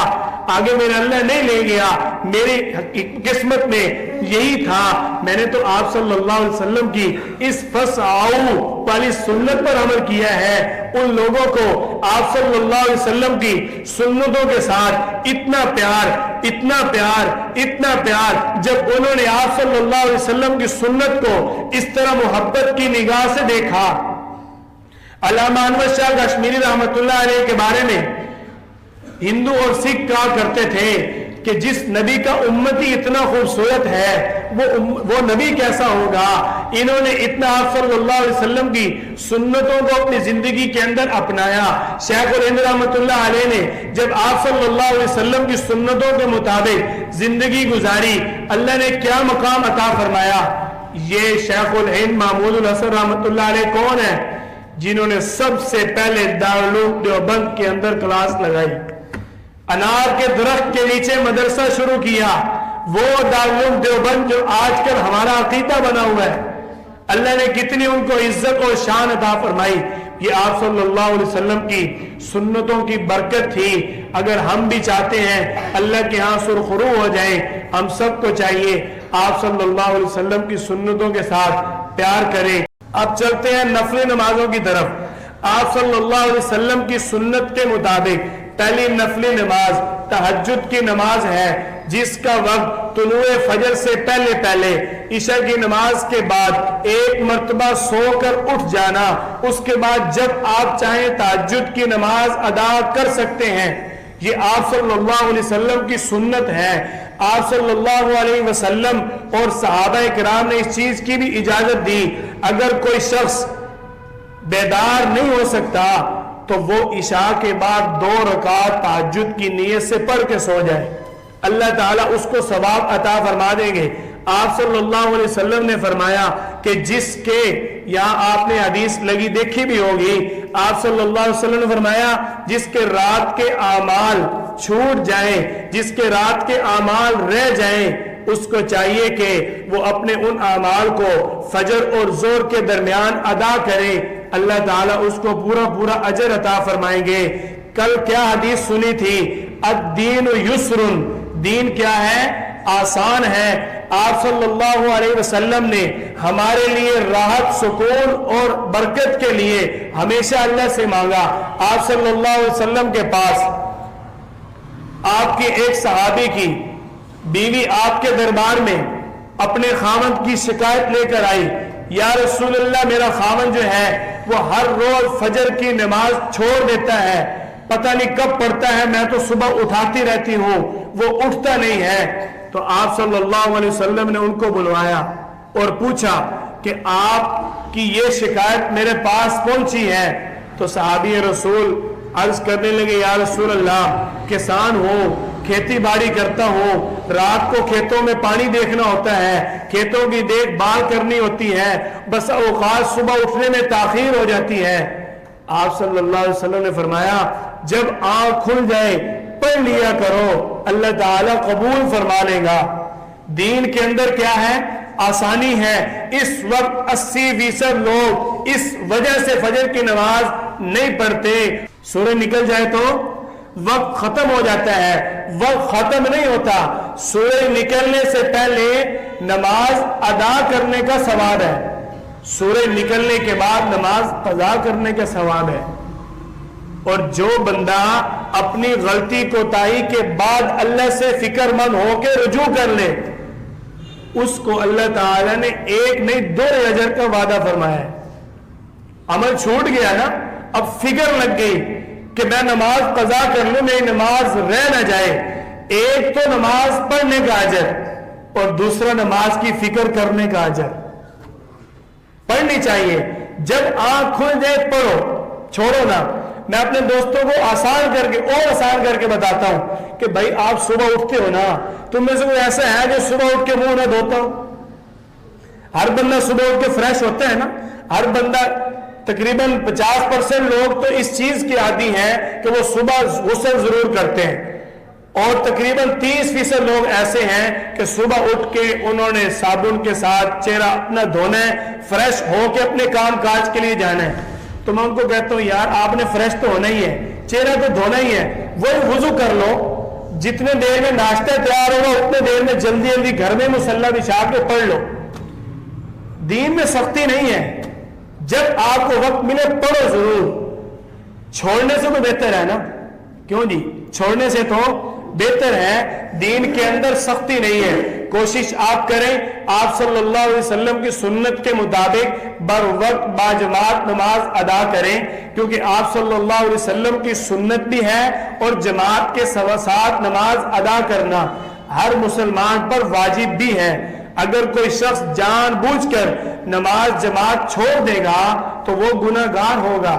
آگے میرا اللہ نہیں لے گیا, میری قسمت میں یہی تھا. میں نے تو آپ صلی اللہ علیہ وسلم کی اس فسعوا والی سنت پر عمل کیا ہے. ان لوگوں کو آپ صلی اللہ علیہ وسلم کی سنتوں کے ساتھ اتنا پیار, اتنا پیار, اتنا پیار, جب انہوں نے آپ صلی اللہ علیہ وسلم کی سنت کو اس طرح محبت کی نگاہ سے دیکھا, علامہ انور شاہ کشمیری رحمۃ اللہ علیہ کے بارے میں ہندو اور سکھ کہا کرتے تھے کہ جس نبی کا امتی اتنا خوبصورت ہے وہ نبی کیسا ہوگا. انہوں نے اتنا آپ صلی اللہ علیہ وسلم کی سنتوں کو اپنی زندگی کے اندر اپنایا. شیخ الہند رحمۃ اللہ علیہ نے جب آپ صلی اللہ علیہ وسلم کی سنتوں کے مطابق زندگی گزاری, اللہ نے کیا مقام عطا فرمایا. یہ شیخ الہند محمود الحسن رحمۃ اللہ علیہ کون ہے؟ جنہوں نے سب سے پہلے دارالعلوم دیوبند کے اندر کلاس لگائی, انار کے درخت کے نیچے مدرسہ شروع کیا. وہ دارالعلوم دیوبند جو آج کل ہمارا عقیدہ بنا ہوا ہے, اللہ نے کتنی ان کو عزت اور شان عطا فرمائی. یہ آپ صلی اللہ علیہ وسلم کی سنتوں کی برکت تھی. اگر ہم بھی چاہتے ہیں اللہ کے ہاں سرخرو ہو جائیں, ہم سب کو چاہیے آپ صلی اللہ علیہ وسلم کی سنتوں کے ساتھ پیار کریں. اب چلتے ہیں نفل نمازوں کی طرف. آپ صلی اللہ علیہ وسلم کی سنت کے مطابق پہلی نفلی نماز تہجد کی نماز ہے, جس کا وقت طلوع فجر سے پہلے عشاء کی نماز کے بعد ایک مرتبہ سو کر اٹھ جانا. اس کے بعد جب آپ چاہیں تہجد کی نماز ادا کر سکتے ہیں. یہ آپ صلی اللہ علیہ وسلم کی سنت ہے. آپ صلی اللہ علیہ وسلم اور صحابہ کرام نے اس چیز کی بھی اجازت دی, اگر کوئی شخص بیدار نہیں ہو سکتا تو وہ عشاء کے بعد 2 رکعت تہجد کی نیت سے پڑھ کے سو جائے, اللہ تعالیٰ اس کو ثواب عطا فرما دیں گے. آپ صلی اللہ علیہ وسلم نے فرمایا کہ جس کے, یہاں آپ نے حدیث لگی دیکھی بھی ہوگی, آپ صلی اللہ علیہ وسلم نے فرمایا جس کے رات کے اعمال چھوٹ جائیں, جس کے رات کے اعمال رہ جائیں, اس کو چاہیے کہ وہ اپنے ان اعمال کو فجر اور ظہر کے درمیان ادا کرے, اللہ تعالیٰ اس کو پورا اجر عطا فرمائیں گے. کل کیا حدیث سنی تھی؟ الدین یسر, دین کیا ہے؟ آسان ہے. آپ صلی اللہ علیہ وسلم نے ہمارے لیے راحت, سکون اور برکت کے لیے ہمیشہ اللہ سے مانگا. آپ صلی اللہ علیہ وسلم کے پاس آپ کی ایک صحابی کی بیوی آپ کے دربار میں اپنے خاوند کی شکایت لے کر آئی, یا رسول اللہ میرا خاوند جو ہے وہ ہر روز فجر کی نماز چھوڑ دیتا ہے, پتہ نہیں کب پڑھتا ہے, میں تو صبح اٹھاتی رہتی ہوں, وہ اٹھتا نہیں ہے. تو آپ صلی اللہ علیہ وسلم نے ان کو بلوایا اور پوچھا کہ آپ کی یہ شکایت میرے پاس پہنچی ہے. تو صحابی رسول عرض کرنے لگے, یا رسول اللہ کسان ہوں, کھیتی باڑی کرتا ہوں, رات کو کھیتوں میں پانی دیکھنا ہوتا ہے, کھیتوں کی دیکھ بھال کرنی ہوتی ہے, بس اوقات صبح اٹھنے میں تاخیر ہو جاتی ہے. آپ صلی اللہ علیہ وسلم نے فرمایا جب آنکھ کھل جائے پڑھ لیا کرو, اللہ تعالیٰ قبول فرما لے گا. دین کے اندر کیا ہے؟ آسانی ہے. اس وقت 80% لوگ اس وجہ سے فجر کی نماز نہیں پڑھتے. سورج نکل جائے تو وقت ختم ہو جاتا ہے, وقت ختم نہیں ہوتا. سورج نکلنے سے پہلے نماز ادا کرنے کا ثواب ہے, سورج نکلنے کے بعد نماز قضا کرنے کا ثواب ہے. اور جو بندہ اپنی غلطی کوتاہی کے بعد اللہ سے فکر مند ہو کے رجوع کر لے, اس کو اللہ تعالیٰ نے 1 نہیں 2 اجر کا وعدہ فرمایا ہے. عمل چھوٹ گیا نا, اب فکر لگ گئی کہ میں نماز قضا کر لوں, میری نماز رہ نہ جائے. ایک تو نماز پڑھنے کا اجر اور دوسرا نماز کی فکر کرنے کا اجر. پڑھنی چاہیے, جب آنکھ کھل جائے پڑھو, چھوڑو نا. میں اپنے دوستوں کو آسان کر کے بتاتا ہوں کہ بھائی آپ صبح اٹھتے ہو نا, تم میں سے کوئی ایسا ہے جو صبح اٹھ کے منہ نہ دھوتا ہو؟ ہر بندہ صبح اٹھ کے فریش ہوتا ہے نا. ہر بندہ تقریباً 50% لوگ تو اس چیز کی عادی ہیں کہ وہ صبح غسل ضرور کرتے ہیں, اور تقریباً 30% لوگ ایسے ہیں کہ صبح اٹھ کے انہوں نے صابن کے ساتھ چہرہ اپنا دھونا ہے, فریش ہو کے اپنے کام کاج کے لیے جانا ہے. تو میں ان کو کہتا ہوں یار آپ نے فریش تو ہونا ہی ہے, چہرہ تو دھونا ہی ہے, وہی وضو کر لو. جتنے دیر میں ناشتہ تیار ہوگا اتنے دیر میں جلدی گھر میں مصلی بچھا کے پڑھ لو. دین میں سختی نہیں ہے, جب آپ کو وقت ملے پڑھو ضرور. چھوڑنے سے تو بہتر ہے نا, کیوں جی, چھوڑنے سے تو بہتر ہے. دین کے اندر سختی نہیں ہے. کوشش آپ کریں آپ صلی اللہ علیہ وسلم کی سنت کے مطابق بر وقت باجماعت نماز ادا کریں، کیونکہ آپ صلی اللہ علیہ وسلم کی سنت بھی ہے اور جماعت کے ساتھ نماز ادا کرنا ہر مسلمان پر واجب بھی ہے۔ اگر کوئی شخص جان بوجھ کر نماز جماعت چھوڑ دے گا تو وہ گناہ گار ہوگا۔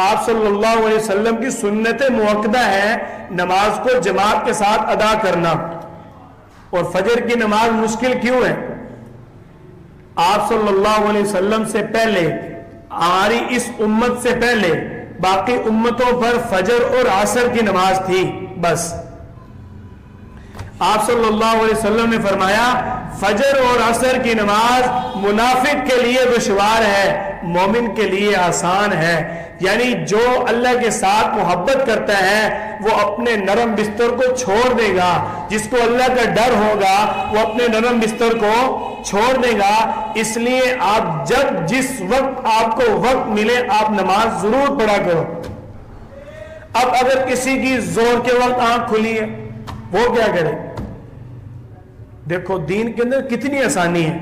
آپ صلی اللہ علیہ وسلم کی سنت مؤکدہ ہے نماز کو جماعت کے ساتھ ادا کرنا۔ اور فجر کی نماز مشکل کیوں ہے؟ آپ صلی اللہ علیہ وسلم سے پہلے، ہماری اس امت سے پہلے باقی امتوں پر فجر اور عصر کی نماز تھی بس۔ آپ صلی اللہ علیہ وسلم نے فرمایا فجر اور عصر کی نماز منافق کے لیے دشوار ہے، مومن کے لیے آسان ہے۔ یعنی جو اللہ کے ساتھ محبت کرتا ہے وہ اپنے نرم بستر کو چھوڑ دے گا، جس کو اللہ کا ڈر ہوگا وہ اپنے نرم بستر کو چھوڑ دے گا۔ اس لیے آپ جب جس وقت آپ کو وقت ملے آپ نماز ضرور پڑھا کرو۔ اب اگر کسی کی زور کے وقت آنکھ کھلی ہے وہ کیا کرے؟ دیکھو دین کے اندر کتنی آسانی ہے۔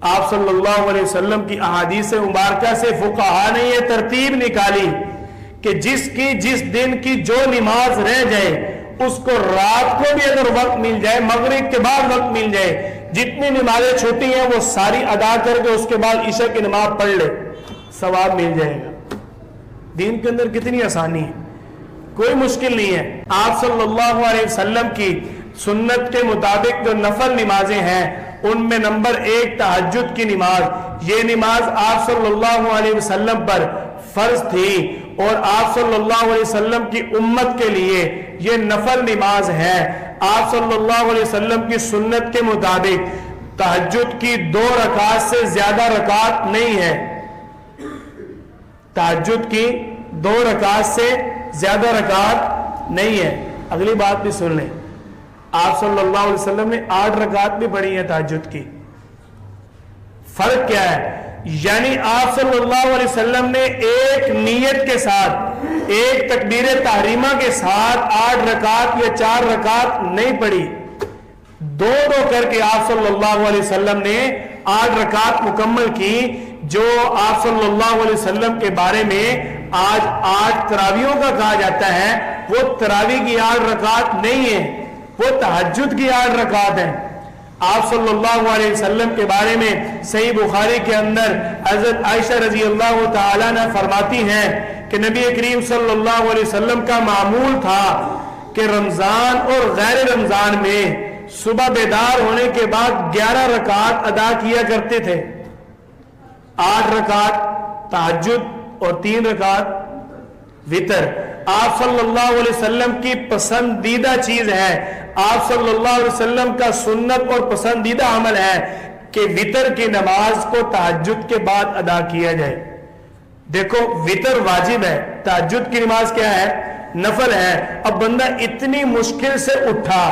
آپ صلی اللہ علیہ وسلم کی احادیث مبارکہ سے فقہاء نے یہ ترتیب نکالی کہ جس کی جس دن کی جو نماز رہ جائے اس کو رات کو بھی اگر وقت مل جائے، مغرب کے بعد وقت مل جائے، جتنی نمازیں چھوٹی ہیں وہ ساری ادا کر کے اس کے بعد عشاء کی نماز پڑھ لے، ثواب مل جائے گا۔ دین کے اندر کتنی آسانی ہے، کوئی مشکل نہیں ہے۔ آپ صلی اللہ علیہ وسلم کی سنت کے مطابق جو نفل نمازیں ہیں ان میں نمبر 1 تہجد کی نماز۔ یہ نماز آپ صلی اللہ علیہ وسلم پر فرض تھی اور آپ صلی اللہ علیہ وسلم کی امت کے لیے یہ نفل نماز ہے۔ آپ صلی اللہ علیہ وسلم کی سنت کے مطابق تہجد کی 2 رکعت سے زیادہ رکعت نہیں ہے، تہجد کی 2 رکعت سے زیادہ رکعت نہیں ہے۔ اگلی بات بھی سن لیں، آپ صلی اللہ علیہ وسلم نے 8 رکعت بھی پڑھی ہے تہجد کی۔ فرق کیا ہے؟ یعنی آپ صلی اللہ علیہ وسلم نے ایک نیت کے ساتھ، ایک تکبیر تحریمہ کے ساتھ 8 رکعت یا 4 رکعت نہیں پڑھی، 2 کر کے آپ صلی اللہ علیہ وسلم نے 8 رکعت مکمل کی۔ جو آپ صلی اللہ علیہ وسلم کے بارے میں آج 8 تراویحوں کا کہا جاتا ہے وہ تراویح کی 8 رکعت نہیں ہے، وہ تہجد کی 8 رکعت ہیں۔ آپ صلی اللہ علیہ وسلم کے بارے میں صحیح بخاری کے اندر حضرت عائشہ رضی اللہ تعالیٰ عنہ فرماتی ہیں کہ نبی کریم صلی اللہ علیہ وسلم کا معمول تھا کہ رمضان اور غیر رمضان میں صبح بیدار ہونے کے بعد 11 رکعت ادا کیا کرتے تھے، 8 رکعت تہجد اور 3 رکعت وتر۔ آپ صلی اللہ علیہ وسلم کی پسندیدہ چیز ہے، آپ صلی اللہ علیہ وسلم کا سنت اور پسندیدہ عمل ہے کہ وتر کی نماز کو تہجد کے بعد ادا کیا جائے۔ دیکھو وتر واجب ہے، تہجد کی نماز کیا ہے؟ نفل ہے۔ اب بندہ اتنی مشکل سے اٹھا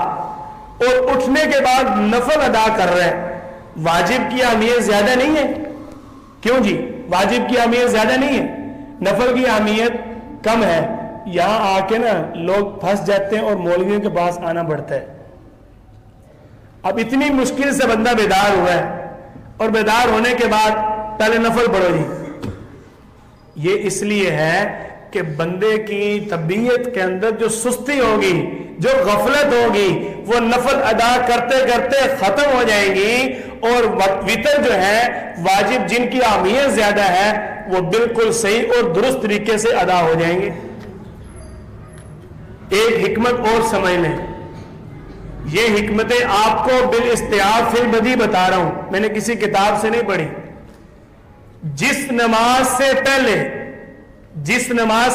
اور اٹھنے کے بعد نفل ادا کر رہا ہے، واجب کی اہمیت زیادہ نہیں ہے؟ کیوں جی؟ واجب کی اہمیت زیادہ نہیں ہے، نفل کی اہمیت کم ہے۔ یہاں آ کے نا لوگ پھنس جاتے ہیں اور مولویوں کے پاس آنا پڑتا ہے۔ اب اتنی مشکل سے بندہ بیدار ہوا ہے اور بیدار ہونے کے بعد پہلے نفل پڑھو جی۔ یہ اس لیے ہے کہ بندے کی طبیعت کے اندر جو سستی ہوگی، جو غفلت ہوگی، وہ نفل ادا کرتے کرتے ختم ہو جائیں گی، اور وتر جو ہے واجب جن کی اہمیت زیادہ ہے وہ بالکل صحیح اور درست طریقے سے ادا ہو جائیں گے۔ ایک حکمت اور سمجھ لیں، یہ حکمتیں آپ کو بالاستیاب فی البدیہہ بتا رہا ہوں، میں نے کسی کتاب سے نہیں پڑھی۔ جس نماز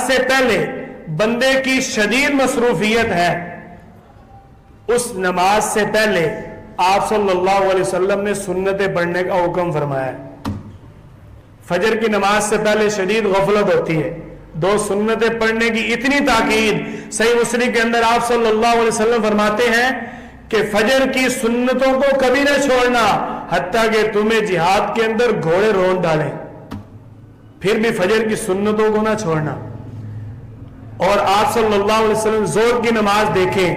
سے پہلے بندے کی شدید مصروفیت ہے، اس نماز سے پہلے آپ صلی اللہ علیہ وسلم نے سنتیں پڑھنے کا حکم فرمایا ہے۔ فجر کی نماز سے پہلے شدید غفلت ہوتی ہے، 2 سنتیں پڑھنے کی اتنی تاکید۔ صحیح مسلم کے اندر آپ صلی اللہ علیہ وسلم فرماتے ہیں کہ فجر کی سنتوں کو کبھی نہ چھوڑنا حتیٰ کہ تمہیں جہاد کے اندر گھوڑے رون ڈالیں، پھر بھی فجر کی سنتوں کو نہ چھوڑنا۔ اور آپ صلی اللہ علیہ وسلم زور کی نماز دیکھیں،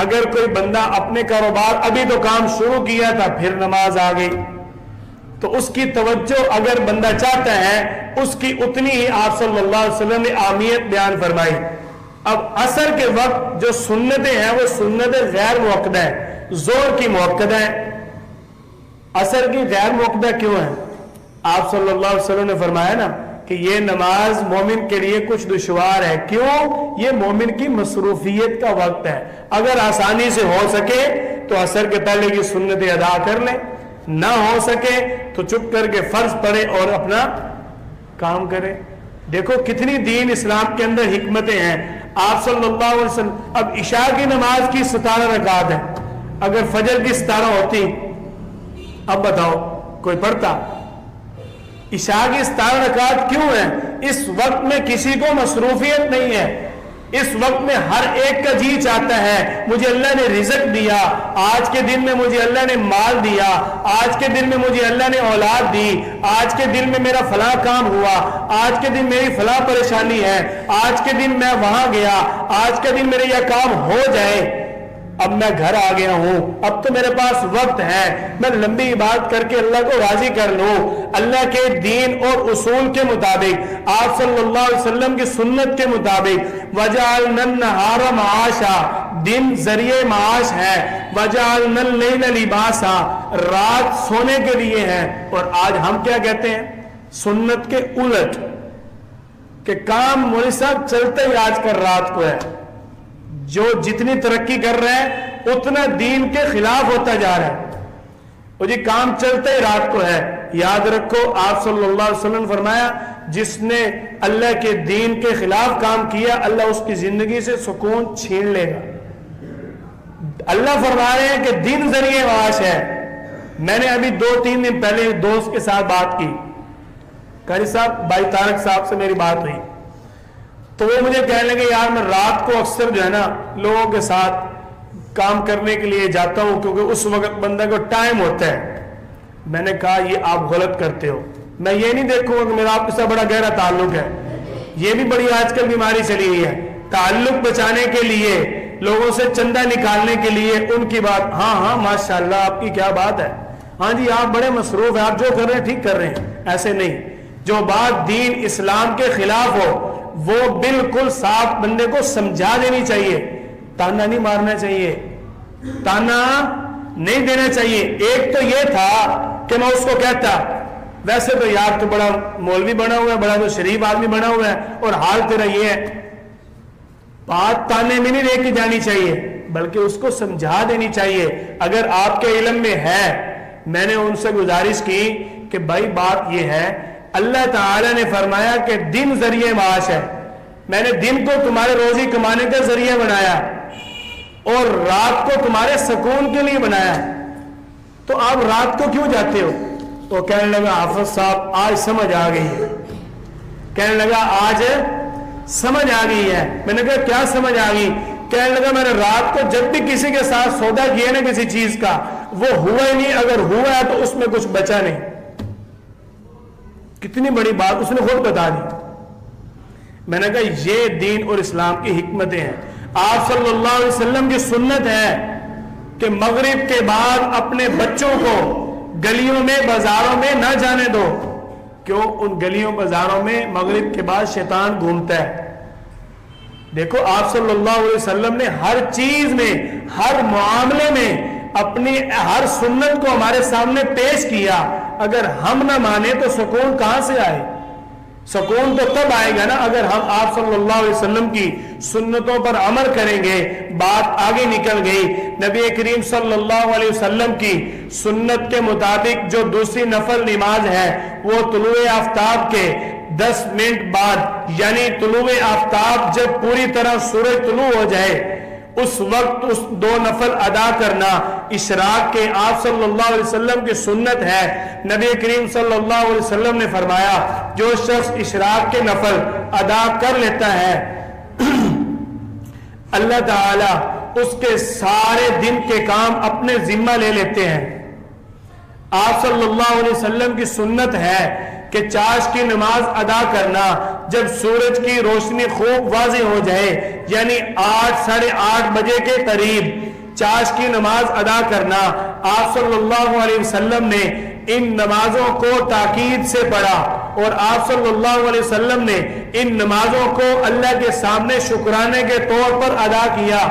اگر کوئی بندہ اپنے کاروبار ابھی تو کام شروع کیا تھا پھر نماز آ گئی تو اس کی توجہ اگر بندہ چاہتا ہے اس کی اتنی ہی آپ صلی اللہ علیہ وسلم نے اہمیت بیان فرمائی. اب عصر کے وقت جو سنتیں ہیں وہ سنتیں غیر موقدہ ہیں, زور کی موقدہ ہیں. عصر کی غیر موقدہ کیوں ہے؟ آپ صلی اللہ علیہ وسلم نے فرمایا نا کہ یہ نماز مومن کے لیے کچھ دشوار ہے. کیوں؟ یہ مومن کی مصروفیت کا وقت ہے. اگر آسانی سے ہو سکے تو عصر کے پہلے کی سنتیں ادا کر لیں, نہ ہو سکے تو چپ کر کے فرض پڑھے اور اپنا کام کرے. دیکھو کتنی دین اسلام کے اندر حکمتیں ہیں. آپ صلی اللہ علیہ وسلم, اب عشاء کی نماز کی 17 رکعت ہے, اگر فجر کی 17 ہوتی, اب بتاؤ کوئی پڑھتا؟ عشاء کی 17 رکعت کیوں ہے؟ اس وقت میں کسی کو مصروفیت نہیں ہے. اس وقت میں ہر ایک کا جی چاہتا ہے مجھے اللہ نے رزق دیا, آج کے دن میں مجھے اللہ نے مال دیا, آج کے دن میں مجھے اللہ نے اولاد دی, آج کے دن میں میرا فلاں کام ہوا, آج کے دن میری فلاں پریشانی ہے, آج کے دن میں وہاں گیا, آج کے دن میرے یہ کام ہو جائے, اب میں گھر آ گیا ہوں, اب تو میرے پاس وقت ہے, میں لمبی عبادت کر کے اللہ کو راضی کر لوں. اللہ کے دین اور اصول کے مطابق, آپ صلی اللہ علیہ وسلم کی سنت کے مطابق, وَجَعَلْنَا النَّهَارَ مَعَاشًا, دن ذریعہ معاش ہے, وَجَعَلْنَا اللَّيْلَ لِبَاسًا, رات سونے کے لیے ہے. اور آج ہم کیا کہتے ہیں؟ سنت کے الٹ کہ کام مولوی صاحب چلتے ہی آج کل رات کو ہے. جو جتنی ترقی کر رہے ہیں اتنا دین کے خلاف ہوتا جا رہا ہے. وہ جی کام چلتے ہی رات کو ہے. یاد رکھو آپ صلی اللہ علیہ وسلم نے فرمایا جس نے اللہ کے دین کے خلاف کام کیا اللہ اس کی زندگی سے سکون چھین لے گا. اللہ فرما رہے ہیں کہ دن ذریعہ معاش ہے. میں نے ابھی 2-3 دن پہلے دوست کے ساتھ بات کی, قاری صاحب بھائی طارق صاحب سے میری بات ہوئی تو وہ مجھے کہنے لگے یار میں رات کو اکثر جو ہے نا لوگوں کے ساتھ کام کرنے کے لیے جاتا ہوں کیونکہ اس وقت بندہ کو ٹائم ہوتا ہے. میں نے کہا یہ آپ غلط کرتے ہو. میں یہ نہیں دیکھوں گا کہ میرا آپ کے ساتھ بڑا گہرا تعلق ہے, یہ بھی بڑی آج کل بیماری چلی ہوئی ہے. تعلق بچانے کے لیے, لوگوں سے چندہ نکالنے کے لیے ان کی بات, ہاں ماشاءاللہ آپ کی کیا بات ہے, ہاں جی آپ بڑے مصروف ہیں, آپ جو کر رہے ہیں ٹھیک کر رہے ہیں. ایسے نہیں. جو بات دین اسلام کے خلاف ہو وہ بالکل صاف بندے کو سمجھا دینی چاہیے. تانا نہیں مارنا چاہیے, تانا نہیں دینا چاہیے. ایک تو یہ تھا کہ میں اس کو کہتا ویسے تو یار تو بڑا مولوی بنا ہوا ہے, بڑا تو شریف آدمی بنا ہوا ہے اور حال تیرا یہ ہے. بات تانے میں نہیں لے کے جانی چاہیے بلکہ اس کو سمجھا دینی چاہیے. اگر آپ کے علم میں ہے, میں نے ان سے گزارش کی کہ بھائی بات یہ ہے اللہ تعالی نے فرمایا کہ دن ذریعہ معاش ہے, میں نے دن کو تمہارے روزی کمانے کا ذریعہ بنایا اور رات کو تمہارے سکون کے لیے بنایا, تو آپ رات کو کیوں جاتے ہو؟ تو کہنے لگا حافظ صاحب آج سمجھ آ گئی ہے. کہنے لگا آج سمجھ آ گئی ہے. میں نے کہا کیا سمجھ آ گئی؟ کہنے لگا میں نے رات کو جب بھی کسی کے ساتھ سودا کیا نا کسی چیز کا وہ ہوا ہی نہیں, اگر ہوا ہے تو اس میں کچھ بچا نہیں. کتنی بڑی بات اس نے خود بتا دی. میں نے کہا یہ دین اور اسلام کی حکمتیں ہیں. آپ صلی اللہ علیہ وسلم کی سنت ہے کہ مغرب کے بعد اپنے بچوں کو گلیوں میں بازاروں میں نہ جانے دو. کیوں؟ ان گلیوں بازاروں میں مغرب کے بعد شیطان گھومتا ہے. دیکھو آپ صلی اللہ علیہ وسلم نے ہر چیز میں, ہر معاملے میں اپنی ہر سنت کو ہمارے سامنے پیش کیا. اگر ہم نہ مانے تو سکون کہاں سے آئے؟ سکون تو تب آئے گا نا اگر ہم آپ صلی اللہ علیہ وسلم کی سنتوں پر عمل کریں گے. بات آگے نکل گئی. نبی کریم صلی اللہ علیہ وسلم کی سنت کے مطابق جو دوسری نفل نماز ہے وہ طلوع آفتاب کے 10 منٹ بعد, یعنی طلوع آفتاب جب پوری طرح سورج طلوع ہو جائے اس وقت اس 2 نفل ادا کرنا اشراق کے آپ صلی اللہ علیہ وسلم کی سنت ہے. نبی کریم صلی اللہ علیہ وسلم نے فرمایا جو شخص اشراق کے نفل ادا کر لیتا ہے اللہ تعالی اس کے سارے دن کے کام اپنے ذمہ لے لیتے ہیں. آپ صلی اللہ علیہ وسلم کی سنت ہے کہ چاشت کی نماز ادا کرنا جب سورج کی روشنی خوب واضح ہو جائے، یعنی 8 ساڑھے 8 بجے کے قریب چاشت کی نماز ادا کرنا، آپ صلی اللہ علیہ وسلم نے ان نمازوں کو تاکید سے پڑھا، اور آپ صلی اللہ علیہ وسلم نے ان نمازوں کو اللہ کے سامنے شکرانے کے طور پر ادا کیا۔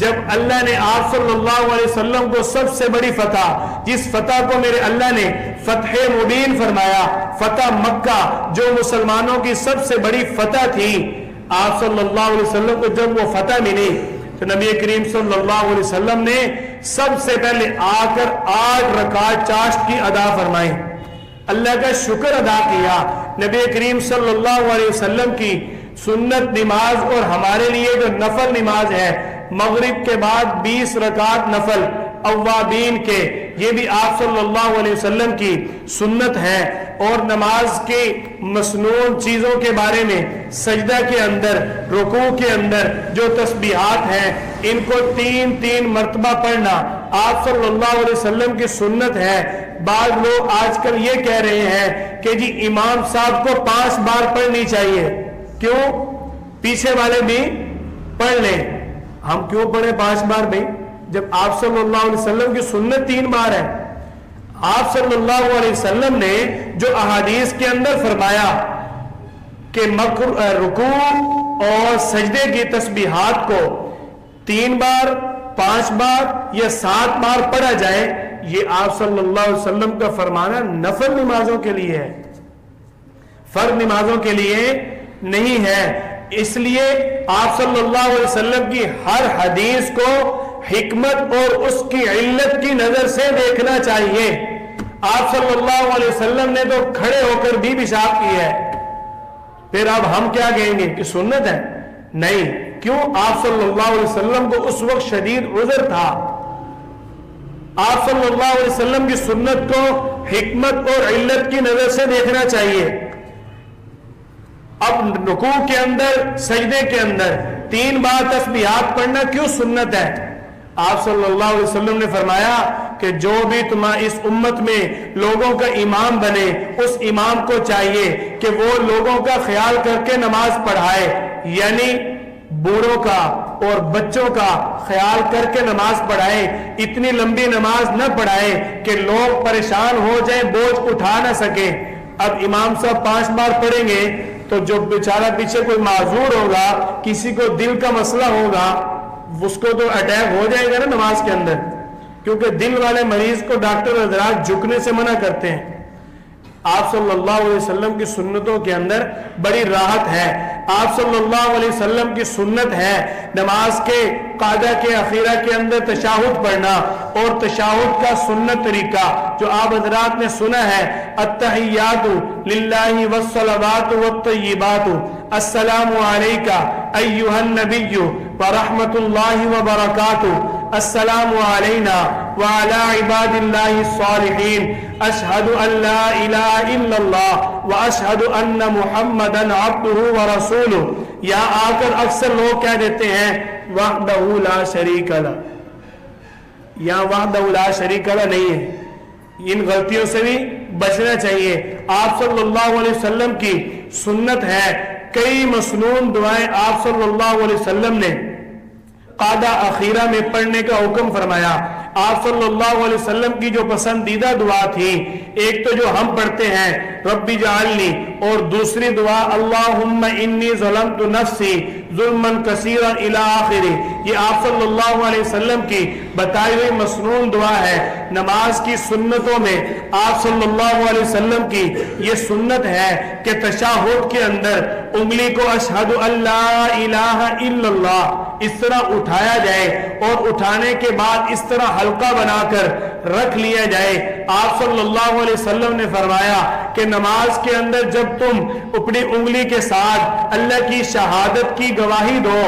جب اللہ نے آپ صلی اللہ علیہ وسلم کو سب سے بڑی فتح، جس فتح کو میرے اللہ نے فتح مبین فرمایا، فتح مکہ جو مسلمانوں کی سب سے بڑی فتح تھی، آپ صلی اللہ علیہ وسلم کو جب وہ فتح ملی تو نبی کریم صلی اللہ علیہ وسلم نے سب سے پہلے آ کر 8 رکعت چاشت کی ادا فرمائی، اللہ کا شکر ادا کیا۔ نبی کریم صلی اللہ علیہ وسلم کی سنت نماز اور ہمارے لیے جو نفل نماز ہے، مغرب کے بعد 20 رکعت نفل اوابین کے، یہ بھی آپ صلی اللہ علیہ وسلم کی سنت ہے۔ اور نماز کی مسنون چیزوں کے بارے میں سجدہ کے اندر، رکوع کے اندر جو تسبیحات ہیں، ان کو 3 مرتبہ پڑھنا آپ صلی اللہ علیہ وسلم کی سنت ہے۔ بعض لوگ آج کل یہ کہہ رہے ہیں کہ جی امام صاحب کو 5 بار پڑھنی چاہیے، کیوں؟ پیچھے والے بھی پڑھ لیں۔ ہم کیوں پڑھیں 5 بار بھائی، جب آپ صلی اللہ علیہ وسلم کی سنت 3 بار ہے؟ آپ صلی اللہ علیہ وسلم نے جو احادیث کے اندر فرمایا کہ رکوع اور سجدے کی تسبیحات کو 3 بار، 5 بار یا 7 بار پڑھا جائے، یہ آپ صلی اللہ علیہ وسلم کا فرمانا نفل نمازوں کے لیے ہے، فرض نمازوں کے لیے نہیں ہے۔ اس لیے آپ صلی اللہ علیہ وسلم کی ہر حدیث کو حکمت اور اس کی علت کی نظر سے دیکھنا چاہیے۔ آپ صلی اللہ علیہ وسلم نے تو کھڑے ہو کر بھی پیشاب کی ہے، پھر اب ہم کیا کہیں گے کہ سنت ہے؟ نہیں، کیوں؟ آپ صلی اللہ علیہ وسلم کو اس وقت شدید عذر تھا۔ آپ صلی اللہ علیہ وسلم کی سنت کو حکمت اور علت کی نظر سے دیکھنا چاہیے۔ اب رکوع کے اندر، سجدے کے اندر 3 بار تسبیحات پڑھنا کیوں سنت ہے؟ آپ صلی اللہ علیہ وسلم نے فرمایا کہ جو بھی تمہاری اس امت میں لوگوں کا امام بنے، اس امام کو چاہیے کہ وہ لوگوں کا خیال کر کے نماز پڑھائے، یعنی بوڑھوں کا اور بچوں کا خیال کر کے نماز پڑھائے، اتنی لمبی نماز نہ پڑھائے کہ لوگ پریشان ہو جائیں، بوجھ اٹھا نہ سکیں۔ اب امام صاحب 5 بار پڑھیں گے تو جو بیچارہ پیچھے کوئی معذور ہوگا، کسی کو دل کا مسئلہ ہوگا، اس کو تو اٹیک ہو جائے گا نا نماز کے اندر، کیونکہ دل والے مریض کو ڈاکٹر حضرات جھکنے سے منع کرتے ہیں۔ آپ صلی اللہ علیہ وسلم کی سنتوں کے اندر بڑی راحت ہے۔ آپ صلی اللہ علیہ وسلم کی سنت ہے نماز کے قاعدہ کے اخیرہ کے اندر تشہد پڑھنا، اور تشہد کا سنت طریقہ جو آپ حضرات نے سنا ہے، التحیات للہ والصلوات والطیبات، السلام علیکہ ایہا النبی ورحمۃ اللہ وبرکاتہ، السلام علینا وعلی عباد اللہ الصالحین، اشہد ان لا الہ الا اللہ واشہد ان محمدا عبدہ ورسولہ۔ یہاں آ کر اکثر لوگ کہہ دیتے ہیں وحدہ لا شریک لہ، یہاں وحدہ لا شریک لہ نہیں ہے، ان غلطیوں سے بھی بچنا چاہیے۔ آپ صلی اللہ علیہ وسلم کی سنت ہے، کئی مسنون دعائیں آپ صلی اللہ علیہ وسلم نے قاعدہ اخیرہ میں پڑھنے کا حکم فرمایا۔ آپ صلی اللہ علیہ وسلم کی جو پسندیدہ دعا تھی، ایک تو جو ہم پڑھتے ہیں رب اجعلنی، اور دوسری دعا اللہم انی ظلمت نفسی ظلما کثیرا الی آخری، یہ آپ صلی اللہ علیہ وسلم کی بتائی ہوئی مسنون دعا ہے۔ نماز کی سنتوں میں آپ صلی اللہ علیہ وسلم کی یہ سنت ہے کہ تشہد کے اندر انگلی کو اشہد ان لا الہ الا اللہ اس طرح اٹھایا جائے، اور اٹھانے کے بعد اس طرح حلقہ بنا کر رکھ لیا جائے۔ آپ صلی اللہ علیہ وسلم نے فرمایا کہ نماز کے اندر جب تم اپنی انگلی کے ساتھ اللہ کی شہادت کی گواہی دو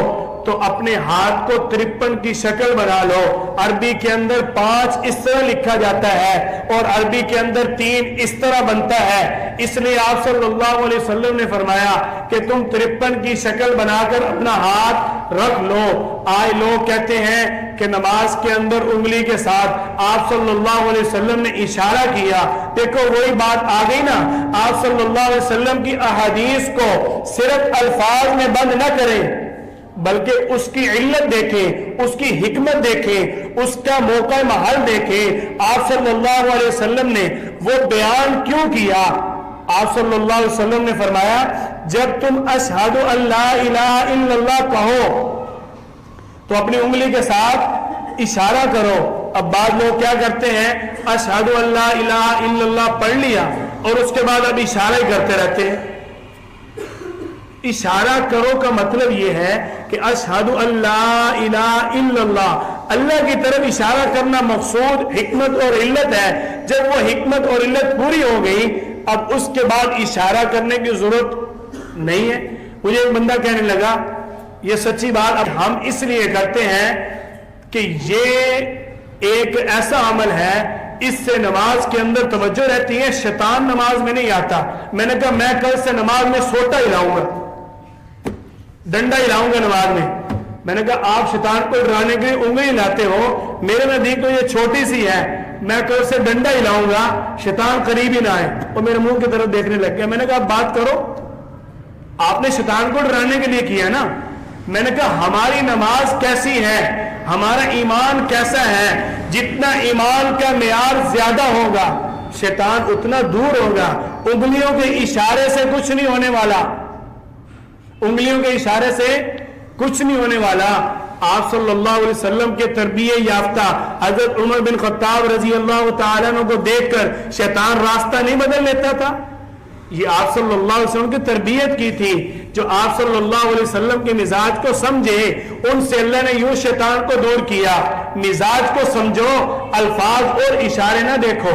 تو اپنے ہاتھ کو 53 کی شکل بنا لو۔ عربی کے اندر 5 اس طرح لکھا جاتا ہے اور عربی کے اندر 3 اس طرح بنتا ہے، اس لیے آپ صلی اللہ علیہ وسلم نے فرمایا کہ تم 53 کی شکل بنا کر اپنا ہاتھ رکھ لو۔ آج لوگ کہتے ہیں کہ نماز کے اندر انگلی کے ساتھ آپ صلی اللہ علیہ وسلم نے اشارہ کیا. دیکھو وہی بات آ گئی نا, آپ صلی اللہ علیہ وسلم کی احادیث کو صرف الفاظ میں بند نہ کریں بلکہ اس کی علت دیکھیں, اس کی حکمت دیکھیں, اس کا موقع محل دیکھیں. آپ صلی اللہ علیہ وسلم نے وہ بیان کیوں کیا؟ آپ صلی اللہ علیہ وسلم نے فرمایا جب تم اشہد ان لا الہ الا اللہ کہو تو اپنی انگلی کے ساتھ اشارہ کرو. اب بعض لوگ کیا کرتے ہیں, اشہد ان لا الہ الا اللہ پڑھ لیا اور اس کے بعد اب اشارہ ہی کرتے رہتے ہیں. اشارہ کرو کا مطلب یہ ہے کہ اشہد ان لا الہ الا اللہ, اللہ کی طرف اشارہ کرنا مقصود حکمت اور علت ہے. جب وہ حکمت اور علت پوری ہو گئی اب اس کے بعد اشارہ کرنے کی ضرورت نہیں ہے. مجھے ایک بندہ کہنے لگا یہ سچی بات اب ہم اس لیے کرتے ہیں کہ یہ ایک ایسا عمل ہے اس سے نماز کے اندر توجہ رہتی ہے, شیطان نماز میں نہیں آتا. میں نے کہا میں کل سے نماز میں سوٹا ہلاؤں گا, ڈنڈا ہلاؤں گا نماز میں. میں نے کہا آپ شیطان کو ڈرانے کے لیے انگلی لاتے ہو, میرے نزدیک تو یہ چھوٹی سی ہے, میں کل سے ڈنڈا ہلاؤں گا شیطان قریب ہی نہ آئے. اور میرے منہ کی طرف دیکھنے لگ گیا. میں نے کہا بات کرو, آپ نے شیطان کو ڈرانے کے لیے کیا نا. میں نے کہا ہماری نماز کیسی ہے, ہمارا ایمان کیسا ہے, جتنا ایمان کا معیار زیادہ ہوگا شیطان اتنا دور ہوگا. انگلیوں کے اشارے سے کچھ نہیں ہونے والا, انگلیوں کے اشارے سے کچھ نہیں ہونے والا. آپ صلی اللہ علیہ وسلم کے تربیت یافتہ حضرت عمر بن خطاب رضی اللہ تعالیٰ عنہ کو دیکھ کر شیطان راستہ نہیں بدل لیتا تھا. یہ آپ صلی اللہ علیہ وسلم کی تربیت کی تھی. جو آپ صلی اللہ علیہ وسلم کے مزاج کو سمجھے ان سے اللہ نے یوں شیطان کو دور کیا. مزاج کو سمجھو, الفاظ اور اشارے نہ دیکھو.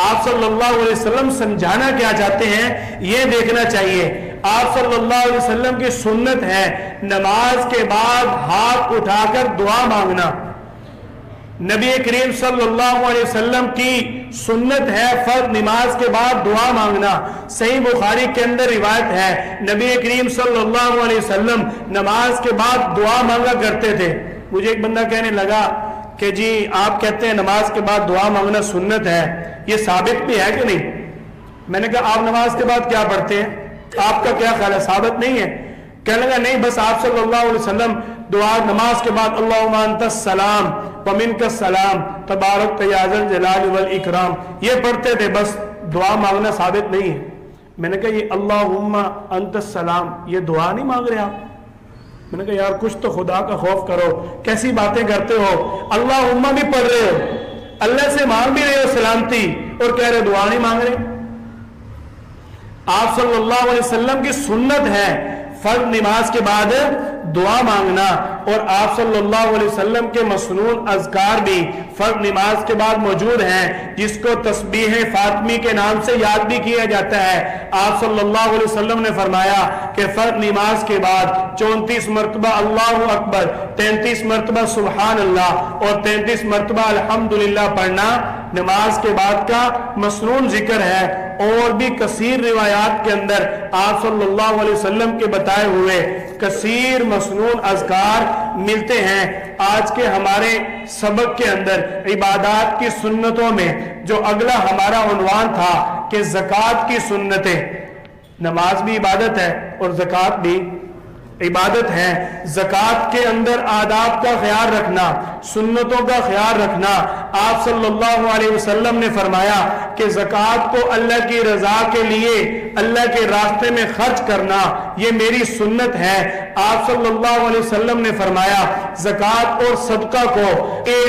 آپ صلی اللہ علیہ وسلم سمجھانا کیا چاہتے ہیں یہ دیکھنا چاہیے. آپ صلی اللہ علیہ وسلم کی سنت ہے نماز کے بعد ہاتھ اٹھا کر دعا مانگنا. نبی کریم صلی اللہ علیہ وسلم کی سنت ہے فرض نماز کے بعد دعا مانگنا. صحیح بخاری کے اندر روایت ہے نبی کریم صلی اللہ علیہ وسلم نماز کے بعد دعا مانگا کرتے تھے. مجھے ایک بندہ کہنے لگا کہ جی آپ کہتے ہیں نماز کے بعد دعا مانگنا سنت ہے, یہ ثابت بھی ہے کہ نہیں؟ میں نے کہا آپ نماز کے بعد کیا پڑھتے ہیں, آپ کا کیا خیال ہے, ثابت نہیں ہے؟ کہنے لگا نہیں بس آپ صلی اللہ علیہ وسلم دعا نماز کے بعد اللہم انت السلام ومنک السلام تبارک یا ذا الجلال والاکرام یہ پڑھتے تھے, بس دعا مانگنا ثابت نہیں ہے. میں نے کہا یہ اللہم انت السلام یہ دعا نہیں مانگ رہے آپ؟ میں نے کہا یار کچھ تو خدا کا خوف کرو, کیسی باتیں کرتے ہو, اللہم بھی پڑھ رہے ہو, اللہ سے مانگ بھی رہے ہو سلامتی اور کہہ رہے دعا نہیں مانگ رہے. آپ صلی اللہ علیہ وسلم کی سنت ہے فرض نماز کے بعد دعا مانگنا, اور آپ صلی اللہ علیہ وسلم کے مسنون اذکار بھی فرض نماز کے بعد موجود ہیں جس کو تسبیح فاطمی کے نام سے یاد بھی کیا جاتا ہے. آپ صلی اللہ علیہ وسلم نے فرمایا کہ فرض نماز کے بعد 34 مرتبہ اللہ اکبر, 33 مرتبہ سبحان اللہ اور 33 مرتبہ الحمدللہ پڑھنا نماز کے بعد کا مسنون ذکر ہے. اور بھی کثیر روایات کے اندر آپ صلی اللہ علیہ وسلم کے بتائے ہوئے کثیر مسنون اذکار ملتے ہیں. آج کے ہمارے سبق کے اندر عبادات کی سنتوں میں جو اگلا ہمارا عنوان تھا کہ زکوٰۃ کی سنتیں, نماز بھی عبادت ہے اور زکوٰۃ بھی عبادت ہے. زکوٰۃ کے اندر آداب کا خیال رکھنا, سنتوں کا خیال رکھنا. آپ صلی اللہ علیہ وسلم نے فرمایا کہ زکوٰۃ کو اللہ کی رضا کے لیے اللہ کے راستے میں خرچ کرنا یہ میری سنت ہے. آپ صلی اللہ علیہ وسلم نے فرمایا زکوٰۃ اور صدقہ کو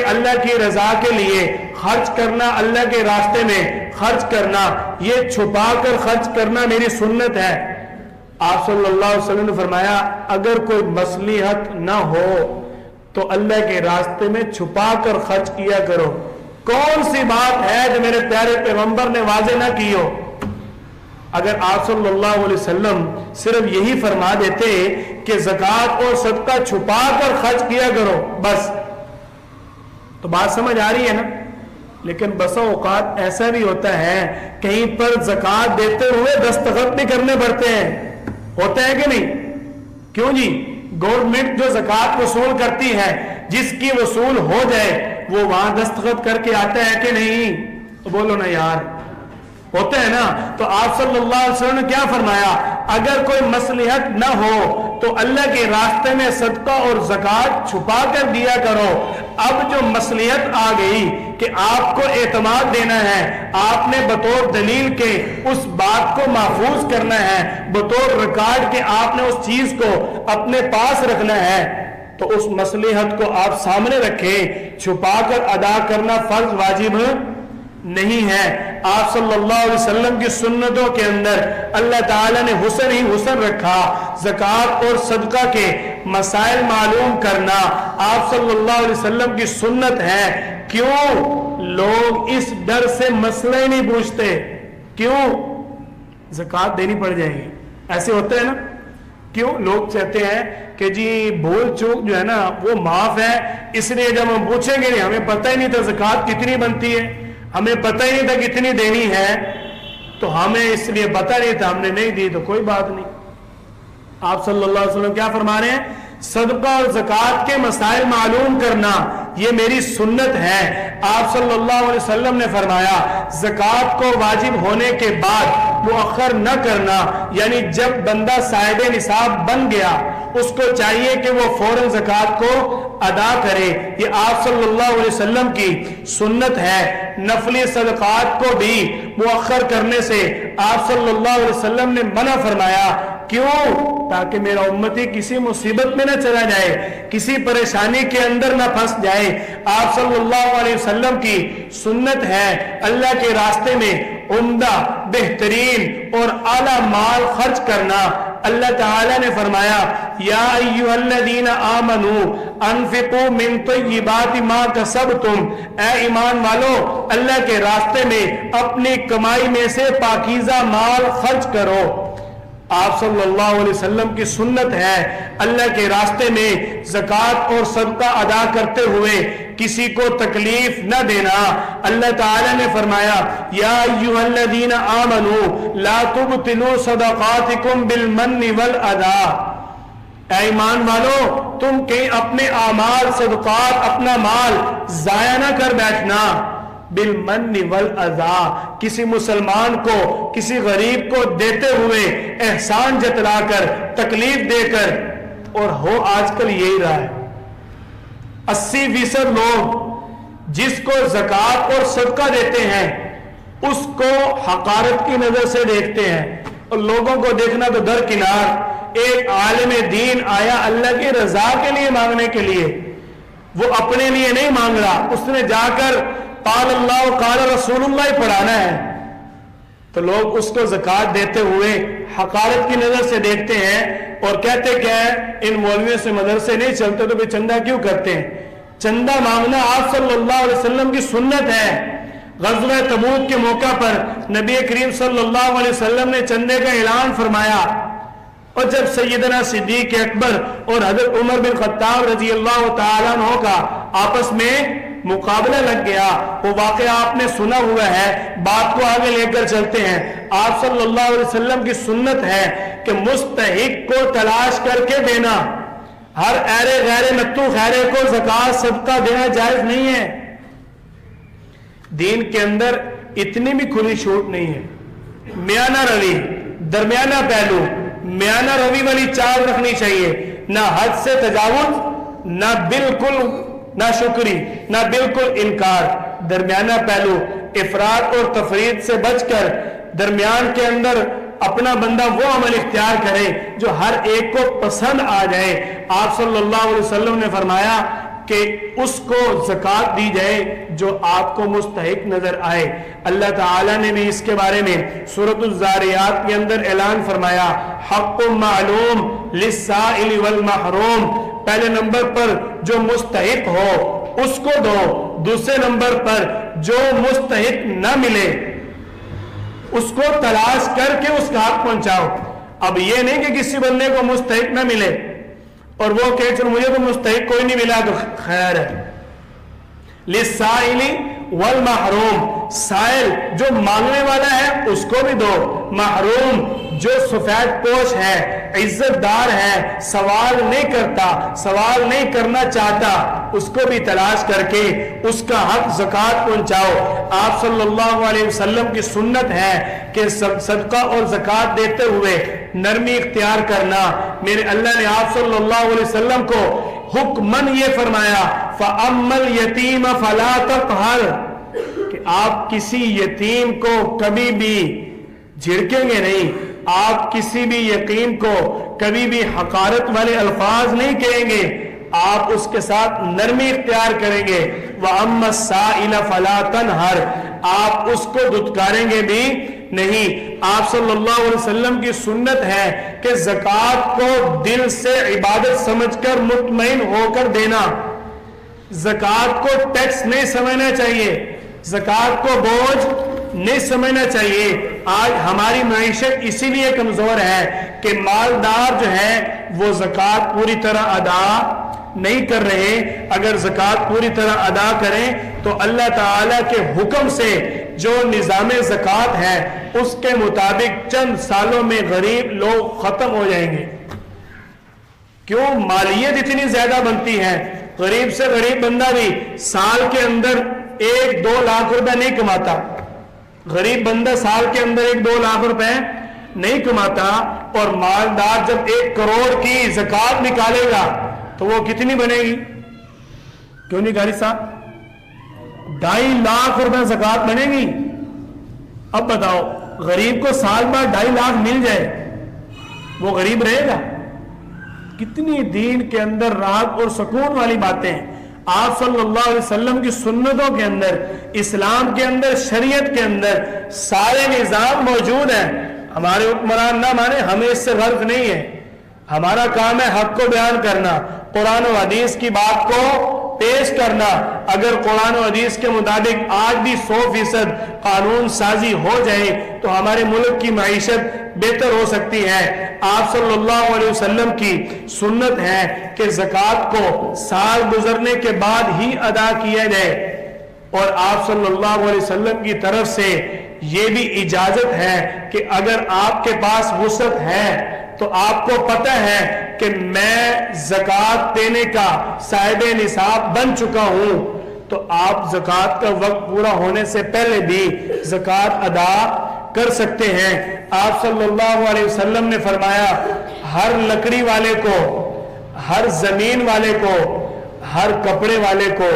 اللہ کی رضا کے لیے خرچ کرنا, اللہ کے راستے میں خرچ کرنا, یہ چھپا کر خرچ کرنا میری سنت ہے. آپ صلی اللہ علیہ وسلم نے فرمایا اگر کوئی مصلحت نہ ہو تو اللہ کے راستے میں چھپا کر خرچ کیا کرو. کون سی بات ہے جو میرے پیارے پیغمبر نے واضح نہ کی ہو؟ اگر آپ صلی اللہ علیہ وسلم صرف یہی فرما دیتے کہ زکوٰۃ اور صدقہ چھپا کر خرچ کیا کرو بس, تو بات سمجھ آ رہی ہے نا. لیکن بسا اوقات ایسا بھی ہوتا ہے کہیں پر زکوٰۃ دیتے ہوئے دستخط بھی کرنے پڑتے ہیں, ہوتا ہے کہ نہیں؟ کیوں جی؟ گورنمنٹ جو زکوٰۃ وصول کرتی ہے جس کی وصول ہو جائے وہ وہاں دستخط کر کے آتا ہے کہ نہیں؟ بولو نا یار، ہوتا ہے نا۔ تو آپ صلی اللہ علیہ وسلم نے کیا فرمایا؟ اگر کوئی مصلحت نہ ہو تو اللہ کے راستے میں صدقہ اور زکوٰۃ چھپا کر دیا کرو۔ اب جو مصلحت آ گئی کہ آپ کو اعتماد دینا ہے، آپ نے بطور دلیل کے اس بات کو محفوظ کرنا ہے، بطور ریکارڈ کے آپ نے اس چیز کو اپنے پاس رکھنا ہے، تو اس مصلحت کو آپ سامنے رکھیں، چھپا کر ادا کرنا فرض واجب نہیں ہے۔ آپ صلی اللہ علیہ وسلم کی سنتوں کے اندر اللہ تعالیٰ نے حسن ہی حسن رکھا۔ زکوٰۃ اور صدقہ کے مسائل معلوم کرنا آپ صلی اللہ علیہ وسلم کی سنت ہے۔ کیوں لوگ اس ڈر سے مسئلہ ہی نہیں پوچھتے؟ کیوں؟ زکوٰۃ دینی پڑ جائے گی، ایسے ہوتا ہے نا۔ کیوں لوگ چاہتے ہیں کہ جی بھول چوک جو ہے نا وہ معاف ہے، اس لیے جب ہم پوچھیں گے نہیں، ہمیں پتہ ہی نہیں تھا زکوٰۃ کتنی بنتی ہے، ہمیں پتہ ہی نہیں تھا کتنی دینی ہے، تو ہمیں اس لیے پتہ نہیں تھا، ہم نے نہیں دی تو کوئی بات نہیں۔ آپ صلی اللہ علیہ وسلم کیا فرما رہے ہیں؟ صدقہ اور زکوٰۃ کے مسائل معلوم کرنا یہ میری سنت ہے۔ آپ صلی اللہ علیہ وسلم نے فرمایا زکوٰۃ کو واجب ہونے کے بعد مؤخر نہ کرنا، یعنی جب بندہ صاحب نصاب بن گیا اس کو چاہیے کہ وہ فوراً زکوٰۃ کو ادا کرے۔ یہ آپ صلی اللہ علیہ وسلم کی سنت ہے۔ نفلی صدقات کو بھی مؤخر کرنے سے آپ صلی اللہ علیہ وسلم نے منع فرمایا۔ کیوں؟ تاکہ میرا امتی کسی مصیبت میں نہ چلا جائے، کسی پریشانی کے اندر نہ پھنس جائے۔ آپ صلی اللہ علیہ وسلم کی سنت ہے اللہ کے راستے میں عمدہ، بہترین اور اعلیٰ مال خرچ کرنا۔ اللہ تعالیٰ نے فرمایا یا ایھا الذین آمنوا انفقوا من طیبات ما کسبتم، اے ایمان والو اللہ کے راستے میں اپنی کمائی میں سے پاکیزہ مال خرچ کرو۔ آپ صلی اللہ علیہ وسلم کی سنت ہے اللہ کے راستے میں زکوٰۃ اور صدقہ ادا کرتے ہوئے کسی کو تکلیف نہ دینا۔ اللہ تعالیٰ نے فرمایا یا ایھا الذین آمنوا لا تبطلوا صدقاتکم بالمن والاذی، اے ایمان والو تم کہیں اپنے اعمال صدقات اپنا مال ضائع نہ کر بیٹھنا۔ بالمن والاذی، کسی مسلمان کو کسی غریب کو دیتے ہوئے احسان جتلا کر تکلیف دے کر، اور ہو آج کل یہی رہا ہے 80% لوگ جس کو زکوٰۃ اور صدقہ دیتے ہیں اس کو حقارت کی نظر سے دیکھتے ہیں، اور لوگوں کو دیکھنا تو درکنار۔ ایک عالم دین آیا اللہ کی رضا کے لیے مانگنے کے لیے، وہ اپنے لیے نہیں مانگ رہا، اس نے جا کر قال اللہ قال رسول اللہ پڑھانا ہے، تو لوگ اس کو زکوٰۃ دیتے ہوئے حقارت کی نظر سے دیکھتے ہیں اور کہتے کیا ہے ان مولویوں سے مدرسے نہیں چلتے تو بھی چندہ کیوں کرتے ہیں؟ چندہ مانگنا آپ صلی اللہ علیہ وسلم کی سنت ہے۔ غزوہ تبوک کے موقع پر نبی کریم صلی اللہ علیہ وسلم نے چندے کا اعلان فرمایا، اور جب سیدنا صدیق اکبر اور حضرت عمر بن خطاب رضی اللہ تعالیٰ عنہ کا آپس میں مقابلہ لگ گیا، وہ واقعہ آپ نے سنا ہوا ہے، بات کو آگے لے کر چلتے ہیں۔ آپ صلی اللہ علیہ وسلم کی سنت ہے کہ مستحق کو تلاش کر کے دینا، ہر ایرے غیر نتو خیرے کو زکوٰۃ صدقہ دینا جائز نہیں ہے۔ دین کے اندر اتنی بھی کھلی چھوٹ نہیں ہے، میانہ روی، درمیانہ پہلو، میانہ روی والی چال رکھنی چاہیے، نہ حد سے تجاوز، نہ بالکل نہ شکری، نہ بالکل انکار، درمیانہ پہلو، افراط اور تفرید سے بچ کر درمیان کے اندر اپنا بندہ وہ عمل اختیار کرے جو ہر ایک کو پسند آ جائے۔ آپ صلی اللہ علیہ وسلم نے فرمایا کہ اس کو زکوٰۃ دی جائے جو آپ کو مستحق نظر آئے۔ اللہ تعالیٰ نے بھی اس کے بارے میں سورۃ الزاریات کے اندر اعلان فرمایا حق معلوم للسائل والمحروم، پہلے نمبر پر جو مستحق ہو اس کو دو، دوسرے نمبر پر جو مستحق نہ ملے اس کو تلاش کر کے اس کا حق پہنچاؤ۔ اب یہ نہیں کہ کسی بندے کو مستحق نہ ملے اور وہ کہ چلو مجھے تو مستحق کوئی نہیں ملا تو خیر ہے۔ للسائل والمحروم، سائل جو مانگنے والا ہے اس کو بھی دو، محروم جو سفید پوش ہے، عزت دار ہے، سوال نہیں کرتا، سوال نہیں کرنا چاہتا، اس کو بھی تلاش کر کے اس کا حق زکوٰۃ پہنچاؤ۔ آپ صلی اللہ علیہ وسلم کی سنت ہے کہ صدقہ اور زکوٰۃ دیتے ہوئے نرمی اختیار کرنا۔ میرے اللہ نے آپ صلی اللہ علیہ وسلم کو حکماً یہ فرمایا فَأَمَّا الْيَتِيمَ فَلَا تَقْهَرْ، کہ آپ کسی یتیم کو کبھی بھی جھڑکیں گے نہیں، آپ کسی بھی یتیم کو کبھی بھی حقارت والے الفاظ نہیں کہیں گے، آپ اس کے ساتھ نرمی اختیار کریں گے۔ وَأَمَّا السَّائِلَ فَلَا تَنْهَرْ، آپ اس کو دھتکاریں گے بھی نہیں۔ آپ صلی اللہ علیہ وسلم کی سنت ہے کہ زکوٰۃ کو دل سے عبادت سمجھ کر مطمئن ہو کر دینا، زکوٰۃ کو ٹیکس نہیں سمجھنا چاہیے، زکوٰۃ کو بوجھ نہیں سمجھنا چاہیے۔ آج ہماری معیشت اسی لیے کمزور ہے کہ مالدار جو ہے وہ زکوٰۃ پوری طرح ادا نہیں کر رہے۔ اگر زکوٰۃ پوری طرح ادا کریں تو اللہ تعالیٰ کے حکم سے جو نظام زکوٰۃ ہے اس کے مطابق چند سالوں میں غریب لوگ ختم ہو جائیں گے۔ کیوں؟ مالیت اتنی زیادہ بنتی ہے، غریب سے غریب بندہ بھی سال کے اندر 1-2 لاکھ روپے نہیں کماتا، غریب بندہ سال کے اندر 1-2 لاکھ روپے نہیں کماتا، اور مالدار جب 1 کروڑ کی زکوٰۃ نکالے گا تو وہ کتنی بنے گی؟ کیوں نہیں قاری صاحب؟ 2.5 لاکھ روپے زکوٰۃ بنے گی۔ اب بتاؤ غریب کو سال بعد 2.5 لاکھ مل جائے، وہ غریب رہے گا؟ کتنی دین کے اندر راحت اور سکون والی باتیں ہیں۔ آپ صلی اللہ علیہ وسلم کی سنتوں کے اندر، اسلام کے اندر، شریعت کے اندر سارے نظام موجود ہیں۔ ہمارے حکمران نہ مانے، ہمیں اس سے غرض نہیں ہے، ہمارا کام ہے حق کو بیان کرنا، قرآن و حدیث کی بات کو پیش کرنا۔ اگر قرآن و حدیث کے مطابق آج بھی 100% قانون سازی ہو جائے تو ہمارے ملک کی معیشت بہتر ہو سکتی ہے۔ آپ صلی اللہ علیہ وسلم کی سنت ہے کہ زکوٰۃ کو سال گزرنے کے بعد ہی ادا کیا جائے، اور آپ صلی اللہ علیہ وسلم کی طرف سے یہ بھی اجازت ہے کہ اگر آپ کے پاس وسعت ہے تو آپ کو پتہ ہے کہ میں زکوٰۃ دینے کا صاحب نصاب بن چکا ہوں، تو آپ زکوٰۃ کا وقت پورا ہونے سے پہلے بھی زکوٰۃ ادا کر سکتے ہیں۔ آپ صلی اللہ علیہ وسلم نے فرمایا ہر لکڑی والے کو، ہر زمین والے کو، ہر کپڑے والے کو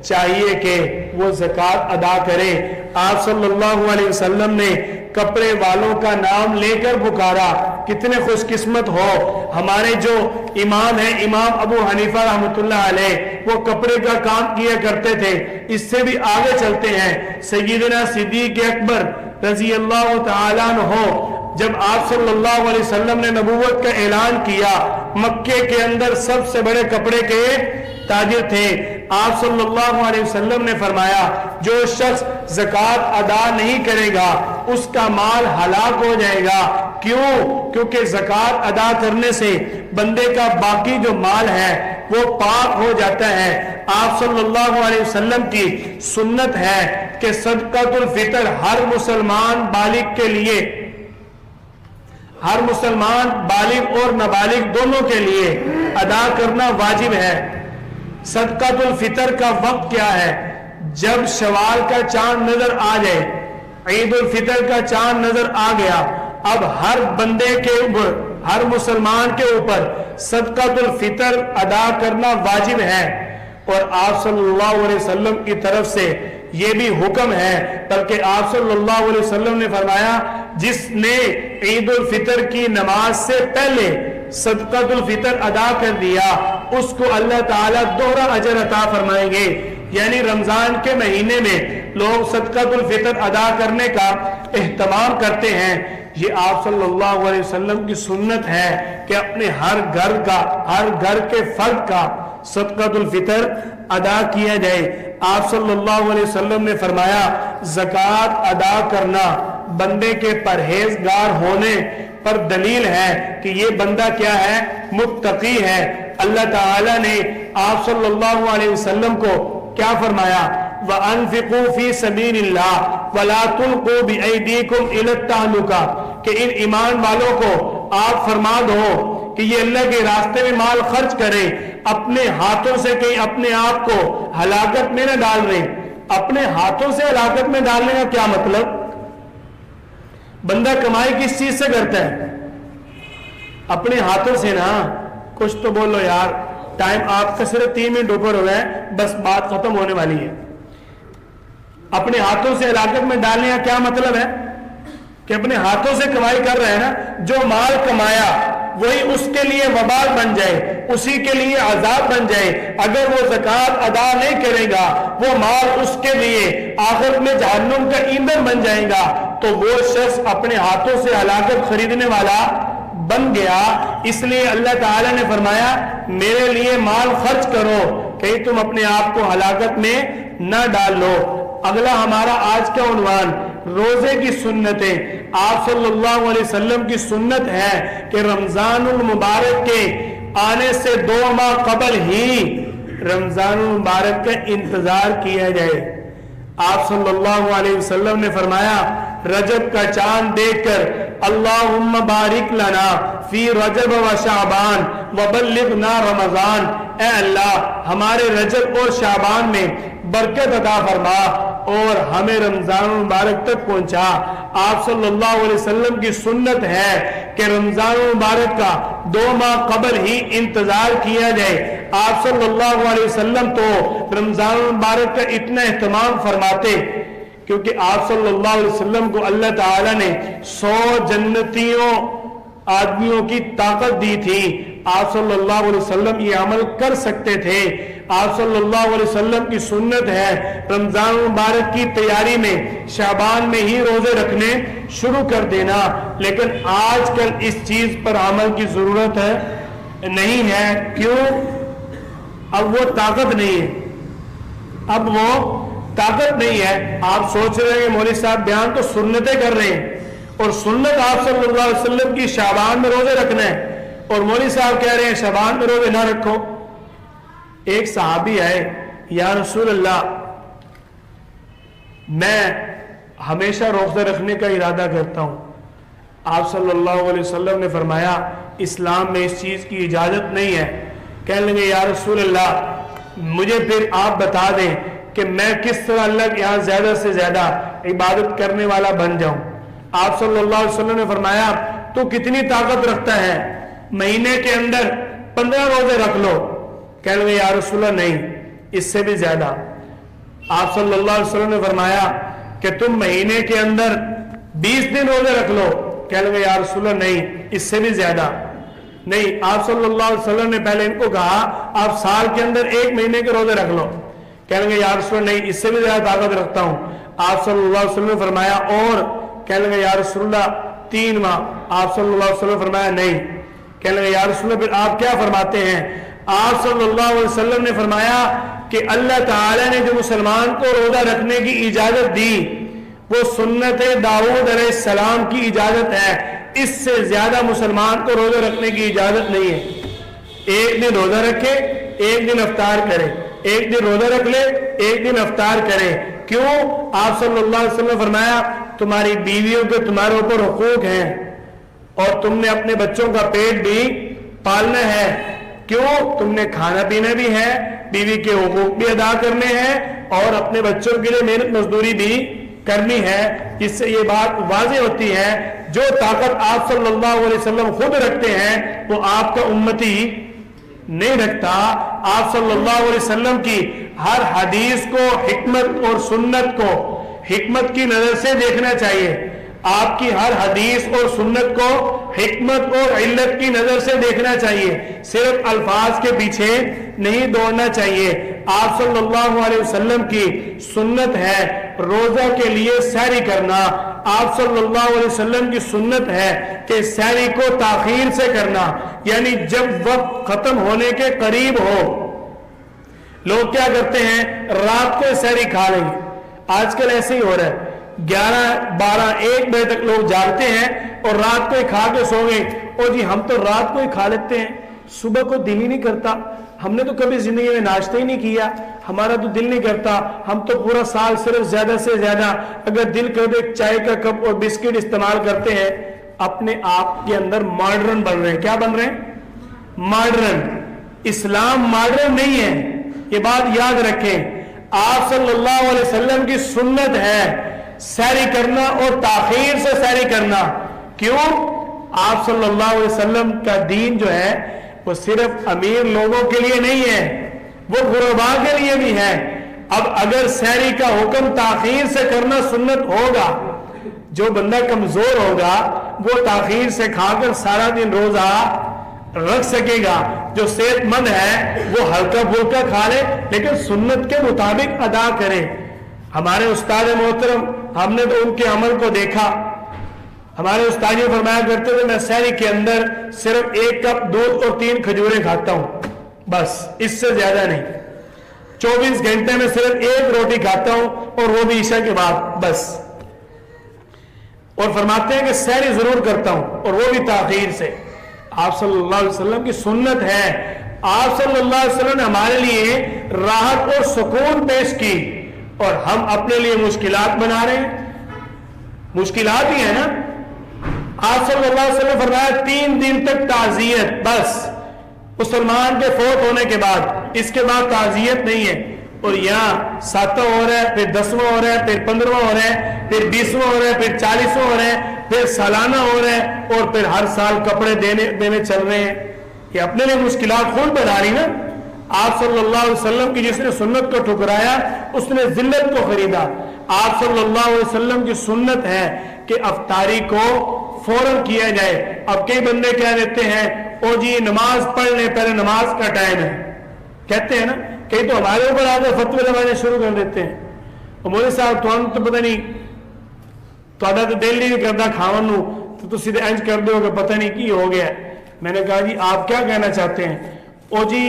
چاہیے کہ وہ زکوٰۃ ادا کرے۔ آپ صلی اللہ علیہ وسلم نے کپڑے والوں کا نام لے کر پکارا۔ کتنے خوش قسمت ہو، ہمارے جو امام ہیں امام ابو حنیفہ رحمۃ اللہ علیہ، وہ کپڑے کا کام کیا کرتے تھے۔ اس سے بھی آگے چلتے ہیں، سیدنا صدیق اکبر رضی اللہ تعالیٰ عنہ، جب آپ صلی اللہ علیہ وسلم نے نبوت کا اعلان کیا، مکے کے اندر سب سے بڑے کپڑے کے تاجر تھے۔ آپ صلی اللہ علیہ وسلم نے فرمایا جو شخص زکوٰۃ ادا نہیں کرے گا اس کا مال ہلاک ہو جائے گا۔ کیوں؟ کیونکہ زکوٰۃ ادا کرنے سے بندے کا باقی جو مال ہے وہ پاک ہو جاتا ہے۔ آپ صلی اللہ علیہ وسلم کی سنت ہے کہ صدقۃ الفطر ہر مسلمان بالغ کے لیے، ہر مسلمان بالغ اور نابالغ دونوں کے لیے ادا کرنا واجب ہے۔ صدقۃ الفطر کا وقت کیا ہے؟ جب شوال کا چاند نظر آ جائے، عید الفطر کا چاند نظر آ گیا، اب ہر بندے کے اوپر، ہر مسلمان کے اوپر صدقۃ الفطر ادا کرنا واجب ہے۔ اور آپ صلی اللہ علیہ وسلم کی طرف سے یہ بھی حکم ہے، بلکہ آپ صلی اللہ علیہ وسلم نے فرمایا جس نے عید الفطر کی نماز سے پہلے صدقۃ الفطر ادا کر دیا اس کو اللہ تعالیٰ دوہرا اجر عطا فرمائیں گے۔ یعنی رمضان کے مہینے میں لوگ صدقۃ الفطر ادا کرنے کا اہتمام کرتے ہیں۔ یہ آپ صلی اللہ علیہ وسلم کی سنت ہے کہ اپنے ہر گھر کا، ہر گھر کے فرد کا صدقۃ الفطر ادا کیا جائے۔ آپ صلی اللہ علیہ وسلم نے فرمایا زکوٰۃ ادا کرنا بندے کے پرہیزگار ہونے پر دلیل ہے کہ یہ بندہ کیا ہے؟ متقی ہے۔ اللہ تعالیٰ نے آپ صلی اللہ علیہ وسلم کو کیا فرمایا؟ وَأَنفِقُوا فِي سَبِيلِ اللَّهِ وَلَا تُلْقُوا بِأَيْدِيكُمْ إِلَى التَّهْلُكَةِ، کہ ان ایمان والوں کو آپ فرما دو کہ یہ اللہ کے راستے میں مال خرچ کرے، اپنے ہاتھوں سے کہیں اپنے آپ کو ہلاکت میں نہ ڈال رہے۔ اپنے ہاتھوں سے ہلاکت میں ڈالنے کا کیا مطلب؟ بندہ کمائی کس چیز سے کرتا ہے؟ اپنے ہاتھوں سے نا۔ کچھ تو بولو یار، ٹائم آپ کا صرف 3 منٹ اوپر ہو گئے، بس بات ختم ہونے والی ہے۔ اپنے ہاتھوں سے ہلاکت میں ڈالنے کا کیا مطلب ہے؟ کہ اپنے ہاتھوں سے کمائی کر رہے ہیں نا، جو مال کمایا وہی اس کے لیے وبال بن جائے، اسی کے لیے عذاب بن جائے۔ اگر وہ زکوٰۃ ادا نہیں کرے گا، وہ مال اس کے لیے آخرت میں جہنم کا ایندھن بن جائے گا، تو وہ شخص اپنے ہاتھوں سے ہلاکت خریدنے والا بن گیا۔ اس لیے اللہ تعالیٰ نے فرمایا میرے لیے مال خرچ کرو، کہیں تم اپنے آپ کو ہلاکت میں نہ ڈال لو۔ اگلا ہمارا آج کا عنوان روزے کی سنتیں۔ آپ صلی اللہ علیہ وسلم کی سنت ہے کہ رمضان المبارک کے آنے سے 2 ماہ قبل ہی رمضان المبارک کا انتظار کیا جائے۔ آپ صلی اللہ علیہ وسلم نے فرمایا رجب کا چاند دیکھ کر اللہم بارک لنا فی رجب و شعبان وبلغنا رمضان، اے اللہ ہمارے رجب اور شعبان میں برکت عطا فرما اور ہمیں رمضان المبارک تک پہنچا۔ آپ صلی اللہ علیہ وسلم کی سنت ہے کہ رمضان المبارک کا 2 ماہ قبل ہی انتظار کیا جائے۔ آپ صلی اللہ علیہ وسلم تو رمضان المبارک کا اتنا اہتمام فرماتے کیونکہ آپ صلی اللہ علیہ وسلم کو اللہ تعالیٰ نے 100 جنتیوں آدمیوں کی طاقت دی تھی۔ آپ صلی اللہ علیہ وسلم یہ عمل کر سکتے تھے۔ آپ صلی اللہ علیہ وسلم کی سنت ہے رمضان مبارک کی تیاری میں شعبان میں ہی روزے رکھنے شروع کر دینا، لیکن آج کل اس چیز پر عمل کی ضرورت ہے نہیں ہے۔ کیوں؟ اب وہ طاقت نہیں ہے، اب وہ طاقت نہیں ہے۔ آپ سوچ رہے ہیں مولوی صاحب بیان تو سنتیں کر رہے ہیں، اور سنت آپ صلی اللہ علیہ وسلم کی شعبان میں روزے رکھنا ہے، اور مولوی صاحب کہہ رہے ہیں شعبان میں روزے نہ رکھو۔ ایک صحابی آئے، یا رسول اللہ میں ہمیشہ روزہ رکھنے کا ارادہ کرتا ہوں۔ آپ صلی اللہ علیہ وسلم نے فرمایا اسلام میں اس چیز کی اجازت نہیں ہے۔ کہنے لگے یا رسول اللہ مجھے پھر آپ بتا دیں کہ میں کس طرح اللہ کے یہاں زیادہ سے زیادہ عبادت کرنے والا بن جاؤں۔ آپ صلی اللہ علیہ وسلم نے فرمایا تو کتنی طاقت رکھتا ہے؟ مہینے کے اندر 15 روزے رکھ لو۔ کہنے لگے یا رسول اللہ نہیں، اس سے بھی زیادہ۔ آپ صلی اللہ علیہ وسلم نے فرمایا کہ تم مہینے کے اندر 20 دن روزے رکھ لو۔ کہنے لگے یا رسول اللہ نہیں، اس سے بھی زیادہ نہیں۔ آپ صلی اللہ علیہ وسلم نے پہلے ان کو کہا آپ سال کے اندر 1 مہینے کے روزے رکھ لو۔ کہنے لگے یا رسول اللہ نہیں، اس سے بھی زیادہ طاقت رکھتا ہوں۔ آپ صلی اللہ علیہ وسلم نے فرمایا اور؟ کہنے لگے یا رسول اللہ 3 ماہ۔ آپ صلی اللہ علیہ وسلم نے فرمایا نہیں۔ کہنے لگے یا رسول اللہ پھر آپ کیا فرماتے ہیں؟ آپ صلی اللہ علیہ وسلم نے فرمایا کہ اللہ تعالیٰ نے جو مسلمان کو روزہ رکھنے کی اجازت دی وہ سنت داؤد علیہ السلام کی اجازت ہے، اس سے زیادہ مسلمان کو روزہ رکھنے کی اجازت نہیں ہے۔ 1 دن روزہ رکھے، 1 دن افطار کرے، 1 دن روزہ رکھ لے، 1 دن افطار کرے۔ کیوں؟ آپ صلی اللہ علیہ وسلم نے فرمایا تمہاری بیویوں کے تمہارے اوپر حقوق ہیں اور تم نے اپنے بچوں کا پیٹ بھی پالنا ہے۔ کیوں؟ تم نے کھانا پینا بھی ہے، بیوی کے حقوق بھی ادا کرنے ہیں اور اپنے بچوں کے لیے محنت مزدوری بھی کرنی ہے۔ اس سے یہ بات واضح ہوتی ہے جو طاقت آپ صلی اللہ علیہ وسلم خود رکھتے ہیں وہ آپ کا امتی نہیں رکھتا۔ آپ صلی اللہ علیہ وسلم کی ہر حدیث کو حکمت اور سنت کو حکمت کی نظر سے دیکھنا چاہیے۔ آپ کی ہر حدیث اور سنت کو حکمت اور علت کی نظر سے دیکھنا چاہیے، صرف الفاظ کے پیچھے نہیں دوڑنا چاہیے۔ آپ صلی اللہ علیہ وسلم کی سنت ہے روزہ کے لیے سحری کرنا۔ آپ صلی اللہ علیہ وسلم کی سنت ہے کہ سحری کو تاخیر سے کرنا، یعنی جب وقت ختم ہونے کے قریب ہو۔ لوگ کیا کرتے ہیں؟ رات کو سحری کھا لیں گے۔ آج کل ایسے ہی ہو رہا ہے، 11 12 1 بجے تک لوگ جاگتے ہیں اور رات کو ہی کھا کے سو گئے۔ اور جی ہم تو رات کو ہی کھا لیتے ہیں، صبح کو دل ہی نہیں کرتا، ہم نے تو کبھی زندگی میں ناشتہ ہی نہیں کیا، ہمارا تو دل نہیں کرتا، ہم تو پورا سال صرف زیادہ سے زیادہ اگر دل کر دے چائے کا کپ اور بسکٹ استعمال کرتے ہیں۔ اپنے آپ کے اندر ماڈرن بن رہے ہیں۔ کیا بن رہے ہیں؟ ماڈرن، اسلام ماڈرن نہیں ہے، یہ بات یاد رکھیں۔ آپ صلی اللہ علیہ وسلم کی سنت ہے سحری کرنا اور تاخیر سے سحری کرنا۔ کیوں؟ آپ صلی اللہ علیہ وسلم کا دین جو ہے وہ صرف امیر لوگوں کے لیے نہیں ہے، وہ غرباء کے لیے بھی ہے۔ اب اگر سحری کا حکم تاخیر سے کرنا سنت ہوگا، جو بندہ کمزور ہوگا وہ تاخیر سے کھا کر سارا دن روزہ رکھ سکے گا، جو صحت مند ہے وہ ہلکا پھلکا کھا لے لیکن سنت کے مطابق ادا کرے۔ ہمارے استاد محترم، ہم نے تو ان کے عمل کو دیکھا، ہمارے استاد یہ فرمایا کرتے تھے میں سحری کے اندر صرف 1 کپ دودھ اور 3 کھجوریں کھاتا ہوں، بس اس سے زیادہ نہیں۔ 24 گھنٹے میں صرف 1 روٹی کھاتا ہوں اور وہ بھی عشاء کے بعد بس۔ اور فرماتے ہیں کہ سحری ضرور کرتا ہوں اور وہ بھی تاخیر سے۔ آپ صلی اللہ علیہ وسلم کی سنت ہے، آپ صلی اللہ علیہ وسلم نے ہمارے لیے راحت اور سکون پیش کی، اور ہم اپنے لیے مشکلات بنا رہے ہیں۔ مشکلات ہی ہے نا۔ آپ صلی اللہ علیہ وسلم فرمایا 3 دن تک تعزیت، بس مسلمان کے فوت ہونے کے بعد، اس کے بعد تعزیت نہیں ہے۔ اور یہاں 7واں ہو رہا ہے، پھر 10واں ہو رہا ہے، پھر 15واں ہو رہا ہے، پھر 20واں ہو رہا ہے، پھر 40واں ہو رہا ہے، پھر سالانہ ہو رہا ہے، اور پھر ہر سال کپڑے دینے چل رہے ہیں۔ یہ اپنے لیے مشکلات خود بنا رہی نا۔ آپ صلی اللہ علیہ وسلم کی جس نے سنت کو ٹھکرایا اس نے ذلت کو خریدا۔ آپ صلی اللہ علیہ وسلم کی سنت ہے کہ افطاری کو فوراً کیا جائے۔ اب کئی بندے کہہ دیتے ہیں او جی نماز پڑھ لیں، پہلے نماز کا ٹائم ہے، کہتے ہیں نا۔ کئی تو ہمارے اوپر آ کر فتوے لگانے شروع کر دیتے ہیں، مولوی صاحب تو پتہ نہیں تو دل نہیں کرتا کھاون نو تو سیدھے انج کر دو کہ پتہ نہیں کی ہو گیا۔ میں نے کہا جی آپ کیا کہنا چاہتے ہیں؟ او جی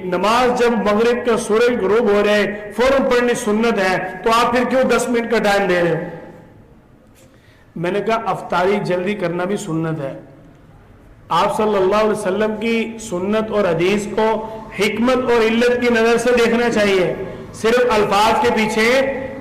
نماز جب مغرب کا سورج غروب ہو رہے فوراً پڑھنی سنت ہے، تو آپ پھر کیوں 10 منٹ کا ٹائم دے رہے ہو؟ میں نے کہا افطاری جلدی کرنا بھی سنت ہے۔ آپ صلی اللہ علیہ وسلم کی سنت اور حدیث کو حکمت اور علت کی نظر سے دیکھنا چاہیے، صرف الفاظ کے پیچھے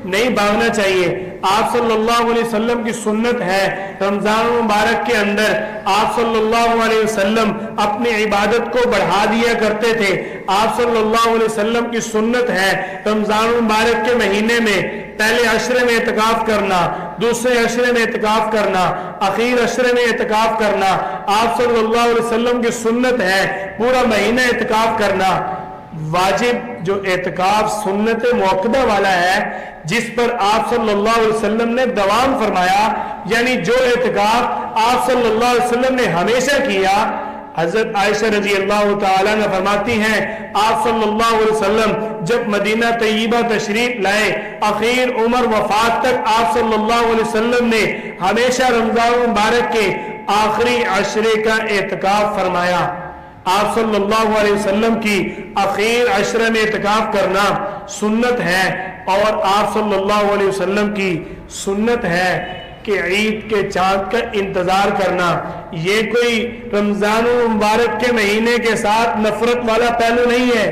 نہیں بھاگنا چاہیے۔ آپ صلی اللہ علیہ وسلم کی سنت ہے رمضان مبارک کے اندر آپ صلی اللہ علیہ وسلم اپنی عبادت کو بڑھا دیا کرتے تھے۔ آپ صلی اللہ علیہ وسلم کی سنت ہے رمضان مبارک کے مہینے میں پہلے عشرے میں اعتکاف کرنا، دوسرے عشرے میں اعتکاف کرنا، اخیر عشرے میں اعتکاف کرنا۔ آپ صلی اللہ علیہ وسلم کی سنت ہے پورا مہینہ اعتکاف کرنا۔ واجب جو اعتکاف سنت موقدہ والا ہے جس پر آپ صلی اللہ علیہ وسلم نے دوام فرمایا، یعنی جو اعتکاف آپ صلی اللہ علیہ وسلم نے ہمیشہ کیا۔ حضرت عائشہ رضی اللہ تعالیٰ نے فرماتی ہیں آپ صلی اللہ علیہ وسلم جب مدینہ طیبہ تشریف لائے اخیر عمر وفات تک آپ صلی اللہ علیہ وسلم نے ہمیشہ رمضان مبارک کے آخری عشرے کا اعتکاف فرمایا۔ آپ صلی اللہ علیہ وسلم کی اخیر عشرے میں اعتکاف کرنا سنت ہے، اور آپ صلی اللہ علیہ وسلم کی سنت ہے کہ عید کے چاند کا انتظار کرنا۔ یہ کوئی رمضان مبارک کے مہینے کے ساتھ نفرت والا پہلو نہیں ہے۔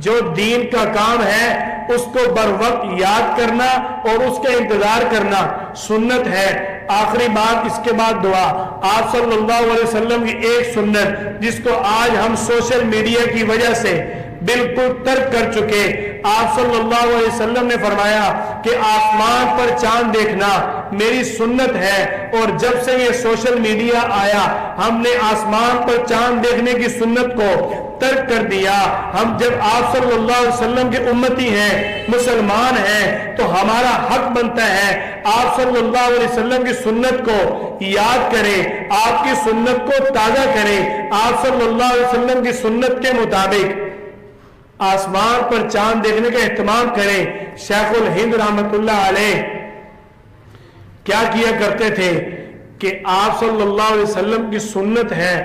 جو دین کا کام ہے اس کو بر وقت یاد کرنا اور اس کا انتظار کرنا سنت ہے۔ آخری بات اس کے بعد دعا۔ آپ صلی اللہ علیہ وسلم کی ایک سنت جس کو آج ہم سوشل میڈیا کی وجہ سے بالکل ترک کر چکے، آپ صلی اللہ علیہ وسلم نے فرمایا کہ آسمان پر چاند دیکھنا میری سنت ہے، اور جب سے یہ سوشل میڈیا آیا ہم نے آسمان پر چاند دیکھنے کی سنت کو ترک کر دیا۔ ہم جب آپ صلی اللہ علیہ وسلم کے امتی ہیں، مسلمان ہیں، تو ہمارا حق بنتا ہے آپ صلی اللہ علیہ وسلم کی سنت کو یاد کریں، آپ کی سنت کو تازہ کریں، آپ صلی اللہ علیہ وسلم کی سنت کے مطابق آسمان پر چاند دیکھنے کا اہتمام کریں۔ شیخ الہند رحمت اللہ علیہ کیا کیا کرتے تھے کہ آپ صلی اللہ علیہ وسلم کی سنت ہے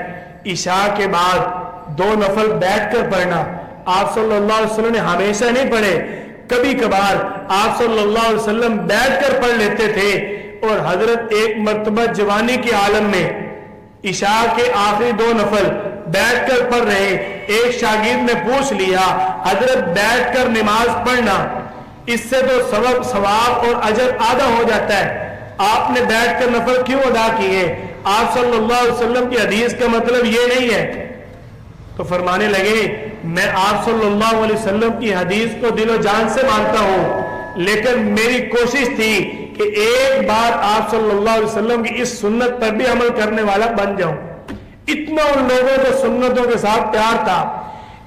عشاء کے بعد 2 نفل بیٹھ کر پڑھنا۔ آپ صلی اللہ علیہ وسلم نے ہمیشہ نہیں پڑھے، کبھی کبھار آپ صلی اللہ علیہ وسلم بیٹھ کر پڑھ لیتے تھے۔ اور حضرت ایک مرتبہ جوانی کے عالم میں عشاء کے آخری 2 نفل بیٹھ کر پڑھ رہے، ایک شاگرد نے پوچھ لیا حضرت بیٹھ کر نماز پڑھنا اس سے تو ثواب اور اجر آدھا ہو جاتا ہے، آپ نے بیٹھ کر نفل کیوں ادا کیے؟ آپ صلی اللہ علیہ وسلم کی حدیث کا مطلب یہ نہیں ہے تو فرمانے لگے میں آپ صلی اللہ علیہ وسلم کی حدیث کو دل و جان سے مانتا ہوں، لیکن میری کوشش تھی کہ ایک بار آپ صلی اللہ علیہ وسلم کی اس سنت پر بھی عمل کرنے والا بن جاؤں۔ اتنا ان لوگوں کو سنتوں کے ساتھ پیار تھا۔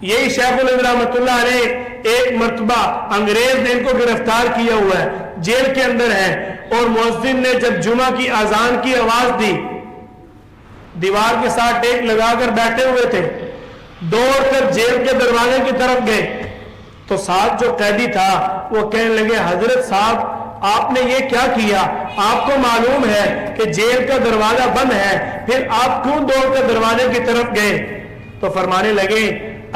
یہی شیخ الہند رحمۃ اللہ علیہ ایک مرتبہ انگریز نے ان کو گرفتار کیا ہوا ہے، جیل کے اندر ہے، اور مؤذن نے جب جمعہ کی اذان کی آواز دی، دیوار کے ساتھ ٹیک لگا کر بیٹھے ہوئے تھے، دوڑ کر جیل کے دروازے کی طرف گئے تو ساتھ جو قیدی تھا وہ کہنے لگے حضرت صاحب آپ نے یہ کیا کیا؟ آپ کو معلوم ہے کہ جیل کا دروازہ بند ہے، پھر آپ کیوں دوڑ کر دروازے کی طرف گئے؟ تو فرمانے لگے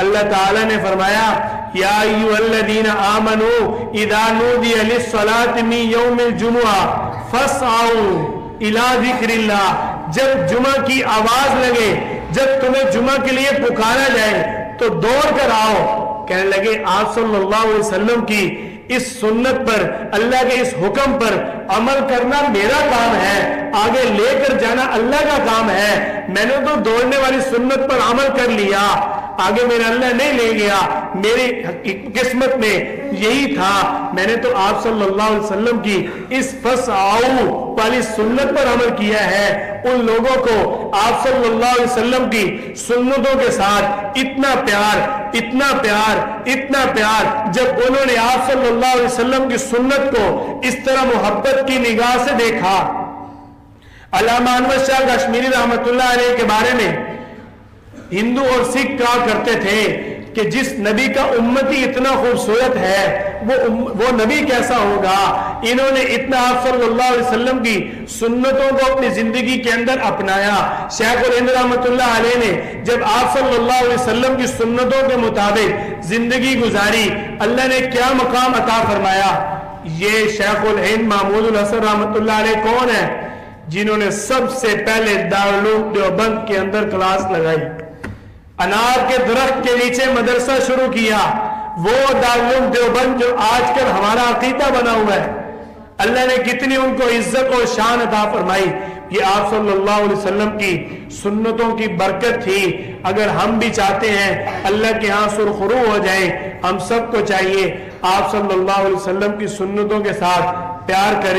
اللہ تعالیٰ نے فرمایا یا ایھا الذین آمنوا اذا نودی للصلاۃ من یوم الجمعہ فاسعوا الی ذکر اللہ، جب جمعہ کی آواز لگے، جب تمہیں جمعہ کے لیے پکارا جائے تو دوڑ کر آؤ۔ کہنے لگے آپ صلی اللہ علیہ وسلم کی اس سنت پر، اللہ کے اس حکم پر عمل کرنا میرا کام ہے، آگے لے کر جانا اللہ کا کام ہے۔ میں نے تو دوڑنے والی سنت پر عمل کر لیا، آگے میرا اللہ نہیں لے گیا، میری قسمت میں یہی تھا۔ میں نے تو آپ صلی اللہ علیہ وسلم کی اس فسعوا والی سنت پر عمل کیا ہے۔ ان لوگوں کو آپ صلی اللہ علیہ وسلم کی سنتوں کے ساتھ اتنا پیار، اتنا پیار، اتنا پیار، جب انہوں نے آپ صلی اللہ علیہ وسلم کی سنت کو اس طرح محبت کی نگاہ سے دیکھا۔ علامہ انور شاہ کشمیری رحمۃ اللہ علیہ کے بارے میں ہندو اور سکھ کہا کرتے تھے کہ جس نبی کا امتی اتنا خوبصورت ہے وہ نبی کیسا ہوگا۔ انہوں نے اتنا آپ صلی اللہ علیہ وسلم کی سنتوں کو اپنی زندگی کے اندر اپنایا۔ شیخ الہند رحمۃ اللہ علیہ نے جب آپ صلی اللہ علیہ وسلم کی سنتوں کے مطابق زندگی گزاری، اللہ نے کیا مقام عطا فرمایا۔ یہ شیخ الہند محمود الحسن رحمۃ اللہ علیہ کون ہے؟ جنہوں نے سب سے پہلے دارالعلوم دیوبند کے اندر کلاس لگائی، انار کے درخت کے نیچے مدرسہ شروع کیا، وہ دارالعلوم دیوبند جو آج کل ہمارا عقیدہ بنا ہوا ہے۔ اللہ نے کتنی ان کو عزت اور شان عطا فرمائی۔ یہ آپ صلی اللہ علیہ وسلم کی سنتوں کی برکت تھی۔ اگر ہم بھی چاہتے ہیں اللہ کے ہاں سرخرو ہو جائیں، ہم سب کو چاہیے آپ صلی اللہ علیہ وسلم کی سنتوں کے ساتھ پیار کریں۔